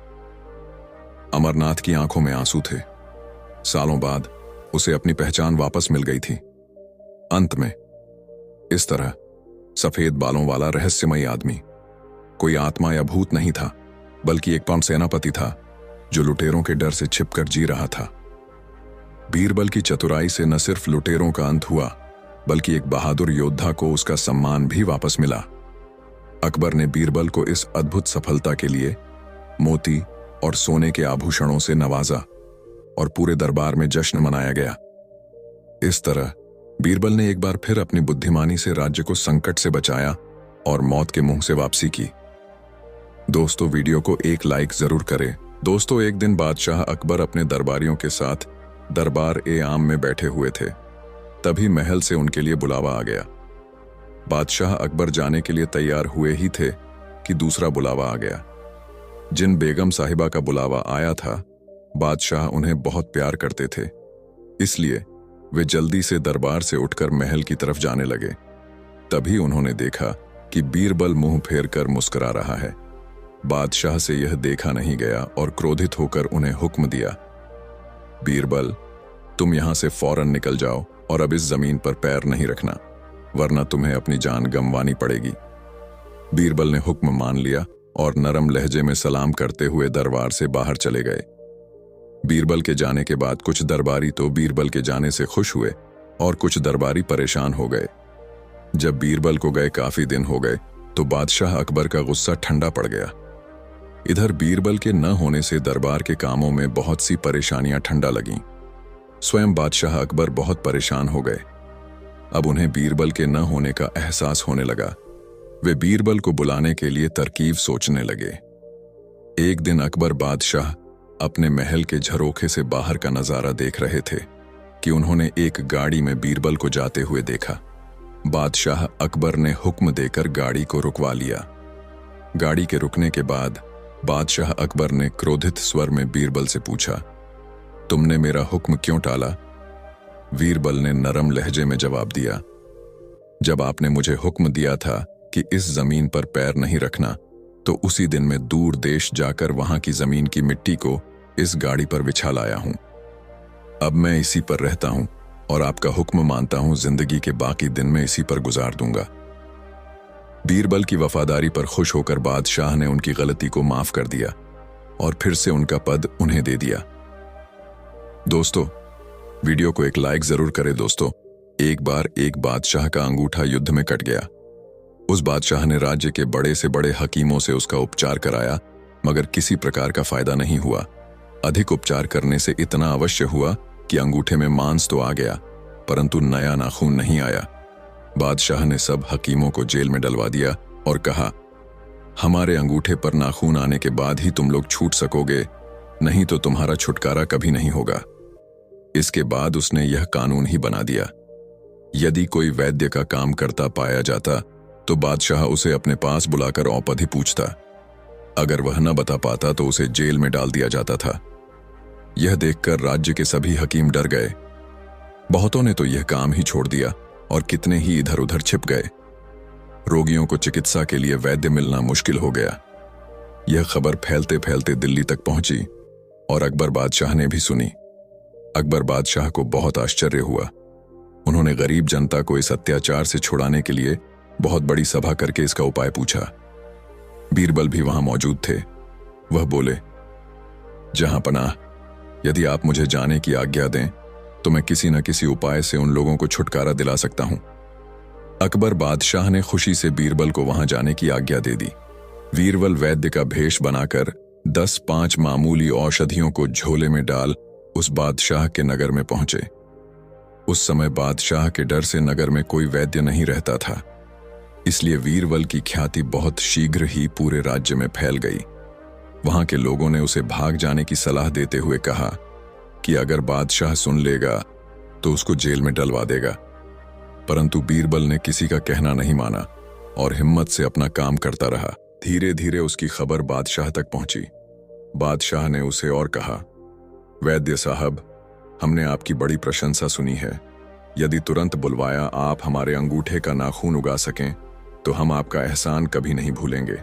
Speaker 1: अमरनाथ की आंखों में आंसू थे। सालों बाद उसे अपनी पहचान वापस मिल गई थी। अंत में इस तरह सफेद बालों वाला रहस्यमयी आदमी कोई आत्मा या भूत नहीं था, बल्कि एक पाम सेनापति था जो लुटेरों के डर से छिपकर जी रहा था। बीरबल की चतुराई से न सिर्फ लुटेरों का अंत हुआ, बल्कि एक बहादुर योद्धा को उसका सम्मान भी वापस मिला। अकबर ने बीरबल को इस अद्भुत सफलता के लिए मोती और सोने के आभूषणों से नवाजा और पूरे दरबार में जश्न मनाया गया। इस तरह बीरबल ने एक बार फिर अपनी बुद्धिमानी से राज्य को संकट से बचाया और मौत के मुंह से वापसी की। दोस्तों, वीडियो को एक लाइक जरूर करें दोस्तों, एक दिन बादशाह अकबर अपने दरबारियों के साथ दरबार ए आम में बैठे हुए थे। तभी महल से उनके लिए बुलावा आ गया। बादशाह अकबर जाने के लिए तैयार हुए ही थे कि दूसरा बुलावा आ गया। जिन बेगम साहिबा का बुलावा आया था, बादशाह उन्हें बहुत प्यार करते थे, इसलिए वे जल्दी से दरबार से उठकर महल की तरफ जाने लगे। तभी उन्होंने देखा कि बीरबल मुंह फेर कर मुस्कुरा रहा है। बादशाह से यह देखा नहीं गया और क्रोधित होकर उन्हें हुक्म दिया, बीरबल, तुम यहां से फौरन निकल जाओ और अब इस जमीन पर पैर नहीं रखना, वरना तुम्हें अपनी जान गंवानी पड़ेगी। बीरबल ने हुक्म मान लिया और नरम लहजे में सलाम करते हुए दरबार से बाहर चले गए। बीरबल के जाने के बाद कुछ दरबारी तो बीरबल के जाने से खुश हुए और कुछ दरबारी परेशान हो गए। जब बीरबल को गए काफी दिन हो गए तो बादशाह अकबर का गुस्सा ठंडा पड़ गया। इधर बीरबल के न होने से दरबार के कामों में बहुत सी परेशानियां ठंडा लगीं। स्वयं बादशाह अकबर बहुत परेशान हो गए। अब उन्हें बीरबल के न होने का एहसास होने लगा। वे बीरबल को बुलाने के लिए तरकीब सोचने लगे। एक दिन अकबर बादशाह अपने महल के झरोखे से बाहर का नजारा देख रहे थे कि उन्होंने एक गाड़ी में बीरबल को जाते हुए देखा। बादशाह अकबर ने हुक्म देकर गाड़ी को रुकवा लिया। गाड़ी के रुकने के बाद बादशाह अकबर ने क्रोधित स्वर में बीरबल से पूछा, तुमने मेरा हुक्म क्यों टाला? बीरबल ने नरम लहजे में जवाब दिया, जब आपने मुझे हुक्म दिया था कि इस जमीन पर पैर नहीं रखना, तो उसी दिन मैं दूर देश जाकर वहां की जमीन की मिट्टी को इस गाड़ी पर बिछा लाया हूं। अब मैं इसी पर रहता हूं और आपका हुक्म मानता हूं, जिंदगी के बाकी दिन में इसी पर गुजार दूंगा। बीरबल की वफादारी पर खुश होकर बादशाह ने उनकी गलती को माफ कर दिया और फिर से उनका पद उन्हें दे दिया। दोस्तों, वीडियो को एक लाइक जरूर करें। दोस्तों, एक बार एक बादशाह का अंगूठा युद्ध में कट गया। उस बादशाह ने राज्य के बड़े से बड़े हकीमों से उसका उपचार कराया, मगर किसी प्रकार का फायदा नहीं हुआ। अधिक उपचार करने से इतना अवश्य हुआ कि अंगूठे में मांस तो आ गया, परंतु नया नाखून नहीं आया। बादशाह ने सब हकीमों को जेल में डलवा दिया और कहा, हमारे अंगूठे पर नाखून आने के बाद ही तुम लोग छूट सकोगे, नहीं तो तुम्हारा छुटकारा कभी नहीं होगा। इसके बाद उसने यह कानून ही बना दिया, यदि कोई वैद्य का काम करता पाया जाता तो बादशाह उसे अपने पास बुलाकर औपध ही पूछता। अगर वह न बता पाता तो उसे जेल में डाल दिया जाता था। यह देखकर राज्य के सभी हकीम डर गए। बहुतों ने तो यह काम ही छोड़ दिया और कितने ही इधर उधर छिप गए। रोगियों को चिकित्सा के लिए वैद्य मिलना मुश्किल हो गया। यह खबर फैलते फैलते दिल्ली तक पहुंची और अकबर बादशाह ने भी सुनी। अकबर बादशाह को बहुत आश्चर्य हुआ। उन्होंने गरीब जनता को इस अत्याचार से छुड़ाने के लिए बहुत बड़ी सभा करके इसका उपाय पूछा। बीरबल भी वहां मौजूद थे। वह बोले, जहां पनाह, यदि आप मुझे जाने की आज्ञा दें तो मैं किसी न किसी उपाय से उन लोगों को छुटकारा दिला सकता हूं। अकबर बादशाह ने खुशी से बीरबल को वहां जाने की आज्ञा दे दी। बीरबल वैद्य का भेष बनाकर 10-5 मामूली औषधियों को झोले में डाल उस बादशाह के नगर में पहुंचे। उस समय बादशाह के डर से नगर में कोई वैद्य नहीं रहता था, इसलिए बीरबल की ख्याति बहुत शीघ्र ही पूरे राज्य में फैल गई। वहां के लोगों ने उसे भाग जाने की सलाह देते हुए कहा कि अगर बादशाह सुन लेगा तो उसको जेल में डलवा देगा, परंतु बीरबल ने किसी का कहना नहीं माना और हिम्मत से अपना काम करता रहा। धीरे धीरे उसकी खबर बादशाह तक पहुंची। बादशाह ने उसे और कहा, वैद्य साहब, हमने आपकी बड़ी प्रशंसा सुनी है। यदि तुरंत बुलवाया आप हमारे अंगूठे का नाखून उगा सकें तो हम आपका एहसान कभी नहीं भूलेंगे।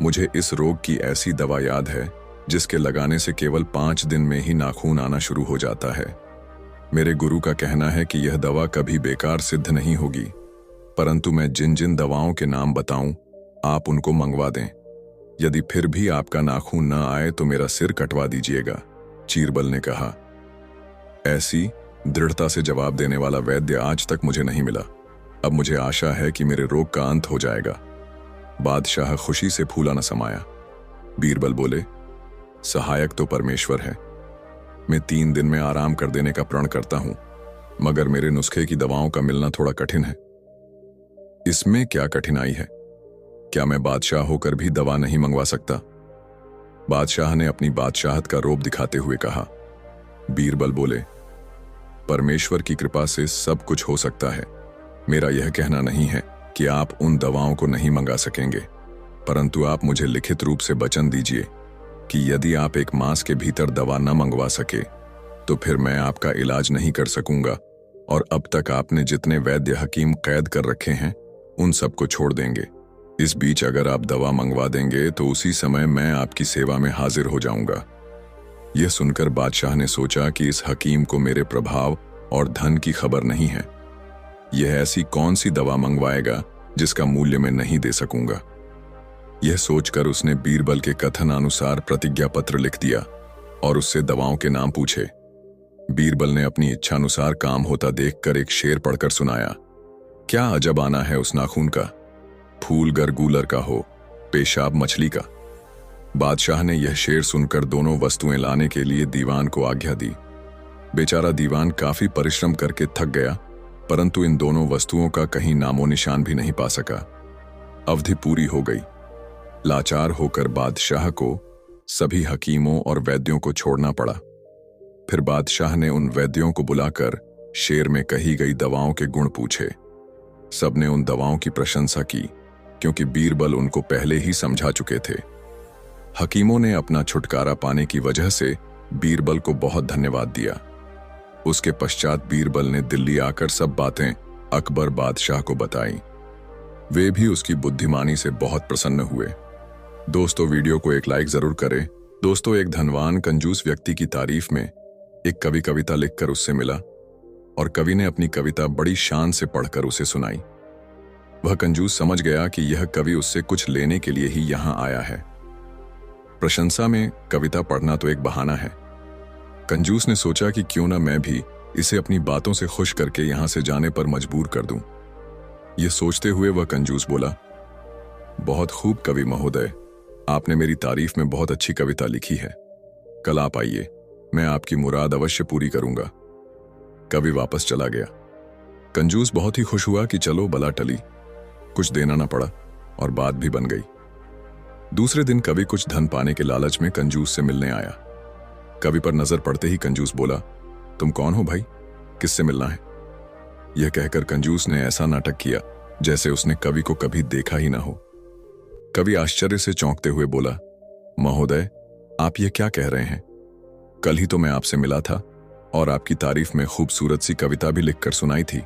Speaker 1: मुझे इस रोग की ऐसी दवा याद है जिसके लगाने से केवल 5 दिन में ही नाखून आना शुरू हो जाता है। मेरे गुरु का कहना है कि यह दवा कभी बेकार सिद्ध नहीं होगी, परंतु मैं जिन जिन दवाओं के नाम बताऊं आप उनको मंगवा दें। यदि फिर भी आपका नाखून न आए तो मेरा सिर कटवा दीजिएगा। बीरबल ने कहा। ऐसी दृढ़ता से जवाब देने वाला वैद्य आज तक मुझे नहीं मिला। अब मुझे आशा है कि मेरे रोग का अंत हो जाएगा। बादशाह खुशी से फूला न समाया। बीरबल बोले, सहायक तो परमेश्वर है। मैं 3 दिन में आराम कर देने का प्रण करता हूं, मगर मेरे नुस्खे की दवाओं का मिलना थोड़ा कठिन है। इसमें क्या कठिनाई है? क्या मैं बादशाह होकर भी दवा नहीं मंगवा सकता? बादशाह ने अपनी बादशाहत का रौब दिखाते हुए कहा। बीरबल बोले, परमेश्वर की कृपा से सब कुछ हो सकता है। मेरा यह कहना नहीं है कि आप उन दवाओं को नहीं मंगा सकेंगे, परंतु आप मुझे लिखित रूप से वचन दीजिए कि यदि आप एक मास के भीतर दवा न मंगवा सके तो फिर मैं आपका इलाज नहीं कर सकूंगा और अब तक आपने जितने वैद्य हकीम कैद कर रखे हैं उन सबको छोड़ देंगे। इस बीच अगर आप दवा मंगवा देंगे तो उसी समय मैं आपकी सेवा में हाजिर हो जाऊंगा। यह सुनकर बादशाह ने सोचा कि इस हकीम को मेरे प्रभाव और धन की खबर नहीं है। यह ऐसी कौन सी दवा मंगवाएगा जिसका मूल्य मैं नहीं दे सकूंगा। यह सोचकर उसने बीरबल के कथन अनुसार प्रतिज्ञा पत्र लिख दिया और उससे दवाओं के नाम पूछे। बीरबल ने अपनी इच्छानुसार काम होता देखकर एक शेर पढ़कर सुनाया। क्या अजब आना है उस नाखून का, फूल गरगूलर का हो, पेशाब मछली का। बादशाह ने यह शेर सुनकर दोनों वस्तुएं लाने के लिए दीवान को आज्ञा दी। बेचारा दीवान काफी परिश्रम करके थक गया, परंतु इन दोनों वस्तुओं का कहीं नामो निशान भी नहीं पा सका। अवधि पूरी हो गई। लाचार होकर बादशाह को सभी हकीमों और वैद्यों को छोड़ना पड़ा। फिर बादशाह ने उन वैद्यों को बुलाकर शेर में कही गई दवाओं के गुण पूछे। सबने उन दवाओं की प्रशंसा की क्योंकि बीरबल उनको पहले ही समझा चुके थे। हकीमों ने अपना छुटकारा पाने की वजह से बीरबल को बहुत धन्यवाद दिया। उसके पश्चात बीरबल ने दिल्ली आकर सब बातें अकबर बादशाह को बताई। वे भी उसकी बुद्धिमानी से बहुत प्रसन्न हुए। दोस्तों, वीडियो को एक लाइक जरूर करें। दोस्तों, एक धनवान कंजूस व्यक्ति की तारीफ में एक कवि कविता लिखकर उससे मिला और कवि ने अपनी कविता बड़ी शान से पढ़कर उसे सुनाई। वह कंजूस समझ गया कि यह कवि उससे कुछ लेने के लिए ही यहां आया है। प्रशंसा में कविता पढ़ना तो एक बहाना है। कंजूस ने सोचा कि क्यों ना मैं भी इसे अपनी बातों से खुश करके यहां से जाने पर मजबूर कर दूं। यह सोचते हुए वह कंजूस बोला, बहुत खूब कवि महोदय, आपने मेरी तारीफ में बहुत अच्छी कविता लिखी है। कल आप आइए, मैं आपकी मुराद अवश्य पूरी करूंगा। कवि वापस चला गया। कंजूस बहुत ही खुश हुआ कि चलो बला टली, कुछ देना ना पड़ा और बात भी बन गई। दूसरे दिन कवि कुछ धन पाने के लालच में कंजूस से मिलने आया। कवि पर नजर पड़ते ही कंजूस बोला, तुम कौन हो भाई, किससे मिलना है? यह कहकर कंजूस ने ऐसा नाटक किया जैसे उसने कवि को कभी देखा ही ना हो। कवि आश्चर्य से चौंकते हुए बोला, महोदय, आप ये क्या कह रहे हैं? कल ही तो मैं आपसे मिला था और आपकी तारीफ में खूबसूरत सी कविता भी लिखकर सुनाई थी।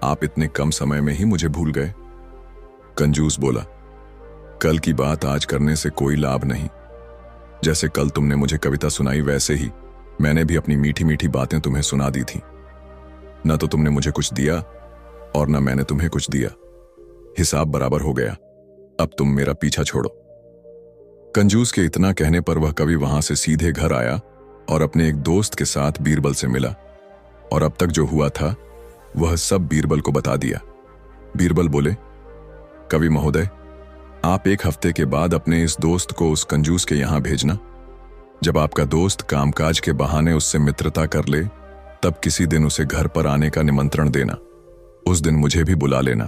Speaker 1: आप इतने कम समय में ही मुझे भूल गए। कंजूस बोला, कल की बात आज करने से कोई लाभ नहीं। जैसे कल तुमने मुझे कविता सुनाई वैसे ही मैंने भी अपनी मीठी मीठी बातें तुम्हें सुना दी थी। न तो तुमने मुझे कुछ दिया और न मैंने तुम्हें कुछ दिया। हिसाब बराबर हो गया। अब तुम मेरा पीछा छोड़ो। कंजूस के इतना कहने पर वह कवि वहां से सीधे घर आया और अपने एक दोस्त के साथ बीरबल से मिला और अब तक जो हुआ था वह सब बीरबल को बता दिया। बीरबल बोले, कवि महोदय, आप एक हफ्ते के बाद अपने इस दोस्त को उस कंजूस के यहां भेजना। जब आपका दोस्त कामकाज के बहाने उससे मित्रता कर ले तब किसी दिन उसे घर पर आने का निमंत्रण देना। उस दिन मुझे भी बुला लेना,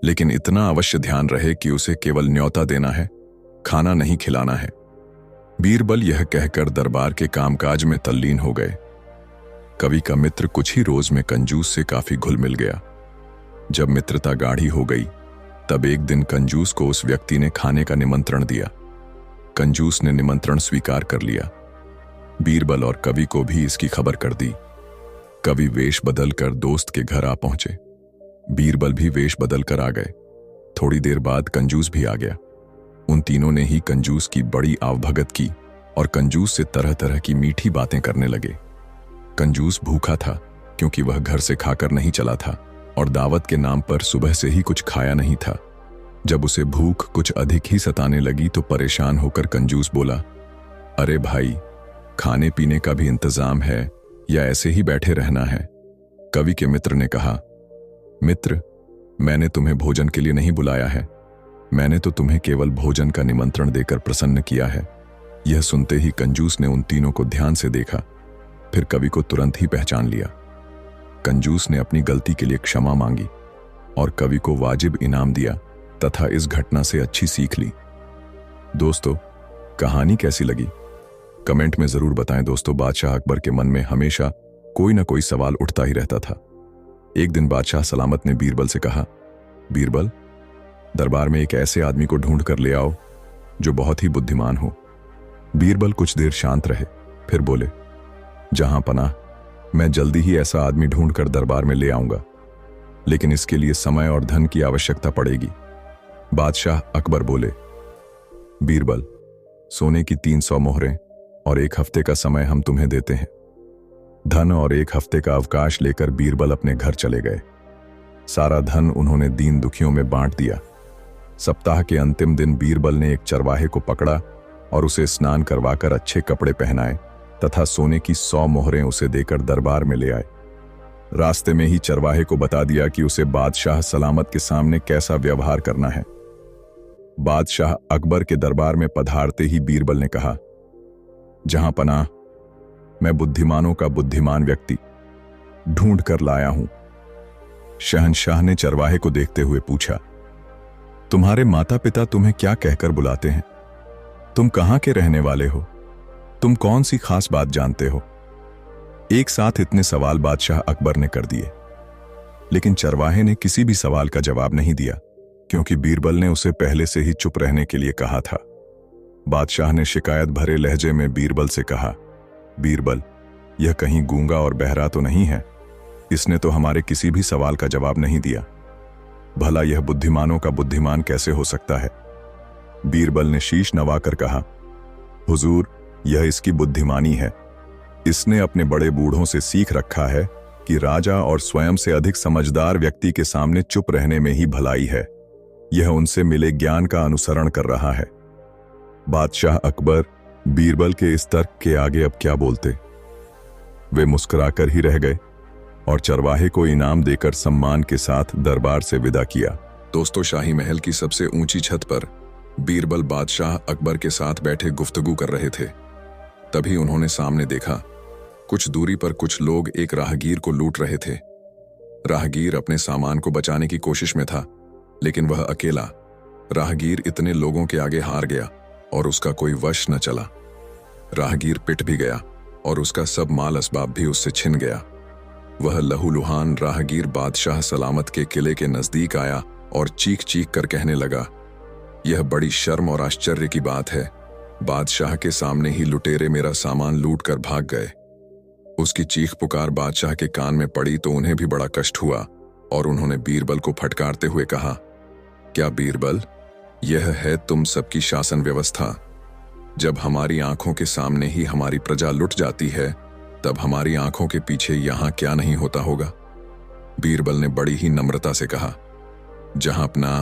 Speaker 1: लेकिन इतना अवश्य ध्यान रहे कि उसे केवल न्योता देना है, खाना नहीं खिलाना है। बीरबल यह कहकर दरबार के कामकाज में तल्लीन हो गए। कवि का मित्र कुछ ही रोज में कंजूस से काफी घुल मिल गया। जब मित्रता गाढ़ी हो गई तब एक दिन कंजूस को उस व्यक्ति ने खाने का निमंत्रण दिया। कंजूस ने निमंत्रण स्वीकार कर लिया। बीरबल और कवि को भी इसकी खबर कर दी। कवि वेश बदलकर दोस्त के घर आ पहुंचे। बीरबल भी वेश बदलकर आ गए। थोड़ी देर बाद कंजूस भी आ गया। उन तीनों ने ही कंजूस की बड़ी आवभगत की और कंजूस से तरह तरह की मीठी बातें करने लगे। कंजूस भूखा था क्योंकि वह घर से खाकर नहीं चला था और दावत के नाम पर सुबह से ही कुछ खाया नहीं था। जब उसे भूख कुछ अधिक ही सताने लगी तो परेशान होकर कंजूस बोला, अरे भाई, खाने पीने का भी इंतजाम है या ऐसे ही बैठे रहना है? कवि के मित्र ने कहा, मित्र, मैंने तुम्हें भोजन के लिए नहीं बुलाया है। मैंने तो तुम्हें केवल भोजन का निमंत्रण देकर प्रसन्न किया है। यह सुनते ही कंजूस ने उन तीनों को ध्यान से देखा, फिर कवि को तुरंत ही पहचान लिया। कंजूस ने अपनी गलती के लिए क्षमा मांगी और कवि को वाजिब इनाम दिया तथा इस घटना से अच्छी सीख ली। दोस्तों, कहानी कैसी लगी कमेंट में जरूर बताएं दोस्तों। बादशाह अकबर के मन में हमेशा कोई ना कोई सवाल उठता ही रहता था। एक दिन बादशाह सलामत ने बीरबल से कहा, बीरबल, दरबार में एक ऐसे आदमी को ढूंढ कर ले आओ जो बहुत ही बुद्धिमान हो। बीरबल कुछ देर शांत रहे, फिर बोले, जहां पनाह, मैं जल्दी ही ऐसा आदमी ढूंढ कर दरबार में ले आऊंगा, लेकिन इसके लिए समय और धन की आवश्यकता पड़ेगी। बादशाह अकबर बोले, बीरबल, सोने की 300 मोहरें और 1 हफ्ते का समय हम तुम्हें देते हैं। धन और 1 हफ्ते का अवकाश लेकर बीरबल अपने घर चले गए। सारा धन उन्होंने दीन दुखियों में बांट दिया। सप्ताह के अंतिम दिन बीरबल ने एक चरवाहे को पकड़ा और उसे स्नान करवाकर अच्छे कपड़े पहनाए तथा सोने की 100 मोहरें उसे देकर दरबार में ले आए। रास्ते में ही चरवाहे को बता दिया कि उसे बादशाह सलामत के सामने कैसा व्यवहार करना है। बादशाह अकबर के दरबार में पधारते ही बीरबल ने कहा, जहां पनाह, मैं बुद्धिमानों का बुद्धिमान व्यक्ति ढूंढ कर लाया हूं। शहंशाह ने चरवाहे को देखते हुए पूछा, तुम्हारे माता पिता तुम्हें क्या कहकर बुलाते हैं? तुम कहां के रहने वाले हो? तुम कौन सी खास बात जानते हो? एक साथ इतने सवाल बादशाह अकबर ने कर दिए, लेकिन चरवाहे ने किसी भी सवाल का जवाब नहीं दिया, क्योंकि बीरबल ने उसे पहले से ही चुप रहने के लिए कहा था। बादशाह ने शिकायत भरे लहजे में बीरबल से कहा, बीरबल, यह कहीं गूंगा और बहरा तो नहीं है? इसने तो हमारे किसी भी सवाल का जवाब नहीं दिया। भला यह बुद्धिमानों का बुद्धिमान कैसे हो सकता है? बीरबल ने शीश नवाकर कहा, हुजूर, यह इसकी बुद्धिमानी है। इसने अपने बड़े बूढ़ों से सीख रखा है कि राजा और स्वयं से अधिक समझदार व्यक्ति के सामने चुप रहने में ही भलाई है। यह उनसे मिले ज्ञान का अनुसरण कर रहा है। बादशाह अकबर बीरबल के इस तर्क के आगे अब क्या बोलते। वे मुस्कुराकर ही रह गए और चरवाहे को इनाम देकर सम्मान के साथ दरबार से विदा किया। दोस्तों, शाही महल की सबसे ऊंची छत पर बीरबल बादशाह अकबर के साथ बैठे गुफ्तगू कर रहे थे। तभी उन्होंने सामने देखा, कुछ दूरी पर कुछ लोग एक राहगीर को लूट रहे थे। राहगीर अपने सामान को बचाने की कोशिश में था, लेकिन वह अकेला। राहगीर इतने लोगों के आगे हार गया और उसका कोई वश न चला। राहगीर पिट भी गया और उसका सब माल असबाब भी उससे छिन गया। वह लहूलुहान राहगीर बादशाह सलामत के किले के नजदीक आया और चीख चीख कर कहने लगा, यह बड़ी शर्म और आश्चर्य की बात है। बादशाह के सामने ही लुटेरे मेरा सामान लूट कर भाग गए। उसकी चीख पुकार बादशाह के कान में पड़ी तो उन्हें भी बड़ा कष्ट हुआ और उन्होंने बीरबल को फटकारते हुए कहा, क्या बीरबल, यह है तुम सबकी शासन व्यवस्था? जब हमारी आंखों के सामने ही हमारी प्रजा लुट जाती है, तब हमारी आंखों के पीछे यहां क्या नहीं होता होगा? बीरबल ने बड़ी ही नम्रता से कहा, जहां अपना,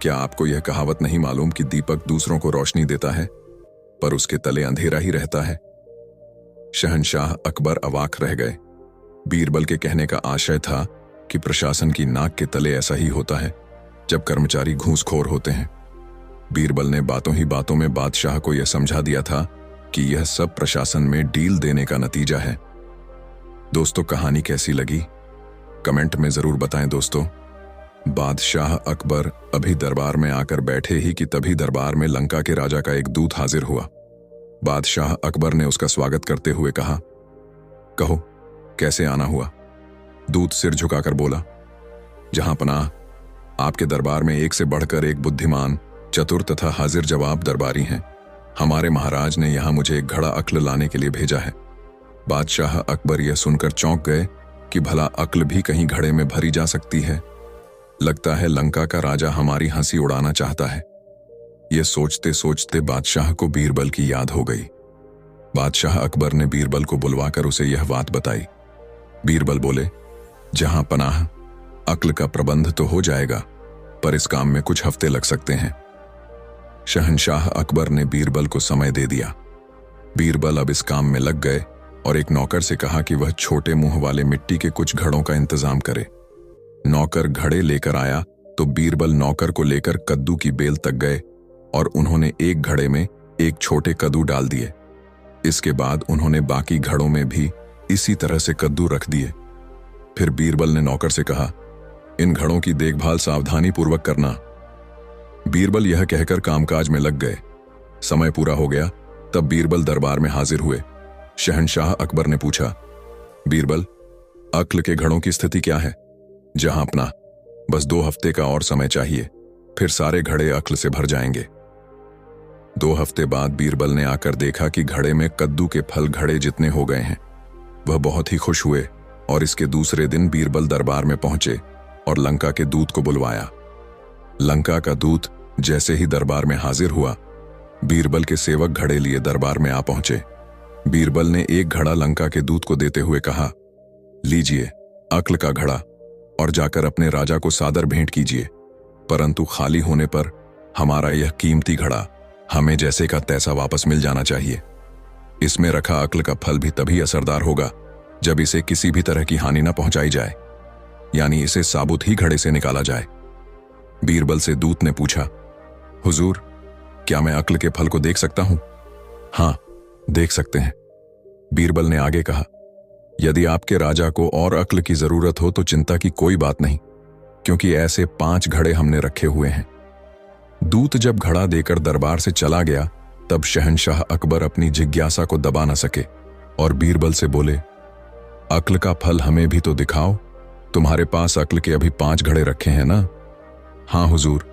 Speaker 1: क्या आपको यह कहावत नहीं मालूम कि दीपक दूसरों को रोशनी देता है पर उसके तले अंधेरा ही रहता है? शहंशाह अकबर अवाक रह गए। बीरबल के कहने का आशय था कि प्रशासन की नाक के तले ऐसा ही होता है जब कर्मचारी घूसखोर होते हैं। बीरबल ने बातों ही बातों में बादशाह को यह समझा दिया था कि यह सब प्रशासन में डील देने का नतीजा है। दोस्तों, कहानी कैसी लगी कमेंट में जरूर बताएं दोस्तों। बादशाह अकबर अभी दरबार में आकर बैठे ही कि तभी दरबार में लंका के राजा का एक दूत हाजिर हुआ। बादशाह अकबर ने उसका स्वागत करते हुए कहा, कहो, कैसे आना हुआ? दूत सिर झुकाकर बोला, जहां पनाह, आपके दरबार में एक से बढ़कर एक बुद्धिमान, चतुर तथा हाजिर जवाब दरबारी हैं। हमारे महाराज ने यहां मुझे एक घड़ा अक्ल लाने के लिए भेजा है। बादशाह अकबर यह सुनकर चौंक गए कि भला अक्ल भी कहीं घड़े में भरी जा सकती है। लगता है लंका का राजा हमारी हंसी उड़ाना चाहता है। यह सोचते सोचते बादशाह को बीरबल की याद हो गई। बादशाह अकबर ने बीरबल को बुलवाकर उसे यह बात बताई। बीरबल बोले, जहां पनाह, अक्ल का प्रबंध तो हो जाएगा, पर इस काम में कुछ हफ्ते लग सकते हैं। शहंशाह अकबर ने बीरबल को समय दे दिया। बीरबल अब इस काम में लग गए और एक नौकर से कहा कि वह छोटे मुंह वाले मिट्टी के कुछ घड़ों का इंतजाम करे। नौकर घड़े लेकर आया तो बीरबल नौकर को लेकर कद्दू की बेल तक गए और उन्होंने एक घड़े में एक छोटे कद्दू डाल दिए। इसके बाद उन्होंने बाकी घड़ों में भी इसी तरह से कद्दू रख दिए। फिर बीरबल ने नौकर से कहा, इन घड़ों की देखभाल सावधानी पूर्वक करना। बीरबल यह कहकर कामकाज में लग गए। समय पूरा हो गया तब बीरबल दरबार में हाजिर हुए। शहंशाह अकबर ने पूछा, बीरबल, अक्ल के घड़ों की स्थिति क्या है? जहां अपना बस 2 हफ्ते का और समय चाहिए, फिर सारे घड़े अक्ल से भर जाएंगे। 2 हफ्ते बाद बीरबल ने आकर देखा कि घड़े में कद्दू के फल घड़े जितने हो गए हैं। वह बहुत ही खुश हुए और इसके दूसरे दिन बीरबल दरबार में पहुंचे और लंका के दूत को बुलवाया। लंका का दूत जैसे ही दरबार में हाजिर हुआ, बीरबल के सेवक घड़े लिए दरबार में आ पहुंचे। बीरबल ने एक घड़ा लंका के दूत को देते हुए कहा, लीजिए अक्ल का घड़ा और जाकर अपने राजा को सादर भेंट कीजिए, परंतु खाली होने पर हमारा यह कीमती घड़ा हमें जैसे का तैसा वापस मिल जाना चाहिए। इसमें रखा अक्ल का फल भी तभी असरदार होगा जब इसे किसी भी तरह की हानि न पहुंचाई जाए, यानी इसे साबुत ही घड़े से निकाला जाए। बीरबल से दूत ने पूछा, हुजूर, क्या मैं अक्ल के फल को देख सकता हूं? हां, देख सकते हैं। बीरबल ने आगे कहा, यदि आपके राजा को और अक्ल की जरूरत हो तो चिंता की कोई बात नहीं, क्योंकि ऐसे 5 घड़े हमने रखे हुए हैं। दूत जब घड़ा देकर दरबार से चला गया तब शहंशाह अकबर अपनी जिज्ञासा को दबा न सके और बीरबल से बोले, अक्ल का फल हमें भी तो दिखाओ। तुम्हारे पास अक्ल के अभी 5 घड़े रखे हैं ना? हां हुजूर,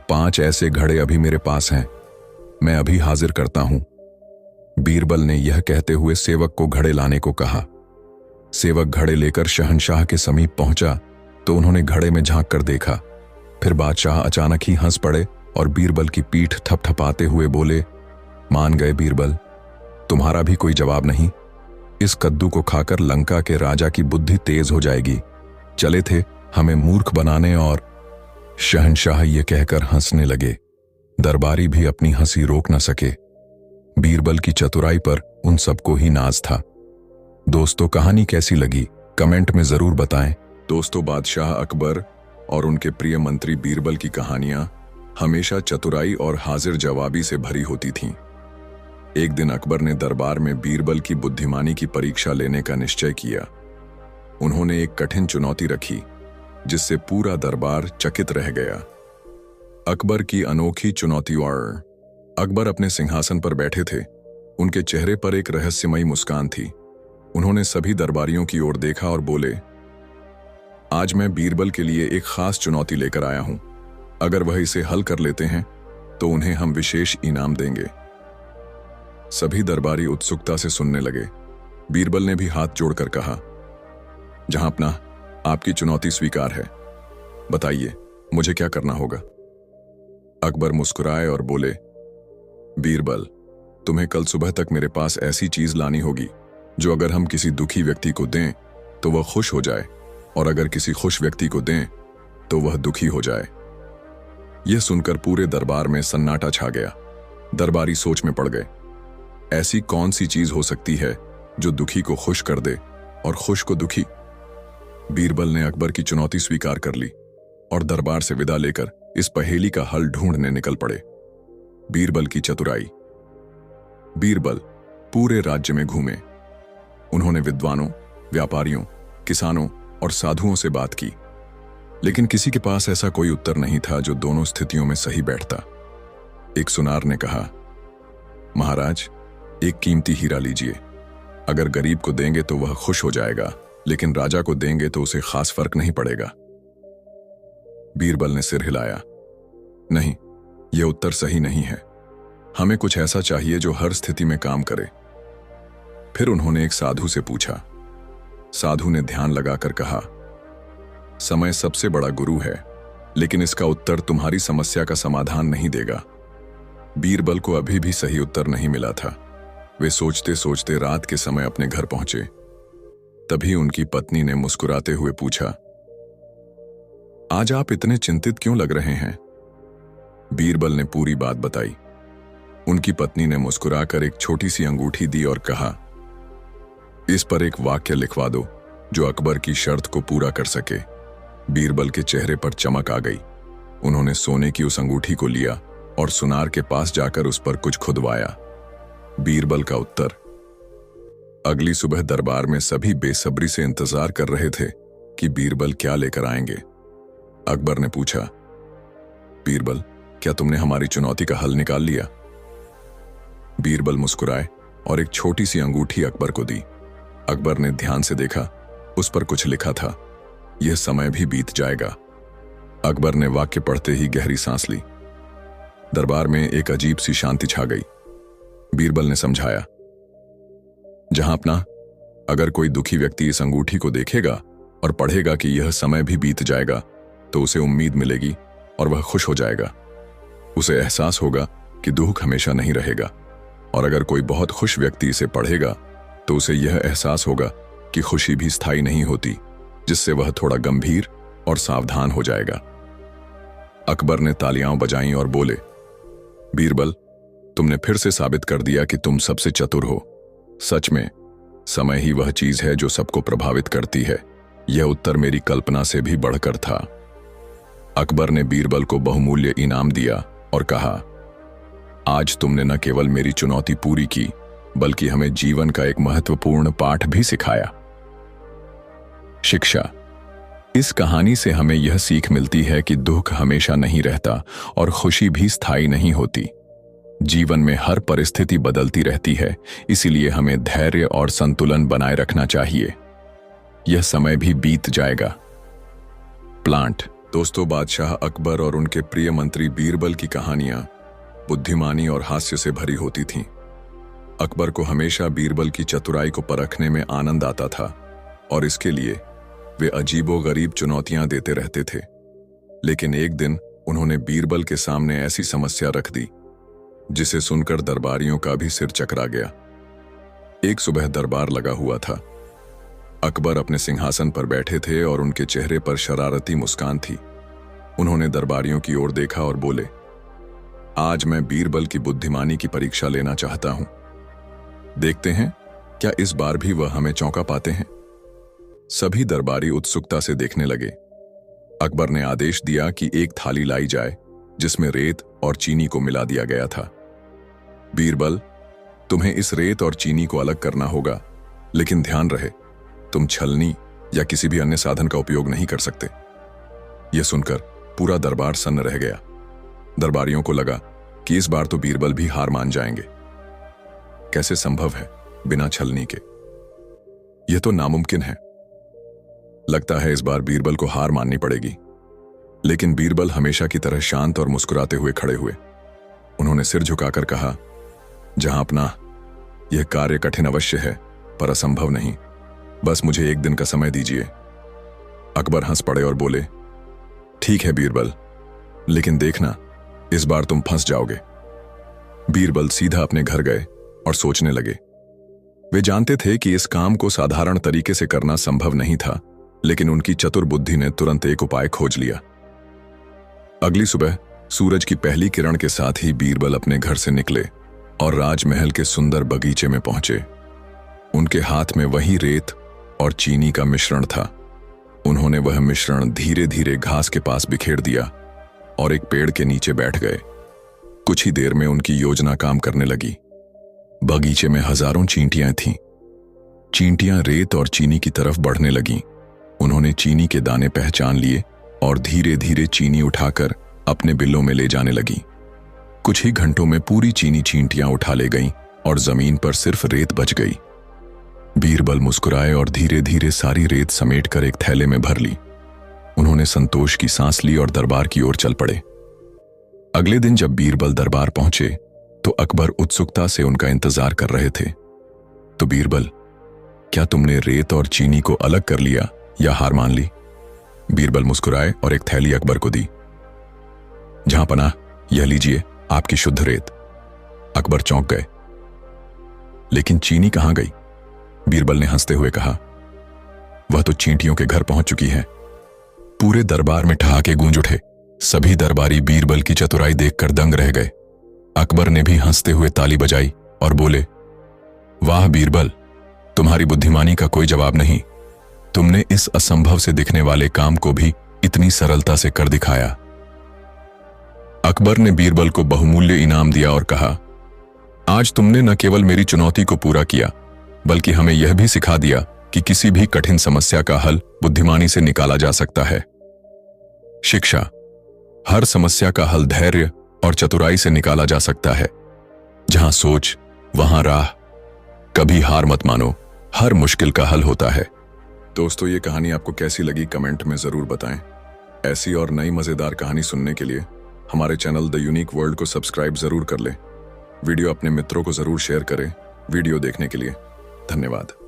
Speaker 1: 5 ऐसे घड़े अभी मेरे पास हैं, मैं अभी हाजिर करता हूं। बीरबल ने यह कहते हुए सेवक को घड़े लाने को कहा। सेवक घड़े लेकर शहंशाह के समीप पहुंचा तो उन्होंने घड़े में झांक कर देखा। फिर बादशाह अचानक ही हंस पड़े और बीरबल की पीठ थपथपाते हुए बोले, मान गए बीरबल, तुम्हारा भी कोई जवाब नहीं। इस कद्दू को खाकर लंका के राजा की बुद्धि तेज हो जाएगी। चले थे हमें मूर्ख बनाने। और शहंशाह ये कहकर हंसने लगे। दरबारी भी अपनी हंसी रोक न सके। बीरबल की चतुराई पर उन सबको ही नाज था। दोस्तों, कहानी कैसी लगी कमेंट में जरूर बताएं। दोस्तों, बादशाह अकबर और उनके प्रिय मंत्री बीरबल की कहानियां हमेशा चतुराई और हाजिर जवाबी से भरी होती थीं। एक दिन अकबर ने दरबार में बीरबल की बुद्धिमानी की परीक्षा लेने का निश्चय किया। उन्होंने एक कठिन चुनौती रखी जिससे पूरा दरबार चकित रह गया। अकबर की अनोखी चुनौती। और अकबर अपने सिंहासन पर बैठे थे। उनके चेहरे पर एक रहस्यमयी मुस्कान थी। उन्होंने सभी दरबारियों की ओर देखा और बोले, आज मैं बीरबल के लिए एक खास चुनौती लेकर आया हूं। अगर वह इसे हल कर लेते हैं तो उन्हें हम विशेष इनाम देंगे। सभी दरबारी उत्सुकता से सुनने लगे। बीरबल ने भी हाथ जोड़कर कहा, जहां अपना, आपकी चुनौती स्वीकार है। बताइए मुझे क्या करना होगा? अकबर मुस्कुराए और बोले, बीरबल, तुम्हें कल सुबह तक मेरे पास ऐसी चीज लानी होगी जो अगर हम किसी दुखी व्यक्ति को दें तो वह खुश हो जाए, और अगर किसी खुश व्यक्ति को दें तो वह दुखी हो जाए। यह सुनकर पूरे दरबार में सन्नाटा छा गया। दरबारी सोच में पड़ गए। ऐसी कौन सी चीज हो सकती है जो दुखी को खुश कर दे और खुश को दुखी? बीरबल ने अकबर की चुनौती स्वीकार कर ली और दरबार से विदा लेकर इस पहेली का हल ढूंढने निकल पड़े। बीरबल की चतुराई। बीरबल पूरे राज्य में घूमे। उन्होंने विद्वानों, व्यापारियों, किसानों और साधुओं से बात की, लेकिन किसी के पास ऐसा कोई उत्तर नहीं था जो दोनों स्थितियों में सही बैठता। एक सुनार ने कहा, महाराज, एक कीमती हीरा लीजिए। अगर गरीब को देंगे तो वह खुश हो जाएगा, लेकिन राजा को देंगे तो उसे खास फर्क नहीं पड़ेगा। बीरबल ने सिर हिलाया, नहीं, यह उत्तर सही नहीं है। हमें कुछ ऐसा चाहिए जो हर स्थिति में काम करे। फिर उन्होंने एक साधु से पूछा। साधु ने ध्यान लगाकर कहा, समय सबसे बड़ा गुरु है, लेकिन इसका उत्तर तुम्हारी समस्या का समाधान नहीं देगा। बीरबल को अभी भी सही उत्तर नहीं मिला था। वे सोचते सोचते रात के समय अपने घर पहुंचे। तभी उनकी पत्नी ने मुस्कुराते हुए पूछा, आज आप इतने चिंतित क्यों लग रहे हैं? बीरबल ने पूरी बात बताई। उनकी पत्नी ने मुस्कुराकर एक छोटी सी अंगूठी दी और कहा, इस पर एक वाक्य लिखवा दो जो अकबर की शर्त को पूरा कर सके। बीरबल के चेहरे पर चमक आ गई। उन्होंने सोने की उस अंगूठी को लिया और सुनार के पास जाकर उस पर कुछ खुदवाया। बीरबल का उत्तर। अगली सुबह दरबार में सभी बेसब्री से इंतजार कर रहे थे कि बीरबल क्या लेकर आएंगे। अकबर ने पूछा, बीरबल, क्या तुमने हमारी चुनौती का हल निकाल लिया? बीरबल मुस्कुराए और एक छोटी सी अंगूठी अकबर को दी। अकबर ने ध्यान से देखा, उस पर कुछ लिखा था, यह समय भी बीत जाएगा। अकबर ने वाक्य पढ़ते ही गहरी सांस ली। दरबार में एक अजीब सी शांति छा गई। बीरबल ने समझाया, जहां अपना, अगर कोई दुखी व्यक्ति इस अंगूठी को देखेगा और पढ़ेगा कि यह समय भी बीत जाएगा, तो उसे उम्मीद मिलेगी और वह खुश हो जाएगा। उसे एहसास होगा कि दुख हमेशा नहीं रहेगा। और अगर कोई बहुत खुश व्यक्ति इसे पढ़ेगा तो उसे यह एहसास होगा कि खुशी भी स्थायी नहीं होती, जिससे वह थोड़ा गंभीर और सावधान हो जाएगा। अकबर ने तालियां बजाईं और बोले, बीरबल, तुमने फिर से साबित कर दिया कि तुम सबसे चतुर हो। सच में समय ही वह चीज है जो सबको प्रभावित करती है। यह उत्तर मेरी कल्पना से भी बढ़कर था। अकबर ने बीरबल को बहुमूल्य इनाम दिया और कहा, आज तुमने न केवल मेरी चुनौती पूरी की, बल्कि हमें जीवन का एक महत्वपूर्ण पाठ भी सिखाया। शिक्षा। इस कहानी से हमें यह सीख मिलती है कि दुख हमेशा नहीं रहता और खुशी भी स्थायी नहीं होती। जीवन में हर परिस्थिति बदलती रहती है, इसीलिए हमें धैर्य और संतुलन बनाए रखना चाहिए। यह समय भी बीत जाएगा। प्लांट। दोस्तों, बादशाह अकबर और उनके प्रिय मंत्री बीरबल की कहानियां बुद्धिमानी और हास्य से भरी होती थीं। अकबर को हमेशा बीरबल की चतुराई को परखने में आनंद आता था और इसके लिए वे अजीबोगरीब चुनौतियां देते रहते थे। लेकिन एक दिन उन्होंने बीरबल के सामने ऐसी समस्या रख दी जिसे सुनकर दरबारियों का भी सिर चकरा गया। एक सुबह दरबार लगा हुआ था। अकबर अपने सिंहासन पर बैठे थे और उनके चेहरे पर शरारती मुस्कान थी। उन्होंने दरबारियों की ओर देखा और बोले, आज मैं बीरबल की बुद्धिमानी की परीक्षा लेना चाहता हूं। देखते हैं क्या इस बार भी वह हमें चौंका पाते हैं। सभी दरबारी उत्सुकता से देखने लगे। अकबर ने आदेश दिया कि एक थाली लाई जाए जिसमें रेत और चीनी को मिला दिया गया था। बीरबल, तुम्हें इस रेत और चीनी को अलग करना होगा, लेकिन ध्यान रहे, तुम छलनी या किसी भी अन्य साधन का उपयोग नहीं कर सकते। यह सुनकर पूरा दरबार सन्न रह गया। दरबारियों को लगा कि इस बार तो बीरबल भी हार मान जाएंगे। कैसे संभव है बिना छलनी के? यह तो नामुमकिन है। लगता है इस बार बीरबल को हार माननी पड़ेगी। लेकिन बीरबल हमेशा की तरह शांत और मुस्कुराते हुए खड़े हुए। उन्होंने सिर झुकाकर कहा, जहां अपना, यह कार्य कठिन अवश्य है पर असंभव नहीं। बस मुझे एक दिन का समय दीजिए। अकबर हंस पड़े और बोले, ठीक है बीरबल, लेकिन देखना इस बार तुम फंस जाओगे। बीरबल सीधा अपने घर गए और सोचने लगे। वे जानते थे कि इस काम को साधारण तरीके से करना संभव नहीं था, लेकिन उनकी चतुर बुद्धि ने तुरंत एक उपाय खोज लिया। अगली सुबह सूरज की पहली किरण के साथ ही बीरबल अपने घर से निकले और राजमहल के सुंदर बगीचे में पहुंचे। उनके हाथ में वही रेत और चीनी का मिश्रण था। उन्होंने वह मिश्रण धीरे धीरे घास के पास बिखेर दिया और एक पेड़ के नीचे बैठ गए। कुछ ही देर में उनकी योजना काम करने लगी। बगीचे में हजारों चींटियां थीं। चींटियां रेत और चीनी की तरफ बढ़ने लगीं। उन्होंने चीनी के दाने पहचान लिए और धीरे धीरे चीनी उठाकर अपने बिलों में ले जाने लगी। कुछ ही घंटों में पूरी चीनी चींटियां उठा ले गईं और जमीन पर सिर्फ रेत बच गई। बीरबल मुस्कुराए और धीरे धीरे सारी रेत समेटकर एक थैले में भर ली। उन्होंने संतोष की सांस ली और दरबार की ओर चल पड़े। अगले दिन जब बीरबल दरबार पहुंचे तो अकबर उत्सुकता से उनका इंतजार कर रहे थे। तो बीरबल, क्या तुमने रेत और चीनी को अलग कर लिया या हार मान ली? बीरबल मुस्कुराए और एक थैली अकबर को दी। जहां पनाह, यह लीजिए आपकी शुद्ध रेत। अकबर चौंक गए। लेकिन चीनी कहां गई? बीरबल ने हंसते हुए कहा, वह तो चींटियों के घर पहुंच चुकी है। पूरे दरबार में ठहाके गूंज उठे। सभी दरबारी बीरबल की चतुराई देखकर दंग रह गए। अकबर ने भी हंसते हुए ताली बजाई और बोले, वाह बीरबल, तुम्हारी बुद्धिमानी का कोई जवाब नहीं। तुमने इस असंभव से दिखने वाले काम को भी इतनी सरलता से कर दिखाया। अकबर ने बीरबल को बहुमूल्य इनाम दिया और कहा, आज तुमने न केवल मेरी चुनौती को पूरा किया, बल्कि हमें यह भी सिखा दिया कि किसी भी कठिन समस्या का हल बुद्धिमानी से निकाला जा सकता है। शिक्षा। हर समस्या का हल धैर्य और चतुराई से निकाला जा सकता है। जहां सोच, वहां राह। कभी हार मत मानो, हर मुश्किल का हल होता है। दोस्तों, ये कहानी आपको कैसी लगी कमेंट में जरूर बताएं। ऐसी और नई मजेदार कहानी सुनने के लिए हमारे चैनल द यूनिक वर्ल्ड को सब्सक्राइब जरूर कर लें। वीडियो अपने मित्रों को जरूर शेयर करें। वीडियो देखने के लिए धन्यवाद।